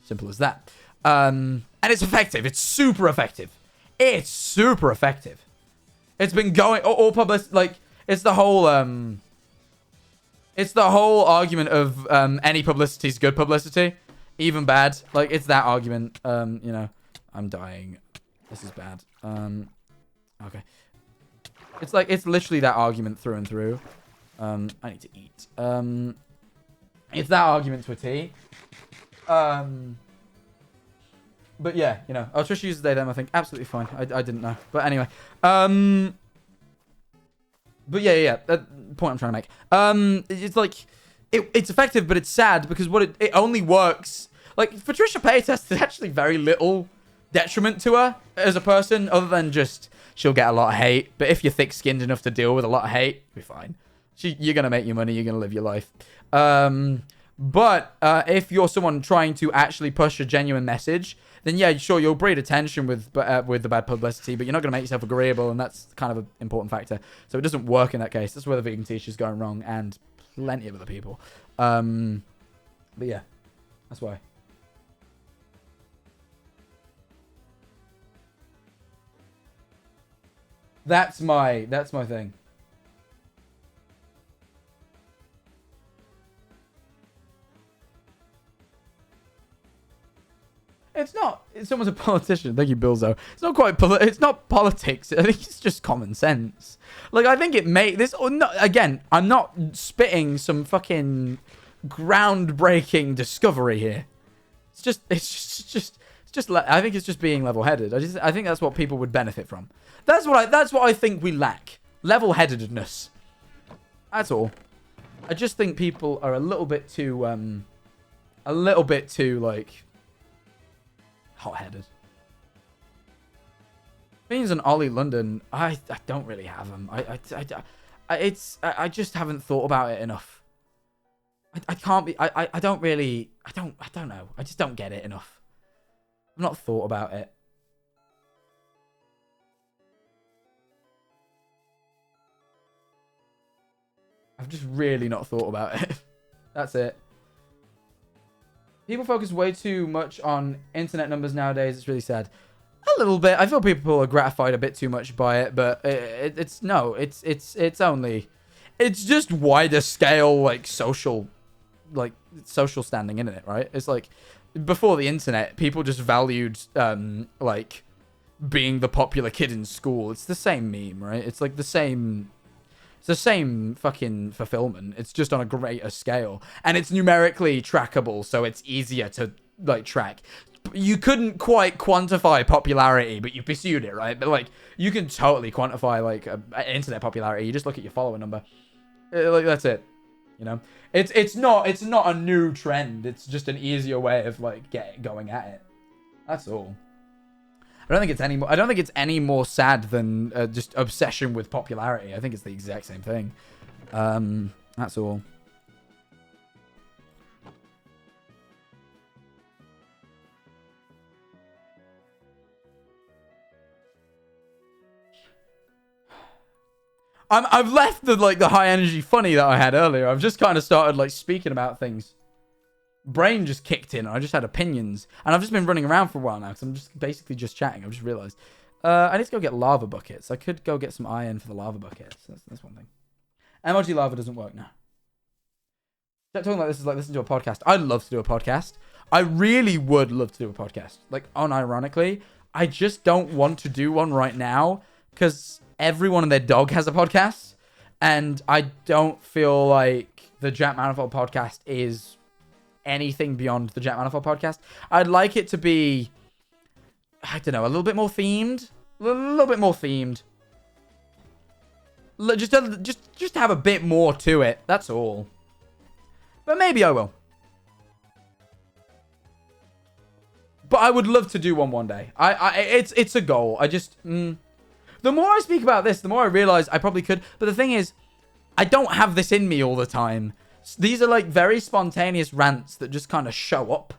Simple as that. And it's effective. It's super effective. It's super effective. It's been going... All publicity... Like, it's the whole... It's the whole argument of any publicity is good publicity, even bad. Like, it's that argument. You know, I'm dying. This is bad. Okay. It's like, it's literally that argument through and through. I need to eat. It's that argument to a T. But yeah, you know, I'll just use the datum, I think. Absolutely fine. I didn't know. But anyway. But yeah. The point I'm trying to make. It's like, it's effective, but it's sad because it only works. Like, for Trisha Paytas, there's actually very little detriment to her as a person, other than just she'll get a lot of hate. But if you're thick-skinned enough to deal with a lot of hate, you'll be fine. You're gonna make your money. You're gonna live your life. But if you're someone trying to actually push a genuine message, then yeah, sure, you'll breed attention with the bad publicity, but you're not going to make yourself agreeable, and that's kind of an important factor. So it doesn't work in that case. That's where the vegan teacher's going wrong, and plenty of other people. But yeah, that's why. That's my thing. It's not. Someone's a politician. Thank you, Bilzo. It's not quite. It's not politics. I think it's just common sense. Like, I think it may. This. No, again, I'm not spitting some fucking groundbreaking discovery here. It's just It's just I think it's just being level-headed. I think that's what people would benefit from. That's what I think we lack. Level-headedness. That's all. I just think people are a little bit too like hot-headed. Beans and Ollie London, I don't really have them. I just haven't thought about it enough. I can't be. I don't really. I don't know. I just don't get it enough. I've not thought about it. I've just really not thought about it. That's it. People focus way too much on internet numbers nowadays. It's really sad. A little bit. I feel people are gratified a bit too much by it, but it's just wider scale, like social standing, isn't it? Right? It's like before the internet, people just valued like being the popular kid in school. It's the same meme, right? It's like the same. It's the same fucking fulfillment. It's just on a greater scale, and it's numerically trackable, so it's easier to like track. You couldn't quite quantify popularity, but you pursued it, right? But like, you can totally quantify like internet popularity. You just look at your follower number. Like that's it. You know, it's not a new trend. It's just an easier way of like going at it. That's all. I don't think it's any more sad than just obsession with popularity. I think it's the exact same thing. That's all. I've left the high energy funny that I had earlier. I've just kind of started like speaking about things. Brain just kicked in. I just had opinions, and I've just been running around for a while now because I'm just basically just chatting. I've just realized I need to go get lava buckets. I could go get some iron for the lava buckets. That's one thing. MLG lava doesn't work now. Talking like this is like listening to a podcast. I'd love to do a podcast. I really would love to do a podcast. Like unironically, I just don't want to do one right now because everyone and their dog has a podcast, and I don't feel like the Jack Manifold podcast is anything beyond the Jack Manifold podcast. I'd like it to be, I don't know, a little bit more themed. A little bit more themed. Just have a bit more to it. That's all. But maybe I will. But I would love to do one day. It's a goal. I just the more I speak about this, the more I realize I probably could. But the thing is, I don't have this in me all the time. These are like very spontaneous rants that just kind of show up.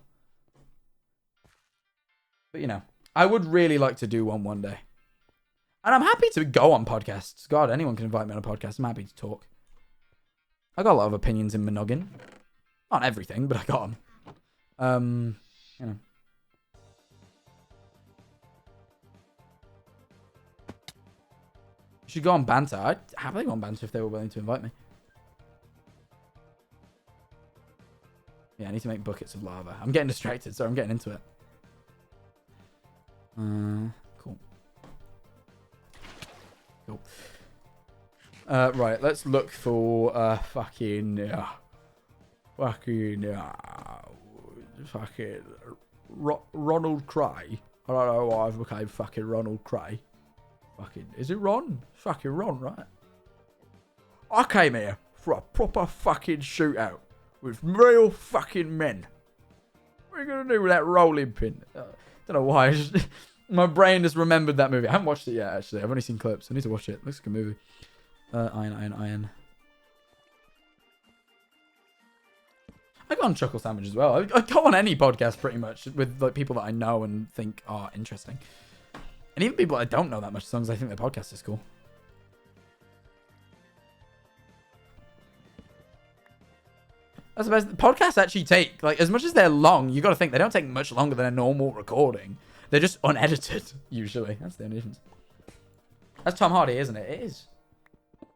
But you know, I would really like to do one day. And I'm happy to go on podcasts. God, anyone can invite me on a podcast. I'm happy to talk. I got a lot of opinions in my noggin. Not everything, but I got them. You know. You should go on banter. I'd happily go on banter if they were willing to invite me. Yeah, I need to make buckets of lava. I'm getting distracted, so I'm getting into it. Cool. Cool. Right, let's look for Ronald Cray. I don't know why I've become fucking Ronald Cray. Is it Ron? Fucking Ron, right? I came here for a proper fucking shootout with real fucking men. What are you going to do with that rolling pin? Don't know why. My brain just remembered that movie. I haven't watched it yet, actually. I've only seen clips. I need to watch it. Looks like a movie. Iron. I go on Chuckle Sandwich as well. I go on any podcast pretty much with like people that I know and think are interesting. And even people I don't know that much, as long as I think their podcast is cool. That's the best. Podcasts actually take, like, as much as they're long, you got to think they don't take much longer than a normal recording. They're just unedited, usually. That's the only difference. That's Tom Hardy, isn't it? It is.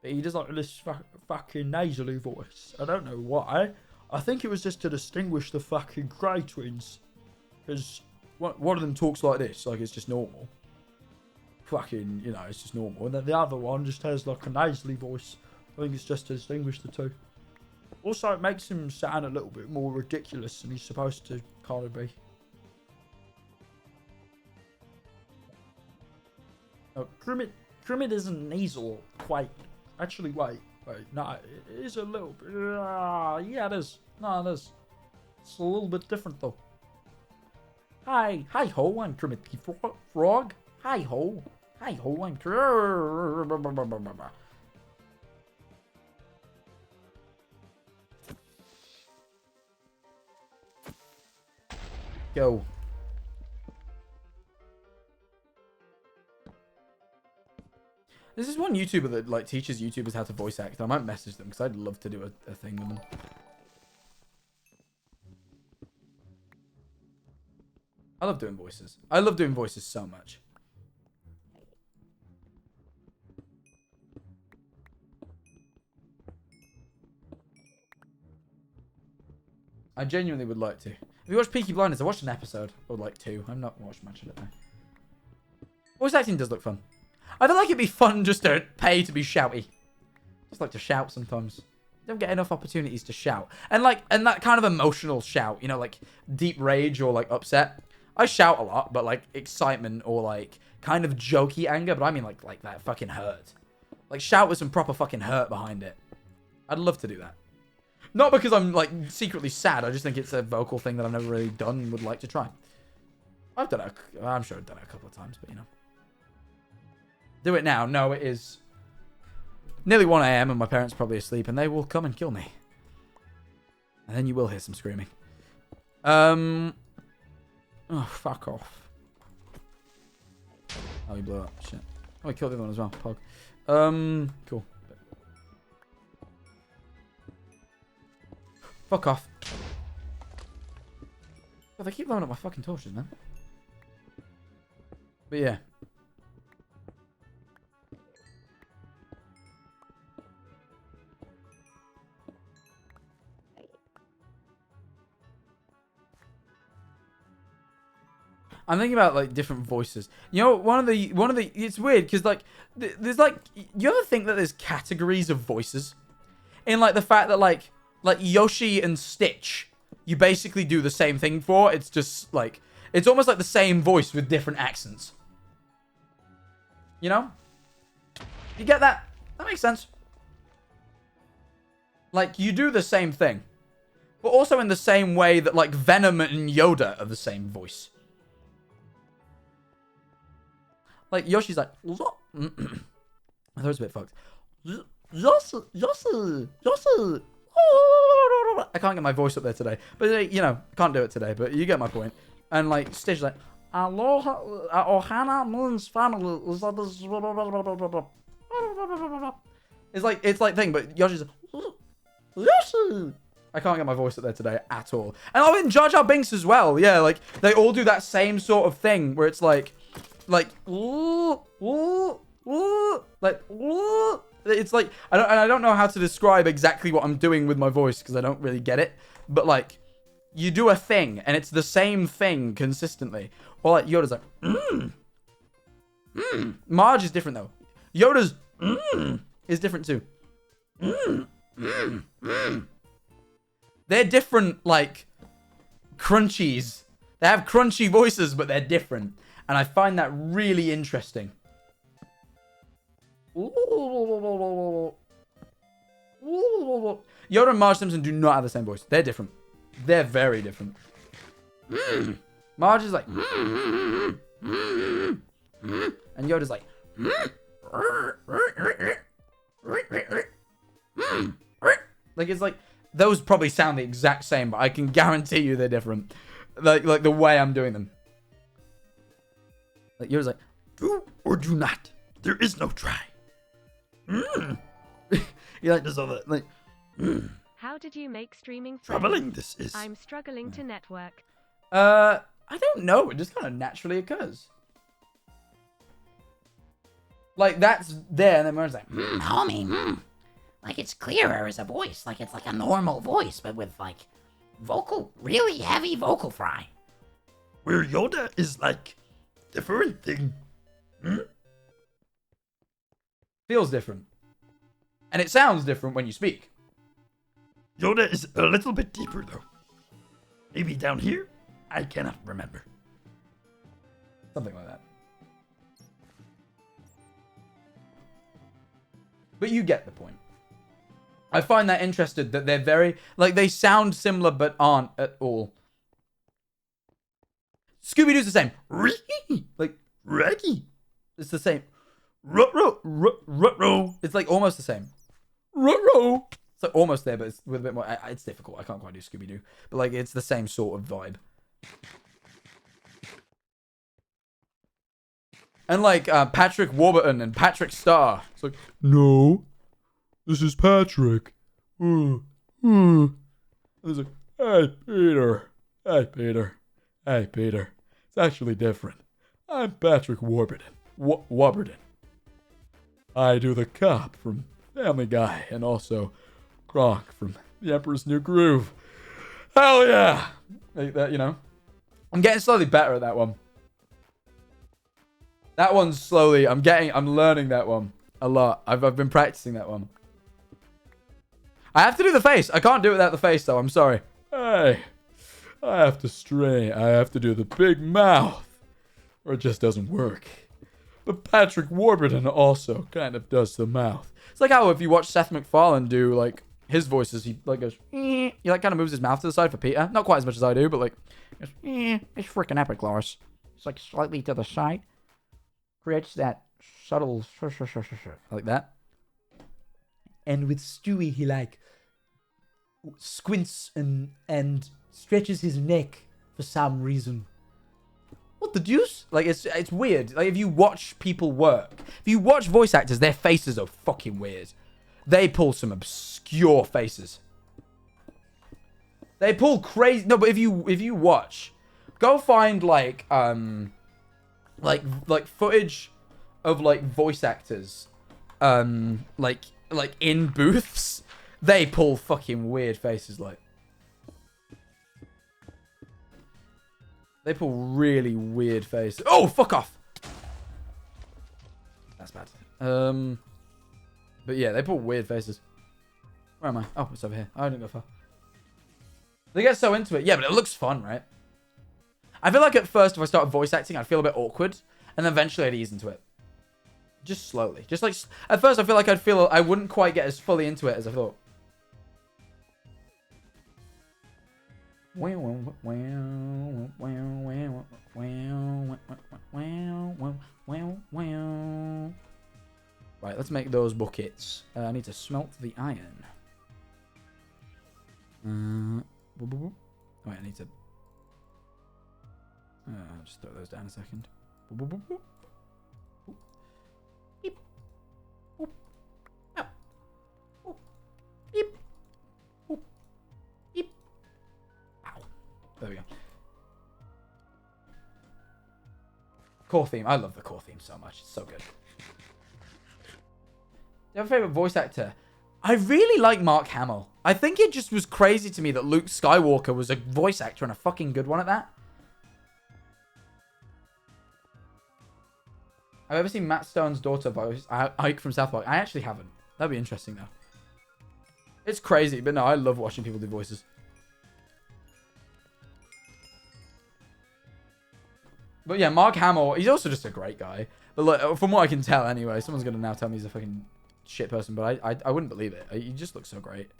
But he does like this fucking nasally voice. I don't know why. I think it was just to distinguish the fucking Cray twins. Because one of them talks like this, like it's just normal. Fucking, you know, it's just normal. And then the other one just has like a nasally voice. I think it's just to distinguish the two. Also, it makes him sound a little bit more ridiculous than he's supposed to kind of be. No, Kermit isn't nasal quite. Actually, wait. No, it is a little bit. Yeah, it is. No, it is. It's a little bit different, though. Hi ho, I'm Kermit the Frog. Hi ho, I'm Kermit. Go. This is one YouTuber that like teaches YouTubers how to voice act. I might message them because I'd love to do a thing with them. I love doing voices. I love doing voices so much. I genuinely would like to. Have you watched Peaky Blinders? I watched an episode, or like 2. I've not watched much of it though. Voice acting does look fun. I feel like it'd be fun just to pay to be shouty. Just like to shout sometimes. You don't get enough opportunities to shout. And that kind of emotional shout, you know, like deep rage or like upset. I shout a lot, but like excitement or like kind of jokey anger, but I mean like that fucking hurt. Like shout with some proper fucking hurt behind it. I'd love to do that. Not because I'm like secretly sad, I just think it's a vocal thing that I've never really done and would like to try. I've done it, I'm sure I've done it a couple of times, but you know. Do it now. No, it is nearly 1 AM and my parents are probably asleep and they will come and kill me. And then you will hear some screaming. Oh, fuck off. Oh, he blew up. Shit. Oh, he killed the other one as well. Pog. Cool. Fuck off. God, they keep blowing up my fucking torches, man. But yeah. I'm thinking about like different voices. You know, one of the it's weird because like there's like, you ever think that there's categories of voices in like the fact that like Yoshi and Stitch, you basically do the same thing for. It's just like it's almost like the same voice with different accents. You know? You get that? That makes sense. Like you do the same thing, but also in the same way that like Venom and Yoda are the same voice. Like, Yoshi's like... I thought it was a bit fucked. Yoshi. I can't get my voice up there today. But, you know, can't do it today. But you get my point. And, like, Stitch like... Aloha... Ohana Moon's family... It's like thing, but Yoshi's like... Yoshi! I can't get my voice up there today at all. And in Jar Jar Binks as well. Yeah, like, they all do that same sort of thing where it's like... it's like I don't know how to describe exactly what I'm doing with my voice because I don't really get it, but like you do a thing and it's the same thing consistently. Or like Yoda's like Marge is different though. Yoda's is different too. They're different, like crunchies. They have crunchy voices, but they're different. And I find that really interesting. Yoda and Marge Simpson do not have the same voice. They're different. They're very different. Marge is like... And Yoda's like... Like, it's like... Those probably sound the exact same, but I can guarantee you they're different. Like the way I'm doing them. Like, Yoda's like, do or do not. There is no try. You like this other, like, How did you make streaming fun? troubling this is. I'm struggling to network. I don't know. It just kind of naturally occurs. Like, that's there, and then Mer's like, homie, like it's clearer as a voice. Like it's like a normal voice, but with like really heavy vocal fry. where Yoda is like different thing. Feels different. And it sounds different when you speak. Yoda is a little bit deeper, though. Maybe down here? I cannot remember. Something like that. But you get the point. I find that interesting that they're very... Like, they sound similar but aren't at all. Scooby-Doo's the same. Like, Reggie. It's the same. Ruh-roh. It's like almost the same. Ruh-roh. It's like almost there, but it's with a bit more... It's difficult. I can't quite do Scooby-Doo. But, like, it's the same sort of vibe. And, like, Patrick Warburton and Patrick Star. It's like, no, this is Patrick. And it's like, hey, Peter. Hey, Peter. Hey, Peter. It's actually different. I'm Patrick Warburton. Warburton. I do the cop from Family Guy and also Gronk from The Emperor's New Groove. Hell yeah! Like that, you know. I'm getting slowly better at that one. That one's slowly, I'm learning that one a lot. I've been practicing that one. I have to do the face. I can't do it without the face though, I'm sorry. Hey, I have to do the big mouth. Or it just doesn't work. But Patrick Warburton also kind of does the mouth. It's like how if you watch Seth MacFarlane do like his voices, he like goes, he like kind of moves his mouth to the side for Peter. Not quite as much as I do, but like, it's freaking epic, Loris. It's like slightly to the side. Creates that subtle like that. And with Stewie, he like squints and stretches his neck for some reason. What the deuce? Like it's weird. Like if you watch people work, if you watch voice actors, their faces are fucking weird. They pull some obscure faces. They pull crazy. No, but if you watch, go find like footage of like voice actors like in booths. They pull fucking weird faces. Like they pull really weird faces. Oh, fuck off. That's bad. But yeah, they pull weird faces. Where am I? Oh, it's over here. I didn't go far. They get so into it. Yeah, but it looks fun, right? I feel like at first, if I started voice acting, I'd feel a bit awkward. And then eventually I'd ease into it. Just slowly. Just like... At first, I feel like I wouldn't quite get as fully into it as I thought. Right, let's make those buckets. I need to smelt the iron. Wait, I need to... just throw those down a second. There we go. Core theme. I love the core theme so much. It's so good. Do you have a favorite voice actor? I really like Mark Hamill. I think it just was crazy to me that Luke Skywalker was a voice actor and a fucking good one at that. I've ever seen Matt Stone's daughter voice Ike from South Park. I actually haven't. That'd be interesting though. It's crazy, but no, I love watching people do voices. But yeah, Mark Hamill, he's also just a great guy. But look, from what I can tell anyway, someone's going to now tell me he's a fucking shit person, but I wouldn't believe it. He just looks so great.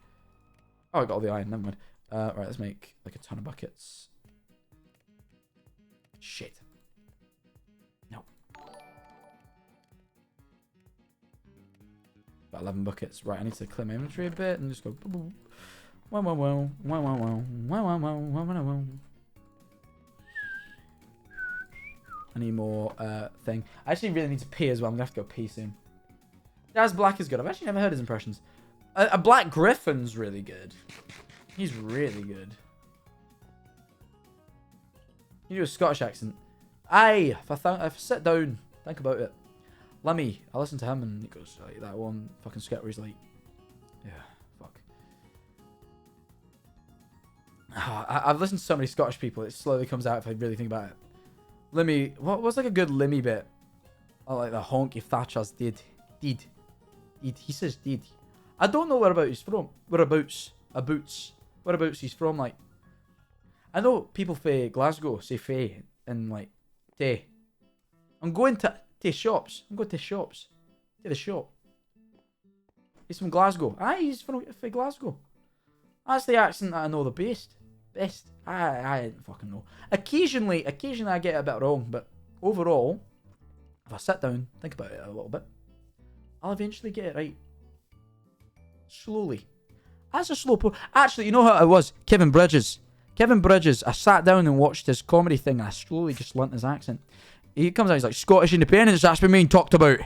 Oh, I got all the iron, never mind. Right, let's make like a ton of buckets. Shit. No. About 11 buckets. Right, I need to clear my inventory a bit and just go... I need more thing. I actually really need to pee as well. I'm going to have to go pee soon. Jazz Black is good. I've actually never heard his impressions. A Black Griffin's really good. He's really good. You do a Scottish accent. Aye, if I sit down, think about it. Lemmy, I listen to him and he goes, like, that one fucking skit where he's like, yeah, fuck. Oh, I've listened to so many Scottish people, it slowly comes out if I really think about it. Lemmy, what's like a good Lemmy bit? Oh, like the honky Thatcher's did. He says did. I don't know whereabouts he's from. Whereabouts he's from, like. I know people from Glasgow say fae and like te. I'm going to shops. I'm going to shops. To the shop. He's from Glasgow. Aye, he's from Glasgow. That's the accent that I know the best. I don't fucking know. Occasionally I get it a bit wrong, but overall, if I sit down, think about it a little bit, I'll eventually get it right. Slowly. That's a slow Actually, you know how it was? Kevin Bridges, I sat down and watched his comedy thing, and I slowly just learnt his accent. He comes out, he's like, Scottish independence, that's been being talked about.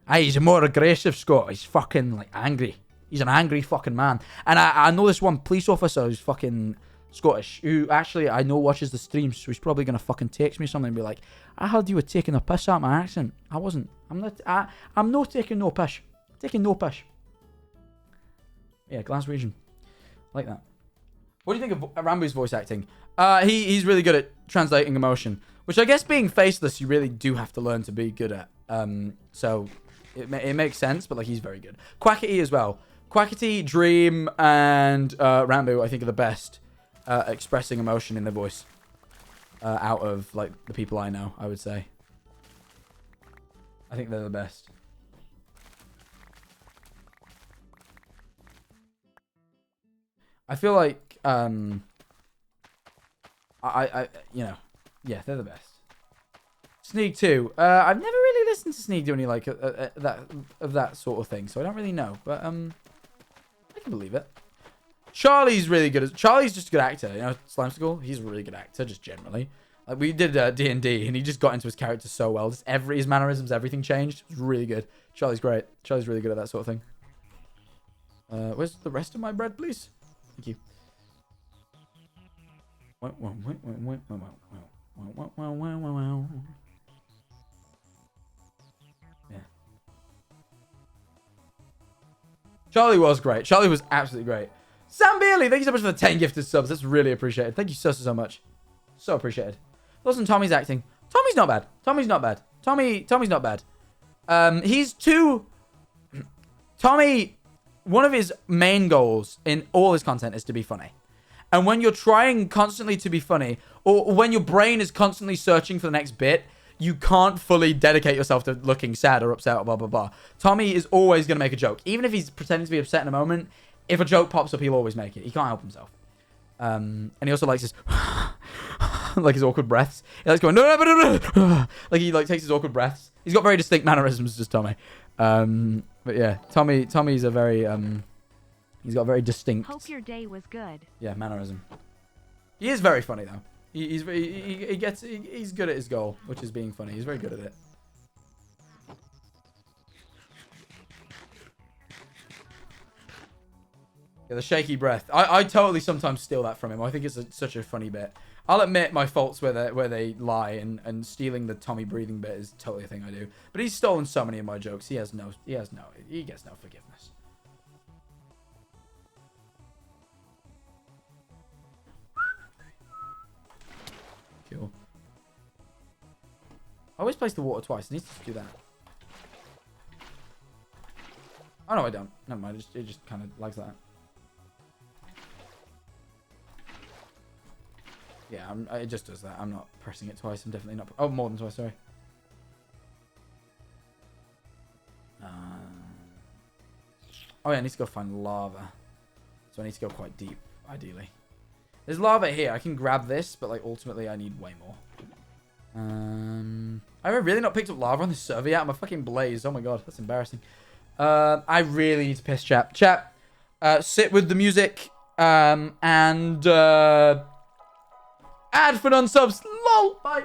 Aye, he's a more aggressive Scot. He's fucking, like, angry. He's an angry fucking man. And I know this one police officer who's fucking Scottish, who actually I know watches the streams, so he's probably gonna fucking text me something and be like, I heard you were taking a piss at my accent. I wasn't. I'm not taking no piss. Taking no piss. Yeah, Glaswegian. Like that. What do you think of Rambo's voice acting? He's really good at translating emotion, which I guess being faceless, you really do have to learn to be good at. So it makes sense, but like he's very good. Quackity as well. Quackity, Dream, and Rambo, I think, are the best expressing emotion in their voice out of like the people I know. I would say. I think they're the best. I feel like you know, yeah, they're the best. Sneak 2. I've never really listened to Sneak do any like that sort of thing, so I don't really know, but I can believe it. Charlie's really good. Charlie's just a good actor, you know. Slime School, he's a really good actor, just generally. Like we did D&D, and he just got into his character so well. Just his mannerisms, everything changed. It was really good. Charlie's great. Charlie's really good at that sort of thing. Where's the rest of my bread, please? Thank you. Yeah. Charlie was great. Charlie was absolutely great. Sam Bailey, thank you so much for the 10 gifted subs. That's really appreciated. Thank you so much. So appreciated. Thoughts on Tommy's acting? Tommy's not bad. Tommy's not bad. Tommy's not bad. He's too... Tommy... One of his main goals in all his content is to be funny. And when you're trying constantly to be funny, or when your brain is constantly searching for the next bit, you can't fully dedicate yourself to looking sad or upset or blah, blah, blah. Tommy is always going to make a joke. Even if he's pretending to be upset in a moment, if a joke pops up, he'll always make it. He can't help himself. And he also likes his... like his awkward breaths. He likes going... like he like takes his awkward breaths. He's got very distinct mannerisms, just Tommy. But yeah, Tommy's a very... he's got a very distinct... Hope your day was good. Yeah, mannerism. He is very funny, though. He's good at his goal, which is being funny. He's very good at it. Yeah, the shaky breath. I totally sometimes steal that from him. I think it's such a funny bit. I'll admit my faults where they lie, and stealing the Tommy breathing bit is totally a thing I do. But he's stolen so many of my jokes. He gets no forgiveness. Cool. I always place the water twice. I need to do that. Oh no, I don't. Never mind. It just kind of likes that. Yeah, it just does that. I'm not pressing it twice. I'm definitely not... Oh, more than twice, sorry. Oh, yeah, I need to go find lava. So I need to go quite deep, ideally. There's lava here. I can grab this, but, like, ultimately I need way more. I have really not picked up lava on this server yet. I'm a fucking blaze. Oh, my God. That's embarrassing. I really need to piss, chat. Chat, sit with the music, and... Ad for non-subs. LOL. Bye.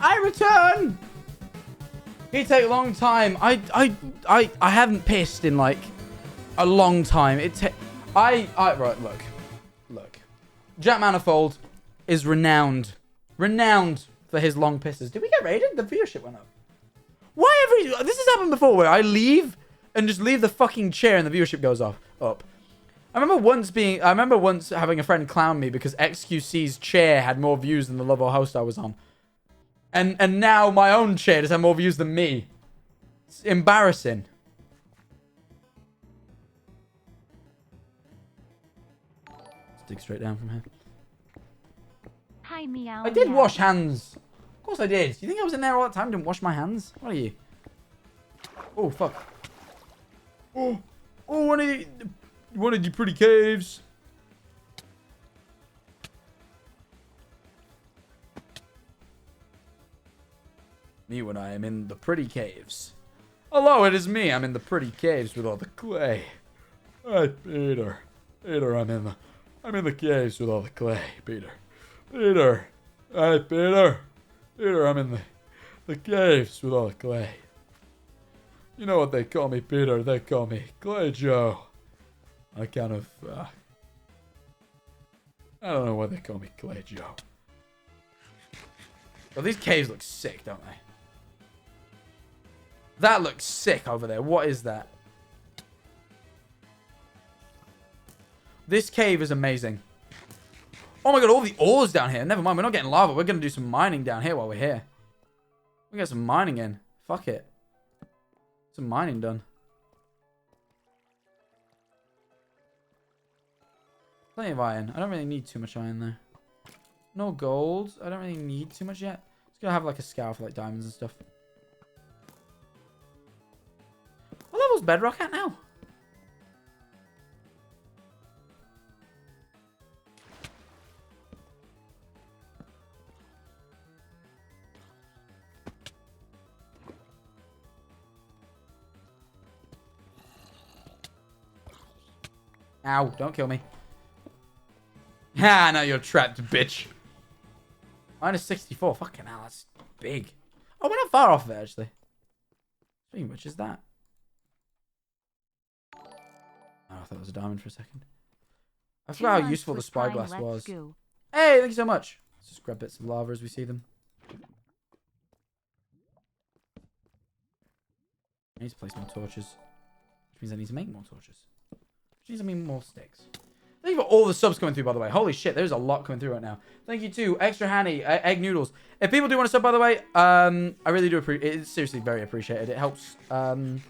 I return. It take a long time. I haven't pissed in like a long time. Right, look. Jack Manifold is renowned for his long pisses. Did we get raided? The viewership went up. This has happened before where I leave and just leave the fucking chair and the viewership goes up. I remember once having a friend clown me because XQC's chair had more views than the Love host I was on. And now my own chair does have more views than me. It's embarrassing. Let's dig straight down from here. Hi, meow. I did meow. wash hands. Of course I did. You think I was in there all the time and didn't wash my hands? What are you? Oh, fuck. Oh, one of the pretty caves. Me when I am in the pretty caves. Hello, it is me. I'm in the pretty caves with all the clay. Hi, Peter. Peter, I'm in the caves with all the clay. Peter. Hi, Peter. Peter, I'm in the caves with all the clay. You know what they call me, Peter? They call me Clay Joe. I don't know why they call me Clay Joe. Well, these caves look sick, don't they? That looks sick over there. What is that? This cave is amazing. Oh my god, all the ores down here. Never mind, we're not getting lava. We're going to do some mining down here while we're here. We get some mining in. Fuck it. Some mining done. Plenty of iron. I don't really need too much iron there. No gold. I don't really need too much yet. Just gonna have like a scour for like diamonds and stuff. What level's bedrock at now? Ow, don't kill me. Ah, now you're trapped, bitch. Minus 64. Fucking hell, that's big. Oh, we're not far off of it, actually. Speaking of which, is that? Oh, I thought it was a diamond for a second. I forgot how useful the spyglass was. Go. Hey, thank you so much. Let's just grab bits of lava as we see them. I need to place more torches. Which means I need to make more torches. Which means I need more sticks. Thank you for all the subs coming through, by the way. Holy shit, there's a lot coming through right now. Thank you to Extra Hanny, Egg Noodles. If people do want to sub, by the way, I really do appreciate it. It's seriously very appreciated. It helps. It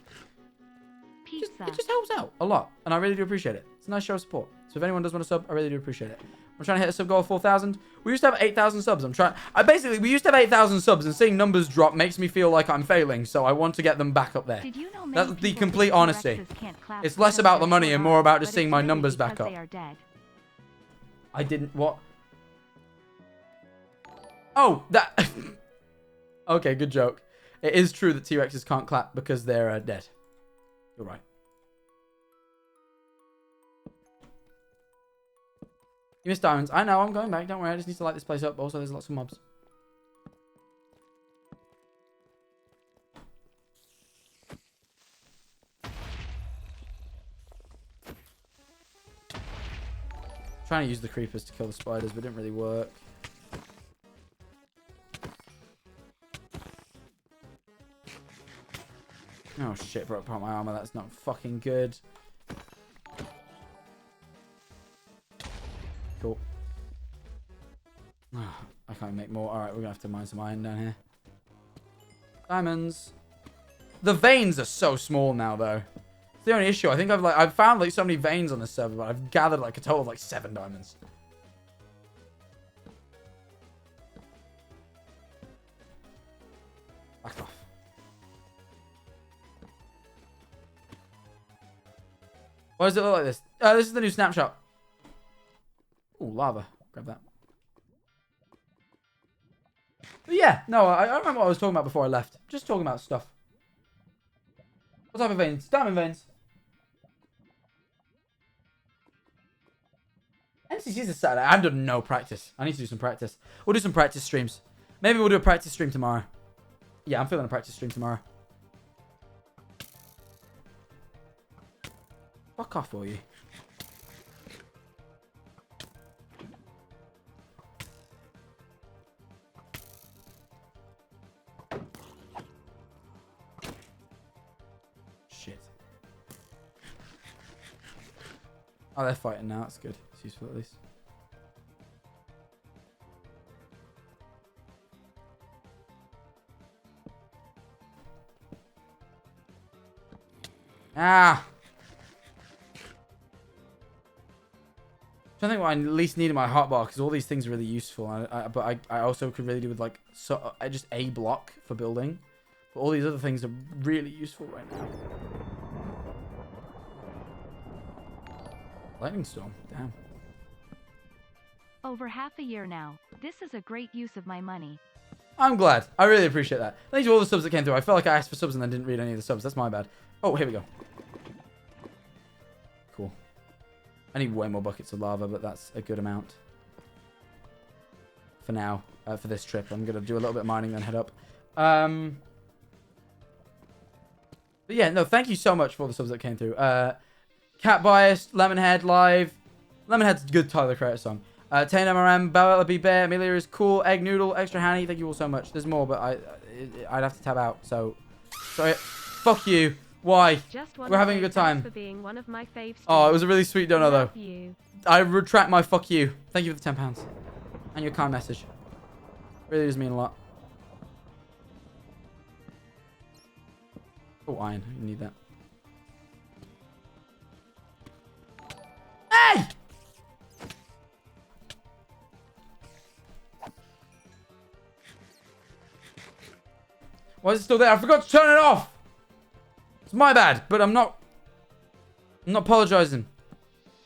just helps out a lot. And I really do appreciate it. It's a nice show of support. So if anyone does want to sub, I really do appreciate it. I'm trying to hit a sub goal of 4,000. We used to have 8,000 subs. We used to have 8,000 subs, and seeing numbers drop makes me feel like I'm failing. So I want to get them back up there. Did you know That's the complete honesty. It's less about the money and more about just seeing my numbers back up. I didn't... What? Oh, that... Okay, good joke. It is true that T-Rexes can't clap because they're dead. You're right. You missed diamonds. I know, I'm going back. Don't worry, I just need to light this place up. Also, there's lots of mobs. Trying to use the creepers to kill the spiders, but it didn't really work. Oh shit, broke apart my armor. That's not fucking good. Cool. I can't make more. Alright, we're gonna have to mine some iron down here. Diamonds. The veins are so small now, though. It's the only issue. I think I've found like so many veins on this server, but I've gathered like a total of like 7 diamonds. Back off. Why does it look like this? This is the new snapshot. Ooh, lava. Grab that. But yeah, no, I remember what I was talking about before I left. Just talking about stuff. What type of veins? Diamond veins. NCC's a Saturday. I've done no practice. I need to do some practice. We'll do some practice streams. Maybe we'll do a practice stream tomorrow. Yeah, I'm feeling a practice stream tomorrow. Fuck off, will you? Shit. Oh, they're fighting now. That's good. It's useful at least. Ah! I think what I at least need in my hotbar, because all these things are really useful. But I also could really do with like just a block for building. But all these other things are really useful right now. Lightning storm, damn. Over half a year now. This is a great use of my money. I'm glad. I really appreciate that. Thanks to all the subs that came through. I felt like I asked for subs and then didn't read any of the subs. That's my bad. Oh, here we go. Cool. I need way more buckets of lava, but that's a good amount. For now. For this trip. I'm going to do a little bit of mining, then head up. But yeah, no, thank you so much for all the subs that came through. Cat Biased, Lemonhead Live. Lemonhead's a good Tyler Creator song. Tane MRM, Bella B Bear, Amelia is cool, Egg Noodle, Extra Hanny. Thank you all so much. There's more, but I'd have to tab out. So, sorry. Fuck you. Why? We're having a good time. For being one of my fave Oh, it was a really sweet donut, though. you. I retract my fuck you. Thank you for the £10. And your kind message. Really does mean a lot. Oh, iron. You need that. Hey! Why is it still there? I forgot to turn it off! It's my bad, but I'm not apologizing.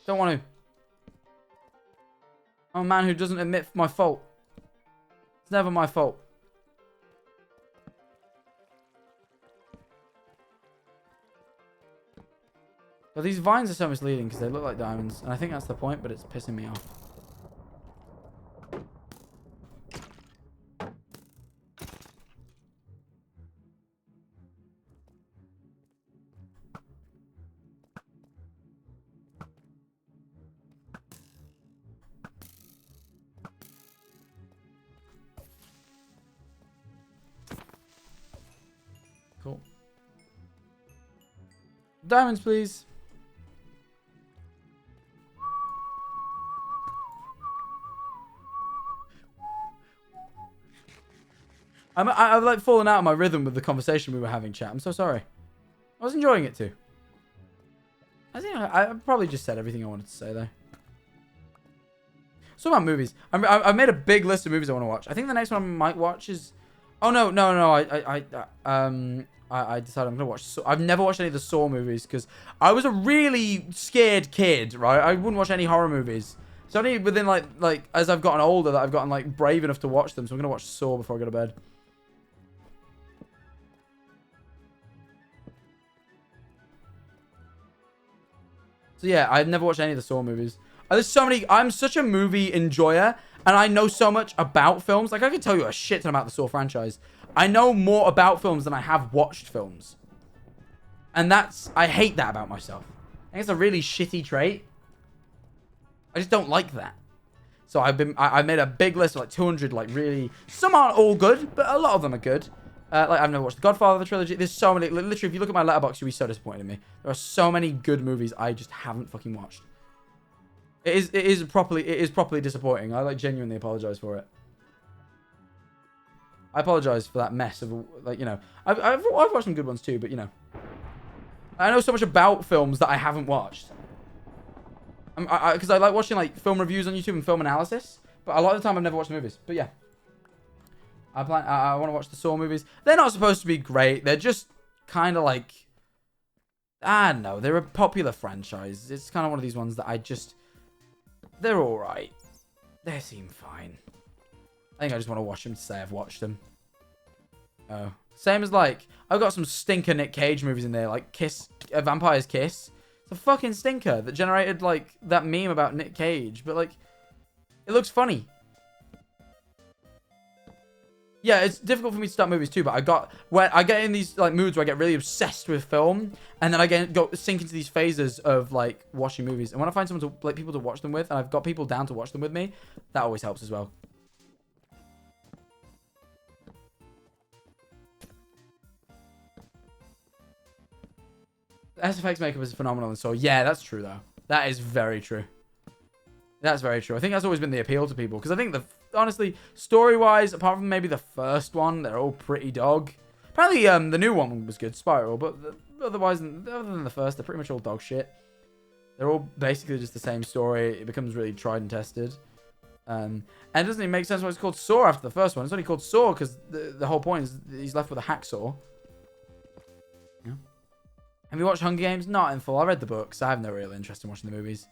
Don't want to. I'm a man who doesn't admit my fault. It's never my fault. But these vines are so misleading because they look like diamonds. And I think that's the point, but it's pissing me off. Cool. Diamonds, please. I've like fallen out of my rhythm with the conversation we were having, chat. I'm so sorry. I was enjoying it too. I think I probably just said everything I wanted to say though. So about movies, I've made a big list of movies I want to watch. I think the next one I might watch is. Oh no. I decided I'm gonna watch. I've never watched any of the Saw movies because I was a really scared kid, right? I wouldn't watch any horror movies. It's only within like as I've gotten older that I've gotten like brave enough to watch them. So I'm gonna watch Saw before I go to bed. So yeah, I've never watched any of the Saw movies. There's so many. I'm such a movie enjoyer, and I know so much about films. Like I could tell you a shit ton about the Saw franchise. I know more about films than I have watched films, and I hate that about myself. I think it's a really shitty trait. I just don't like that. So I made a big list of like 200. Like really, some aren't all good, but a lot of them are good. Like I've never watched the Godfather trilogy. There's so many. Literally, if you look at my letterbox, you'll be so disappointed in me. There are so many good movies I just haven't fucking watched. It is properly disappointing. I like genuinely apologize for it. I apologize for that mess of like, you know, I've watched some good ones too, but you know, I know so much about films that I haven't watched. Because I like watching like film reviews on YouTube and film analysis, but a lot of the time I've never watched the movies. But yeah, I want to watch the Saw movies. They're not supposed to be great. They're just kind of like, I don't know. They're a popular franchise. It's kind of one of these ones that they're all right. They seem fine. I think I just want to watch them to say I've watched them. Oh. Same as like, I've got some stinker Nick Cage movies in there, like Kiss, Vampire's Kiss. It's a fucking stinker that generated like that meme about Nick Cage, but like, it looks funny. Yeah, it's difficult for me to start movies too, but I get in these like moods where I get really obsessed with film, and then I sink into these phases of like watching movies. And when I find someone to like people to watch them with, and I've got people down to watch them with me, that always helps as well. The SFX makeup is phenomenal, and so yeah, that's true though. That is very true. That's very true. I think that's always been the appeal to people, because I think honestly, story-wise, apart from maybe the first one, they're all pretty dog. Apparently, the new one was good, Spiral, but otherwise, other than the first, they're pretty much all dog shit. They're all basically just the same story. It becomes really tried and tested. And it doesn't even make sense why it's called Saw after the first one. It's only called Saw because the whole point is he's left with a hacksaw. Yeah. Have you watched Hunger Games? Not in full. I read the books. I have no real interest in watching the movies.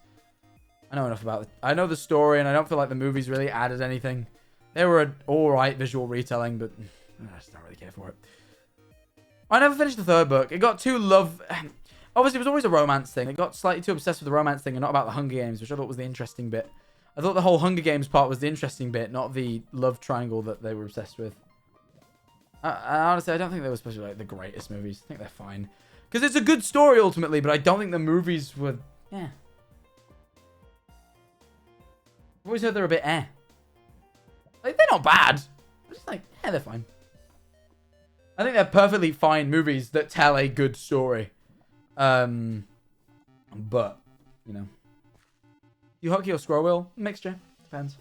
I know enough about it. I know the story, and I don't feel like the movies really added anything. They were an alright visual retelling, but I just don't really care for it. I never finished the third book. It got too Obviously, it was always a romance thing. It got slightly too obsessed with the romance thing and not about the Hunger Games, which I thought was the interesting bit. I thought the whole Hunger Games part was the interesting bit, not the love triangle that they were obsessed with. Honestly, I don't think they were supposed to be like the greatest movies. I think they're fine. Because it's a good story ultimately, but I don't think the movies were... Yeah. I've always heard they're a bit Like, they're not bad. They're just like, yeah, they're fine. I think they're perfectly fine movies that tell a good story. But, you know. You hockey or scroll wheel? Mixture. Depends.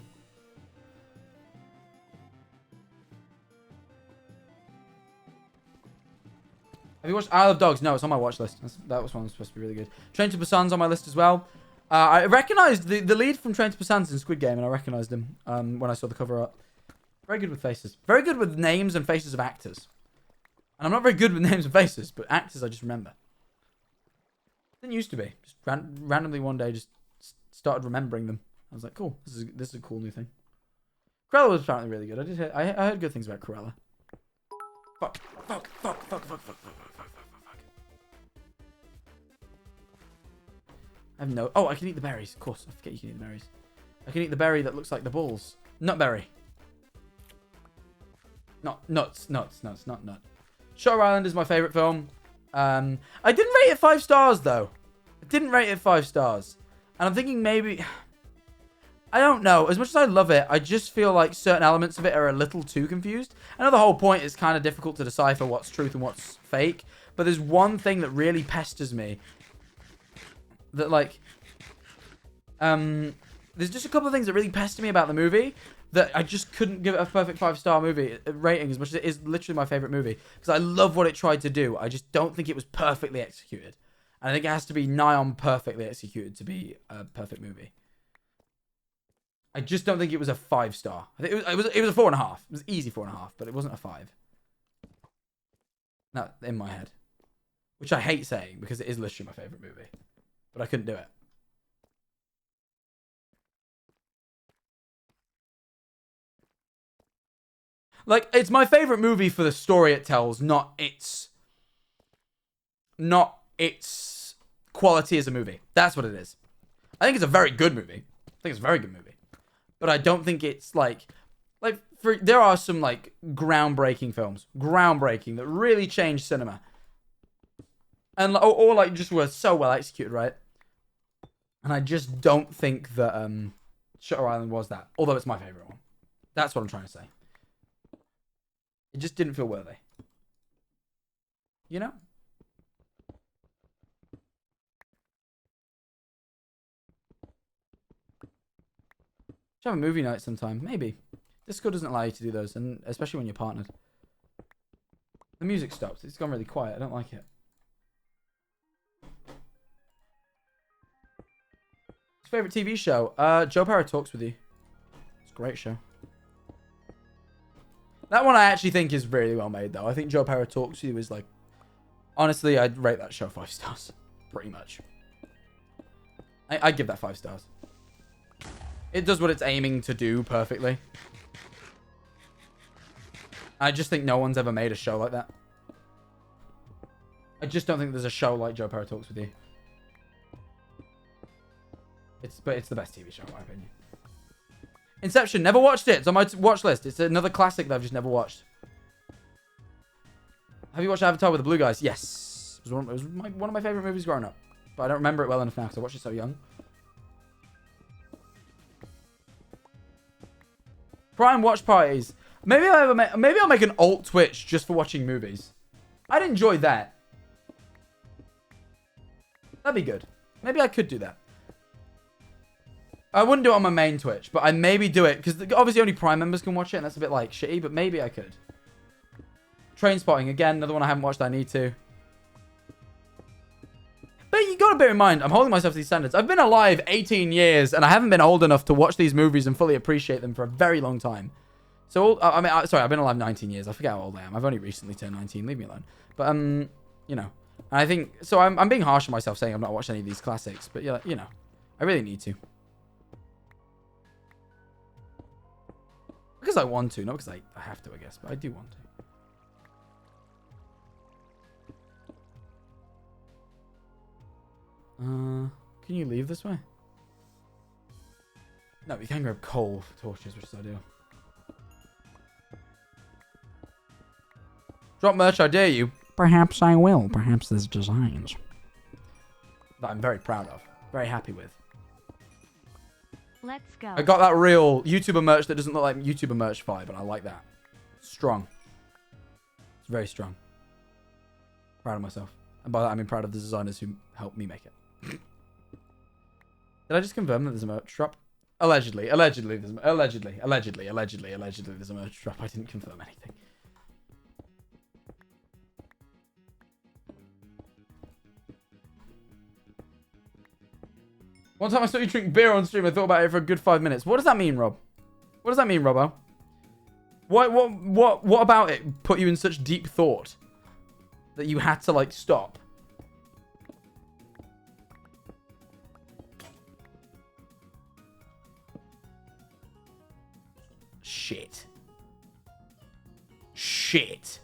Have you watched Isle of Dogs? No, it's on my watch list. That was one that's supposed to be really good. Train to Busan's on my list as well. I recognized the lead from Train to Busan's in Squid Game, and I recognized him when I saw the cover art. Very good with faces. Very good with names and faces of actors. And I'm not very good with names and faces, but actors I just remember. Didn't used to be. Just randomly one day just started remembering them. I was like, cool. This is a cool new thing. Cruella was apparently really good. I heard good things about Cruella. Fuck. I have no... Oh, I can eat the berries. Of course. I forget you can eat the berries. I can eat the berry that looks like the balls. Nutberry. Not nuts. Not nut. Shutter Island is my favorite film. I didn't rate it 5 stars, though. I didn't rate it 5 stars. And I'm thinking maybe... I don't know. As much as I love it, I just feel like certain elements of it are a little too confused. I know the whole point is kind of difficult to decipher what's truth and what's fake. But there's one thing that really pesters me. That, like... There's just a couple of things that really pester me about the movie. That I just couldn't give it a perfect 5-star movie rating as much as it is literally my favorite movie. Because I love what it tried to do. I just don't think it was perfectly executed. And I think it has to be nigh on perfectly executed to be a perfect movie. I just don't think it was a 5-star. I think it was a 4.5. It was easy 4.5, but it wasn't a 5. Not in my head. Which I hate saying because it is literally my favorite movie. But I couldn't do it. Like, it's my favorite movie for the story it tells, not its quality as a movie. That's what it is. I think it's a very good movie. But I don't think it's there are some like groundbreaking films, that really changed cinema. And or like just were so well executed, right? And I just don't think that Shutter Island was that. Although it's my favorite one. That's what I'm trying to say. It just didn't feel worthy. You know? Should have a movie night sometime. Maybe. Discord doesn't allow you to do those, and especially when you're partnered. The music stopped. It's gone really quiet. I don't like it. Favorite TV show? Joe Parra Talks With You. It's a great show. That one I actually think is really well made, though. I think Joe Parra Talks With You is like... Honestly, I'd rate that show 5 stars. Pretty much. I'd give that 5 stars. It does what it's aiming to do perfectly. I just think no one's ever made a show like that. I just don't think there's a show like Joe Parra Talks With You. But it's the best TV show in my opinion. Inception, never watched it. It's on my watch list. It's another classic that I've just never watched. Have you watched Avatar with the blue guys? Yes. It was one of my favorite movies growing up. But I don't remember it well enough now because I watched it so young. Prime watch parties. Maybe I'll make an alt Twitch just for watching movies. I'd enjoy that. That'd be good. Maybe I could do that. I wouldn't do it on my main Twitch, but I maybe do it because obviously only Prime members can watch it, and that's a bit like shitty. But maybe I could. Trainspotting again, another one I haven't watched. I need to. But you gotta bear in mind, I'm holding myself to these standards. I've been alive 18 years, and I haven't been old enough to watch these movies and fully appreciate them for a very long time. So, sorry, I've been alive 19 years. I forget how old I am. I've only recently turned 19. Leave me alone. But, you know. And I think, so I'm being harsh on myself saying I've not watched any of these classics. But, yeah, you know, I really need to. Because I want to, not because I have to, I guess. But I do want to. Can you leave this way? No, we can grab coal for torches, which is ideal. Drop merch, I dare you. Perhaps I will. Perhaps there's designs That I'm very proud of. Very happy with. Let's go. I got that real YouTuber merch that doesn't look like YouTuber merch vibe, and I like that. Strong. It's very strong. Proud of myself. And by that, I mean proud of the designers who helped me make it. Did I just confirm that there's a merch drop? Allegedly there's a merch drop. I didn't confirm anything. One time I saw you drink beer on stream, I thought about it for a good 5 minutes. What does that mean, Rob? What does that mean, Robbo? What about it put you in such deep thought that you had to, like, stop? Shit.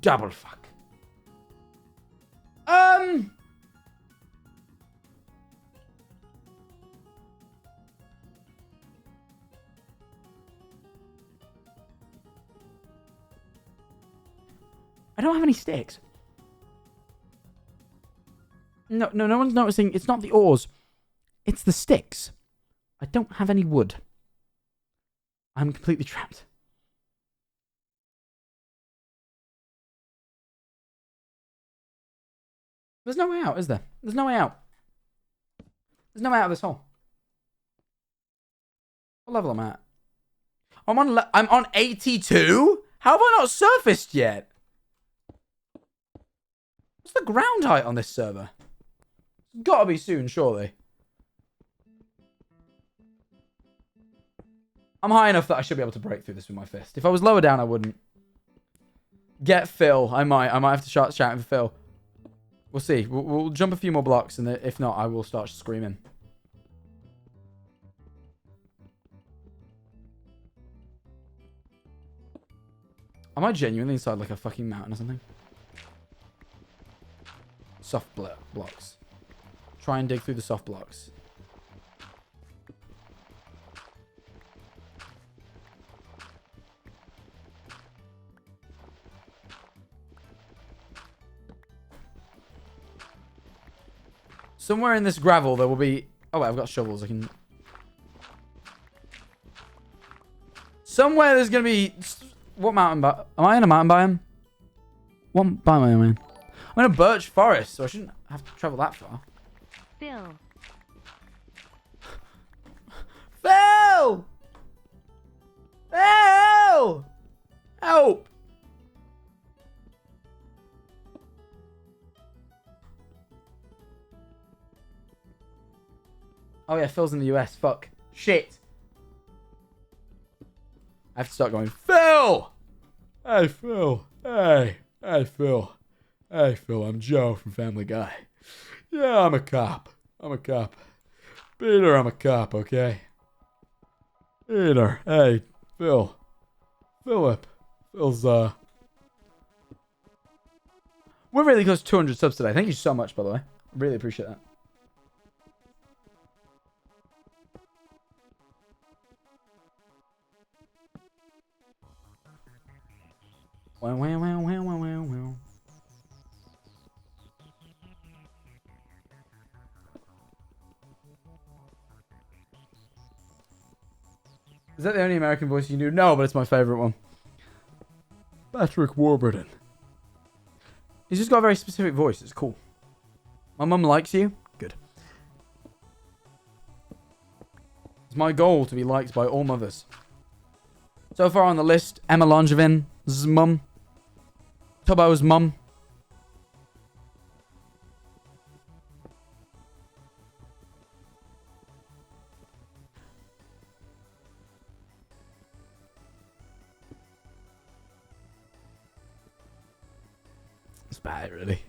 Double fuck. I don't have any sticks. No one's noticing. It's not the ores. It's the sticks. I don't have any wood. I'm completely trapped. There's no way out, is there? There's no way out. There's no way out of this hole. What level am I at? I'm on 82? How have I not surfaced yet? What's the ground height on this server? It's gotta be soon, surely. I'm high enough that I should be able to break through this with my fist. If I was lower down, I wouldn't. Get Phil. I might have to start shouting for Phil. We'll see. We'll jump a few more blocks, and if not, I will start screaming. Am I genuinely inside like a fucking mountain or something? Soft blocks. Try and dig through the soft blocks. Somewhere in this gravel there will be... Oh wait, I've got shovels. I can... Somewhere there's going to be... What mountain biome? Am I in a mountain biome? What biome am I in? I'm in a birch forest, so I shouldn't have to travel that far. Phil. Phil! Phil! Help! Oh yeah, Phil's in the US. Fuck. Shit. I have to start going, Phil! Hey, Phil. Hey. Hey, Phil. Hey, Phil. I'm Joe from Family Guy. Yeah, I'm a cop. Peter, I'm a cop, okay? Peter. Hey, Phil. Philip. Phil's, We're really close to 200 subs today. Thank you so much, by the way. I really appreciate that. Wow, wow, wow, wow, wow, wow, wow. Is that the only American voice you knew? No, but it's my favorite one. Patrick Warburton. He's just got a very specific voice. It's cool. My mum likes you. Good. It's my goal to be liked by all mothers. So far on the list, Emma Longevin's mum. Tubbo's mum. It's bad, really.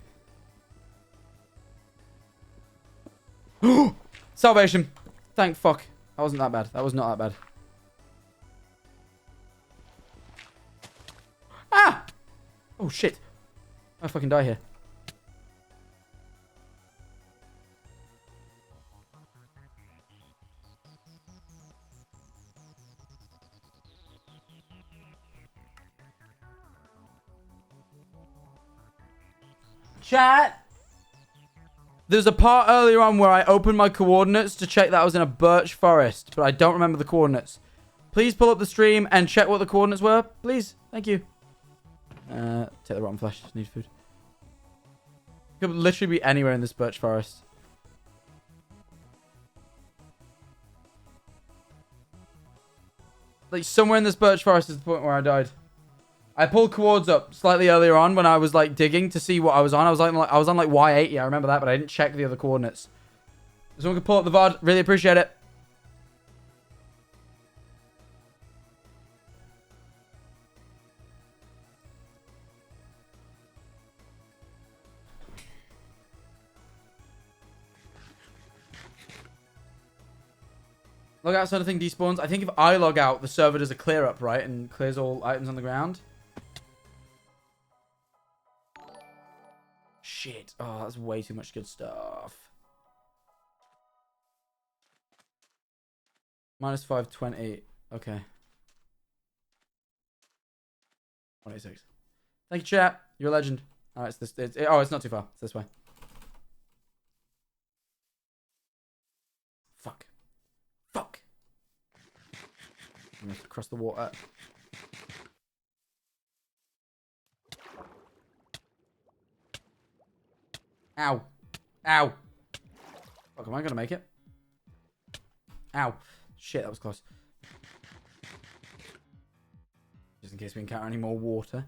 Salvation. Thank fuck. That wasn't that bad. That was not that bad. Ah! Oh, shit. I fucking die here. Chat! There's a part earlier on where I opened my coordinates to check that I was in a birch forest, but I don't remember the coordinates. Please pull up the stream and check what the coordinates were. Please. Thank you. Take the rotten flesh. Just need food. Could literally be anywhere in this birch forest. Like, somewhere in this birch forest is the point where I died. I pulled coords up slightly earlier on when I was, like, digging to see what I was on. I was on like Y80. I remember that, but I didn't check the other coordinates. If someone could pull up the VOD, really appreciate it. Log out so nothing despawns. I think if I log out, the server does a clear up, right? And clears all items on the ground. Shit. Oh, that's way too much good stuff. Minus 520. Okay. 186. Thank you, chat. You're a legend. All right, it's this. Oh, it's not too far. It's this way. Fuck. Fuck. I'm gonna have to cross the water. Ow. Ow. Fuck, am I gonna make it? Ow. Shit, that was close. Just in case we encounter any more water.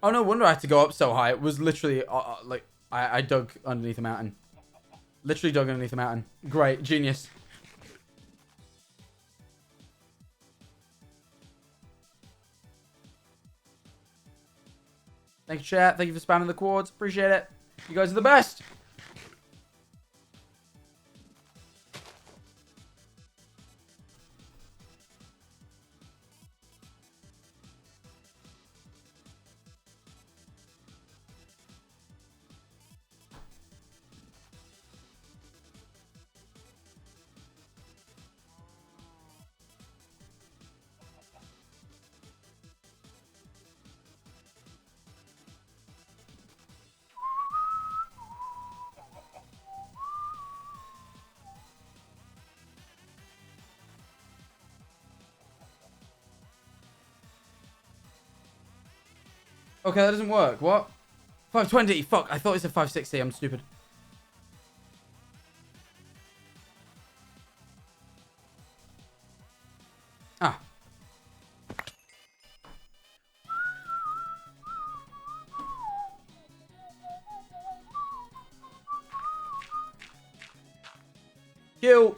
Oh, no wonder I had to go up so high. It was literally, like, I dug underneath the mountain. Literally dug underneath the mountain. Great. Genius. Thank you, chat. Thank you for spamming the quads. Appreciate it. You guys are the best. Okay, that doesn't work. What? 520. Fuck, I thought it said 560. I'm stupid. Ah. Kill.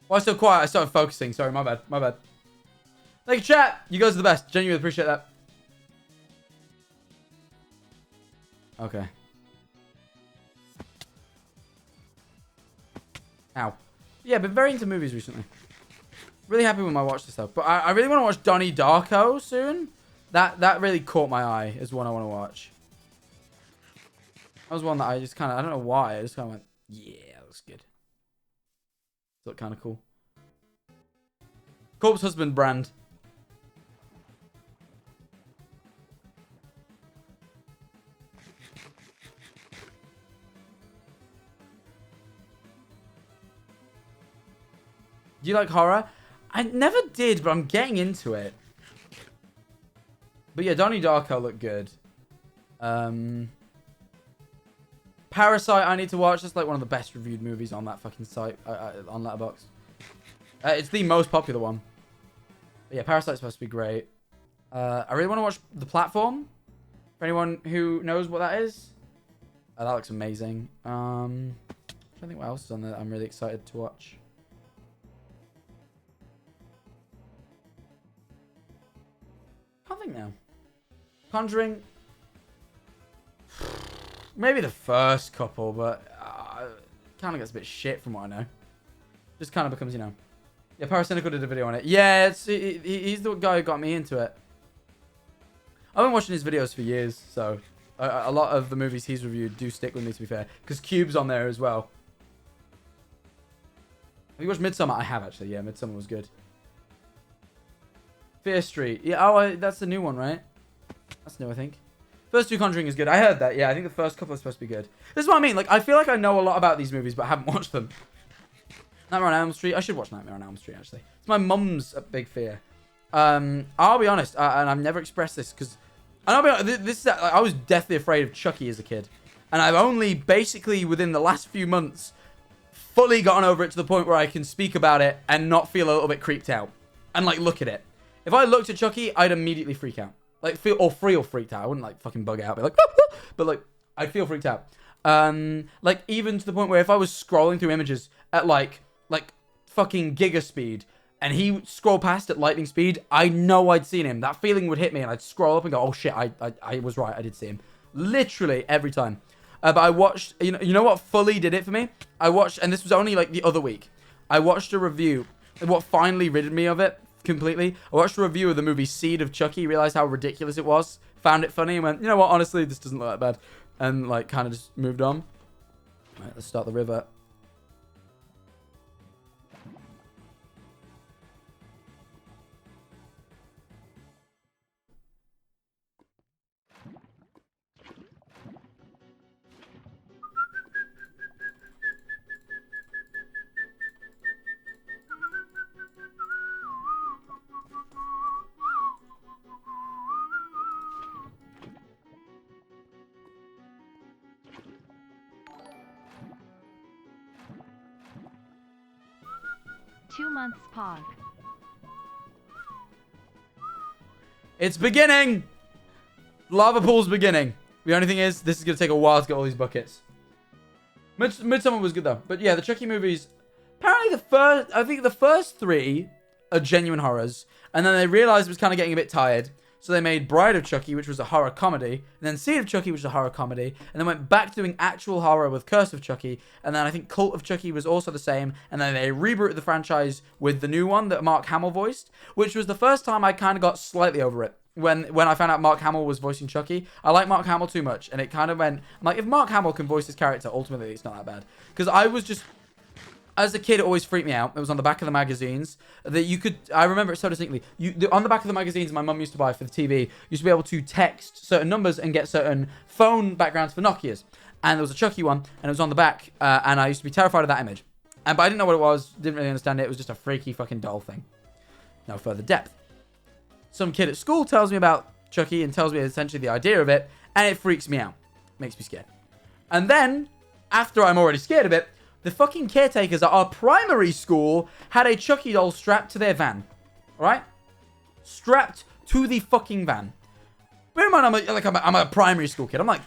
Why so quiet? I started focusing. Sorry, my bad. My bad. Thank you, chat. You guys are the best. Genuinely appreciate that. Okay. Ow. Yeah, been very into movies recently. Really happy with my watch this stuff. But I really want to watch Donnie Darko soon. That really caught my eye as one I want to watch. That was one that I just kind of, I don't know why, I just kind of went, yeah, that looks good. It looked kind of cool. Corpse Husband brand. Do you like horror? I never did, but I'm getting into it. But yeah, Donnie Darko looked good. Parasite, I need to watch. That's like one of the best reviewed movies on that fucking site, on Letterboxd. It's the most popular one. But yeah, Parasite's supposed to be great. I really want to watch The Platform. For anyone who knows what that is. That looks amazing. I don't think what else is on there that I'm really excited to watch. Can't think now. Conjuring. Maybe the first couple, but kind of gets a bit shit from what I know. Just kind of becomes, you know. Yeah, Paracynical did a video on it. Yeah, he's the guy who got me into it. I've been watching his videos for years, so a lot of the movies he's reviewed do stick with me, to be fair. Because Cube's on there as well. Have you watched Midsommar? I have, actually. Yeah, Midsommar was good. Fear Street. Yeah, oh, that's the new one, right? That's new, I think. First two Conjuring is good. I heard that. Yeah, I think the first couple are supposed to be good. This is what I mean. Like, I feel like I know a lot about these movies, but I haven't watched them. Nightmare on Elm Street. I should watch Nightmare on Elm Street, actually. It's my mum's big fear. I'll be honest, and I've never expressed this, because... I'll be honest, this is, I was deathly afraid of Chucky as a kid. And I've only, basically, within the last few months, fully gotten over it to the point where I can speak about it and not feel a little bit creeped out. And, like, look at it. If I looked at Chucky, I'd immediately freak out. Like, feel freaked out. I wouldn't, like, fucking bug out. Be like, but, like, I'd feel freaked out. Like, even to the point where if I was scrolling through images at, like fucking giga speed, and he scrolled past at lightning speed, I know I'd seen him. That feeling would hit me, and I'd scroll up and go, oh, shit, I was right. I did see him. Literally every time. But I watched, you know what fully did it for me? I watched, and this was only, like, the other week. I watched a review, and what finally ridded me of it completely, I watched a review of the movie Seed of Chucky, realized how ridiculous it was, found it funny, and went, you know what, honestly, this doesn't look that bad. And, like, kind of just moved on. Right, let's start the river. Months pog. It's beginning! Lava pool's beginning. The only thing is, this is going to take a while to get all these buckets. Midsommar was good, though. But yeah, the Chucky movies... Apparently I think the first three are genuine horrors. And then they realized it was kind of getting a bit tired. So they made Bride of Chucky, which was a horror comedy. And then Seed of Chucky, which was a horror comedy. And then went back to doing actual horror with Curse of Chucky. And then I think Cult of Chucky was also the same. And then they rebooted the franchise with the new one that Mark Hamill voiced. Which was the first time I kind of got slightly over it. When I found out Mark Hamill was voicing Chucky. I like Mark Hamill too much. And it kind of went... I'm like, if Mark Hamill can voice his character, ultimately it's not that bad. Because I was just... As a kid, it always freaked me out. It was on the back of the magazines that you could... I remember it so distinctly. On the back of the magazines my mum used to buy for the TV, you used to be able to text certain numbers and get certain phone backgrounds for Nokias. And there was a Chucky one, and it was on the back, and I used to be terrified of that image. But I didn't know what it was, didn't really understand it. It was just a freaky fucking doll thing. No further depth. Some kid at school tells me about Chucky and tells me essentially the idea of it, and it freaks me out. Makes me scared. And then, after I'm already scared of it, the fucking caretakers at our primary school had a Chucky doll strapped to their van. Alright? Strapped to the fucking van. Bear in mind, I'm a primary school kid. I'm like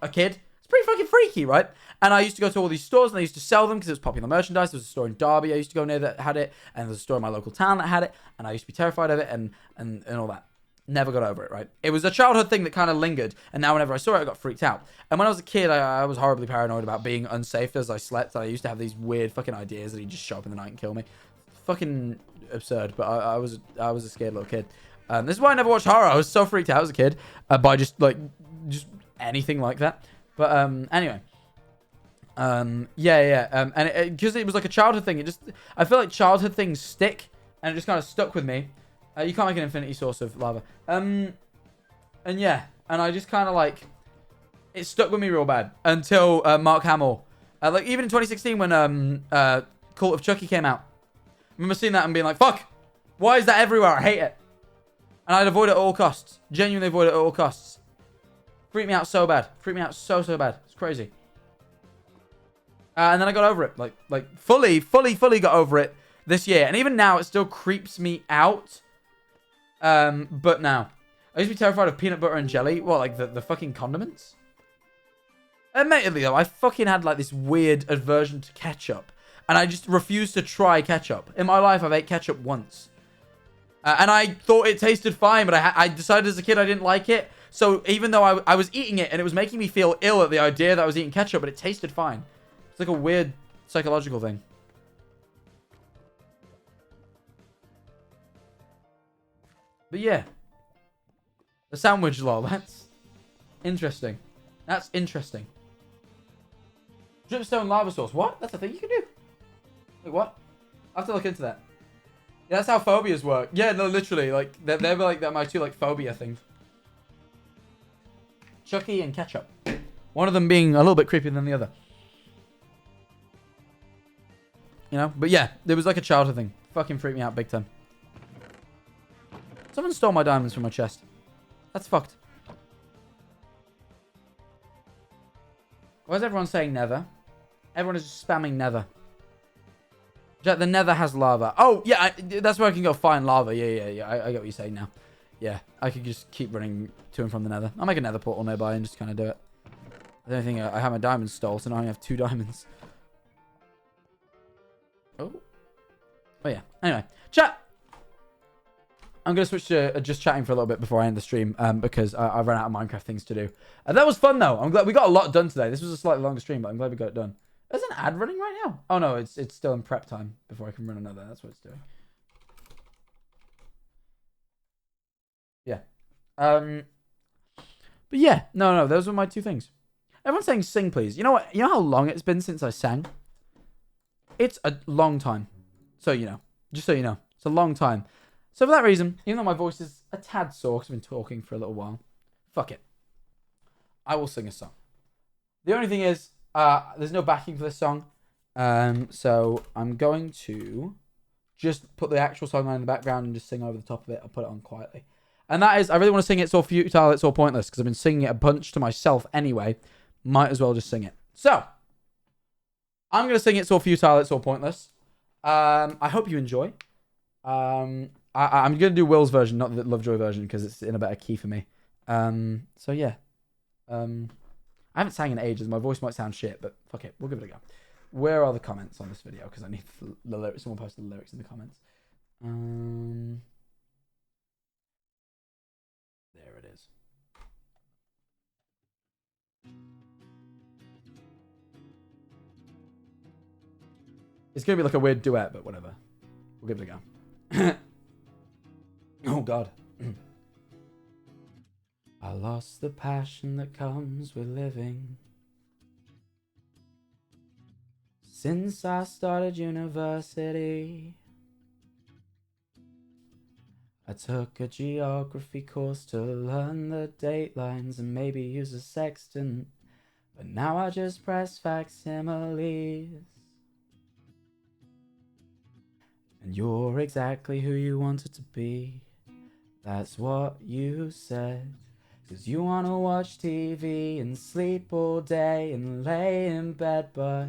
a kid. It's pretty fucking freaky, right? And I used to go to all these stores and I used to sell them because it was popular merchandise. There was a store in Derby I used to go near that had it. And there was a store in my local town that had it. And I used to be terrified of it and all that. Never got over it, right? It was a childhood thing that kind of lingered. And now whenever I saw it, I got freaked out. And when I was a kid, I was horribly paranoid about being unsafe as I slept. I used to have these weird fucking ideas that he'd just show up in the night and kill me. Fucking absurd. But I was a scared little kid. This is why I never watched horror. I was so freaked out as a kid by just anything like that. But anyway. And because it was like a childhood thing, I feel like childhood things stick, and it just kind of stuck with me. You can't make an infinity source of lava. And yeah, and I just kind of like, it stuck with me real bad until Mark Hamill. Like even in 2016 when Cult of Chucky came out, I remember seeing that and being like, fuck, why is that everywhere? I hate it. And I'd avoid it at all costs. Genuinely avoid it at all costs. Freaked me out so bad. Freaked me out so bad. It's crazy. And then I got over it. Like fully got over it this year. And even now, it still creeps me out. But now. I used to be terrified of peanut butter and jelly. What, like the fucking condiments? Admittedly, though, I fucking had like this weird aversion to ketchup. And I just refused to try ketchup. In my life, I've ate ketchup once. And I thought it tasted fine, but I decided as a kid I didn't like it. So even though I was eating it, and it was making me feel ill at the idea that I was eating ketchup, but it tasted fine. It's like a weird psychological thing. But yeah. The sandwich lol, that's interesting. That's interesting. Dripstone lava source. What? That's a thing you can do? Wait, what? I have to look into that. Yeah, that's how phobias work. Yeah, no, literally. Like, they're like my two, like, phobia things. Chucky and ketchup. One of them being a little bit creepier than the other. You know? But yeah, there was like a childhood thing. Fucking freaked me out big time. Someone stole my diamonds from my chest. That's fucked. Why is everyone saying never? Everyone is just spamming never. Jack, the nether has lava. Oh, yeah, that's where I can go find lava. Yeah. I get what you're saying now. Yeah, I could just keep running to and from the nether. I'll make a nether portal nearby and just kind of do it. I don't think I have my diamonds stole, so now I only have 2 diamonds. Oh yeah. Anyway, chat. I'm going to switch to just chatting for a little bit before I end the stream because I've run out of Minecraft things to do. That was fun, though. I'm glad we got a lot done today. This was a slightly longer stream, but I'm glad we got it done. There's an ad running right now. Oh, no, it's still in prep time before I can run another. That's what it's doing. Yeah. But yeah, no, those were my 2 things. Everyone's saying sing, please. You know what? You know how long it's been since I sang? It's a long time. So you know. Just so you know. It's a long time. So for that reason, even though my voice is a tad sore because I've been talking for a little while, fuck it. I will sing a song. The only thing is, there's no backing for this song. So I'm going to just put the actual song on in the background and just sing over the top of it. I'll put it on quietly. And that is, I really want to sing It's All Futile, It's All Pointless, because I've been singing it a bunch to myself anyway. Might as well just sing it. So, I'm going to sing It's All Futile, It's All Pointless. I hope you enjoy. I'm going to do Will's version, not the Lovejoy version, because it's in a better key for me. So, yeah. I haven't sang in ages. My voice might sound shit, but fuck it. We'll give it a go. Where are the comments on this video? Because I need the lyrics. Someone posted the lyrics in the comments. There it is. It's going to be like a weird duet, but whatever. We'll give it a go. Oh, God. I lost the passion that comes with living. Since I started university, I took a geography course to learn the datelines and maybe use a sextant. But now I just press facsimiles. And you're exactly who you wanted to be. That's what you said. 'Cause you wanna watch TV and sleep all day and lay in bed, but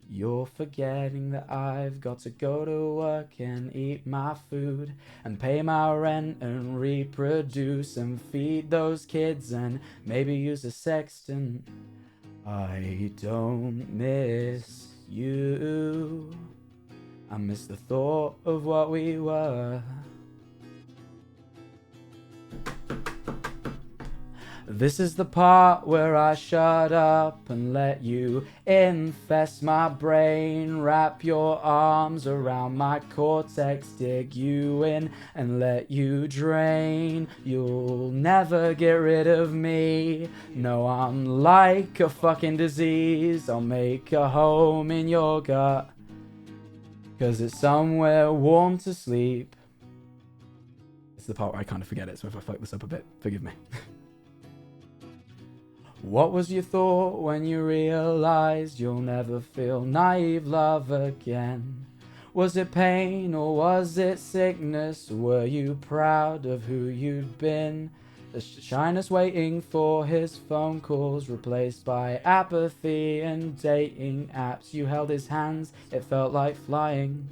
you're forgetting that I've got to go to work and eat my food and pay my rent and reproduce and feed those kids and maybe use a sextant. I don't miss you. I miss the thought of what we were. This is the part where I shut up and let you infest my brain. Wrap your arms around my cortex, dig you in and let you drain. You'll never get rid of me. No, I'm like a fucking disease. I'll make a home in your gut, 'cause it's somewhere warm to sleep. It's the part where I kind of forget it, so if I fuck this up a bit, forgive me. What was your thought when you realized you'll never feel naive love again? Was it pain or was it sickness? Were you proud of who you'd been? The shyness waiting for his phone calls, replaced by apathy and dating apps. You held his hands, it felt like flying.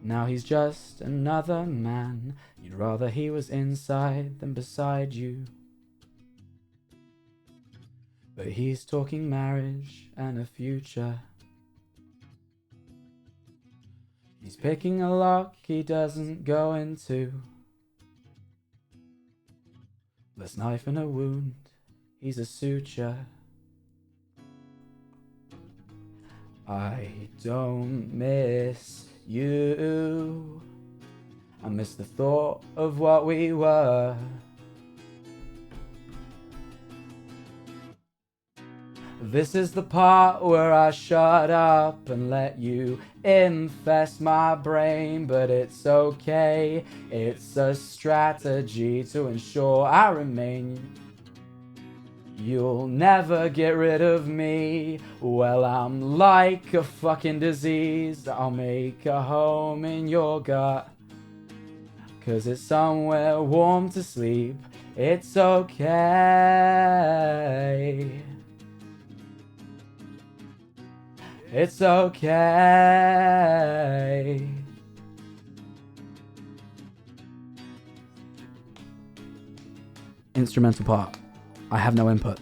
Now he's just another man. You'd rather he was inside than beside you. But he's talking marriage and a future. He's picking a lock he doesn't go into. Less knife in a wound, he's a suture. I don't miss you. I miss the thought of what we were. This is the part where I shut up and let you infest my brain, but it's okay. It's a strategy to ensure I remain. You'll never get rid of me. Well, I'm like a fucking disease. I'll make a home in your gut, 'cause it's somewhere warm to sleep. It's okay. It's okay. Instrumental part. I have no input.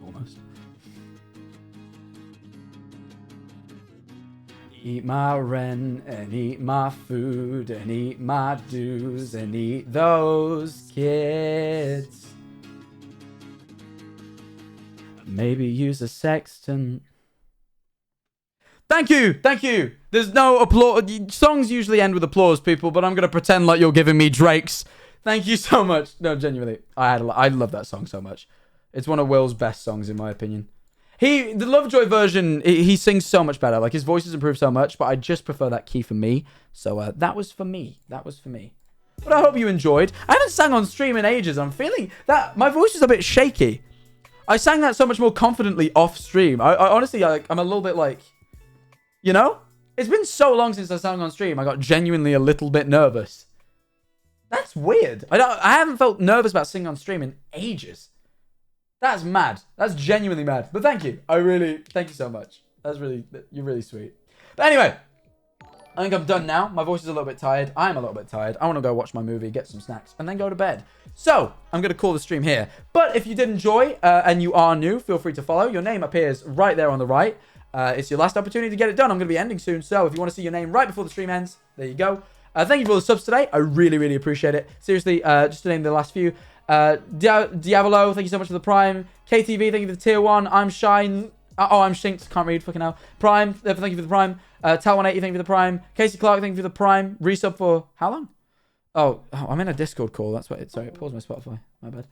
Almost. Eat my rent and eat my food and eat my dues and eat those kids. Maybe use a sextant. Thank you, thank you. There's no applause. Songs usually end with applause, people, but I'm gonna pretend like you're giving me Drake's. Thank you so much. No, genuinely, I love that song so much. It's one of Will's best songs in my opinion. The Lovejoy version, he sings so much better. Like his voice has improved so much, but I just prefer that key for me. So that was for me. That was for me. But I hope you enjoyed. I haven't sang on stream in ages. I'm feeling that my voice is a bit shaky. I sang that so much more confidently off stream. I honestly, I'm a little bit like, you know? It's been so long since I sang on stream. I got genuinely a little bit nervous. That's weird. I haven't felt nervous about singing on stream in ages. That's mad. That's genuinely mad. But thank you. Thank you so much. You're really sweet. But anyway, I think I'm done now. My voice is a little bit tired. I'm a little bit tired. I want to go watch my movie, get some snacks, and then go to bed. So, I'm going to call the stream here. But if you did enjoy, and you are new, feel free to follow. Your name appears right there on the right. It's your last opportunity to get it done. I'm going to be ending soon. So, if you want to see your name right before the stream ends, there you go. Thank you for all the subs today. I really, really appreciate it. Seriously, just to name the last few. Diavolo, thank you so much for the Prime. KTV, thank you for the tier 1. I'm Shine. I'm Shinks. Can't read. Fucking hell. Prime, thank you for the Prime. Tal180, thank you for the Prime. Casey Clark, thank you for the Prime. Resub for how long? Oh, I'm in a Discord call. That's what it. Sorry, it paused my Spotify. My bad.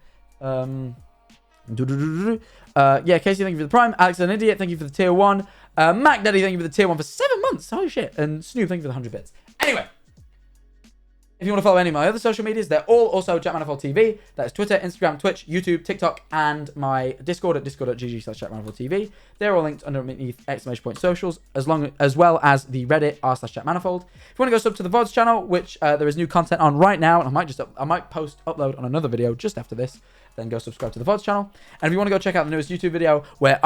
Yeah, Casey, thank you for the Prime. Alex an Idiot, thank you for the tier 1. Mac Daddy, thank you for the tier 1 for 7 months. Holy shit. And Snoop, thank you for the 100 bits. Anyway. If you want to follow any of my other social medias, they're all also JackManifoldTV. That's Twitter, Instagram, Twitch, YouTube, TikTok, and my Discord at discord.gg/JackManifoldTV. They're all linked underneath !point socials, as well as the Reddit r/JackManifold. If you want to go sub to the VODs channel, which there is new content on right now, and I might upload on another video just after this, then go subscribe to the VODs channel. And if you want to go check out the newest YouTube video where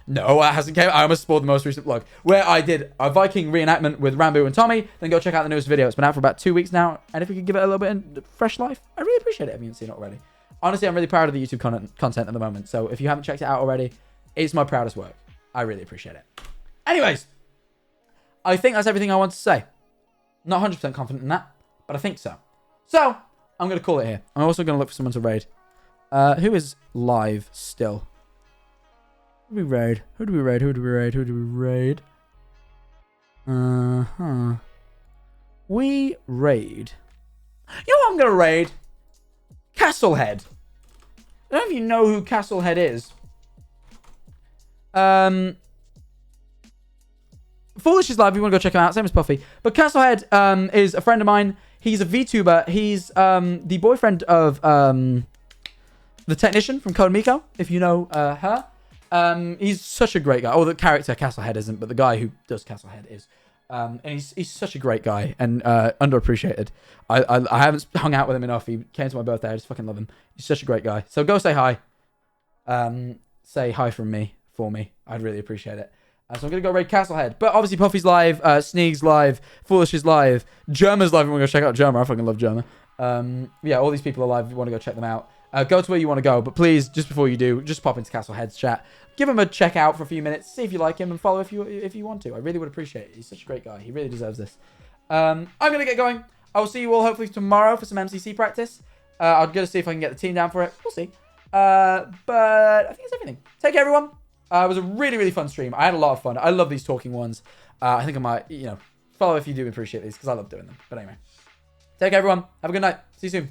No, it hasn't came. I almost spoiled the most recent vlog where I did a Viking reenactment with Rambo and Tommy. Then go check out the newest video. It's been out for about 2 weeks now. And if you could give it a little bit of fresh life, I really appreciate it if you haven't seen it already. Honestly, I'm really proud of the YouTube content at the moment. So if you haven't checked it out already, it's my proudest work. I really appreciate it. Anyways, I think that's everything I want to say. Not 100% confident in that, but I think so. So, I'm going to call it here. I'm also going to look for someone to raid. Who is live still? Who do we raid? Who do we raid? Who do we raid? Who do we raid? We raid. You know what I'm going to raid? Castlehead. I don't know if you know who Castlehead is. Foolish is live. If you want to go check him out, same as Puffy. But Castlehead is a friend of mine. He's a VTuber. He's the boyfriend of the technician from Code Miko, if you know her. He's such a great guy. Oh, the character Castlehead isn't, but the guy who does Castlehead is. And he's such a great guy and underappreciated. I haven't hung out with him enough. He came to my birthday. I just fucking love him. He's such a great guy. So go say hi. Say hi from me for me. I'd really appreciate it. So I'm going to go raid Castlehead. But obviously Puffy's live, Sneeg's live, Foolish is live, Germa's live if you want to go check out Germa. I fucking love Germa. Yeah, all these people are live if you want to go check them out. Go to where you want to go. But please, just before you do, just pop into Castlehead's chat. Give him a check out for a few minutes. See if you like him and follow if you want to. I really would appreciate it. He's such a great guy. He really deserves this. I'm going to get going. I will see you all hopefully tomorrow for some MCC practice. I'm going to see if I can get the team down for it. We'll see. But I think that's everything. Take care, everyone. It was a really, really fun stream. I had a lot of fun. I love these talking ones. I think I might, follow if you do appreciate these because I love doing them. But anyway, take care, everyone. Have a good night. See you soon.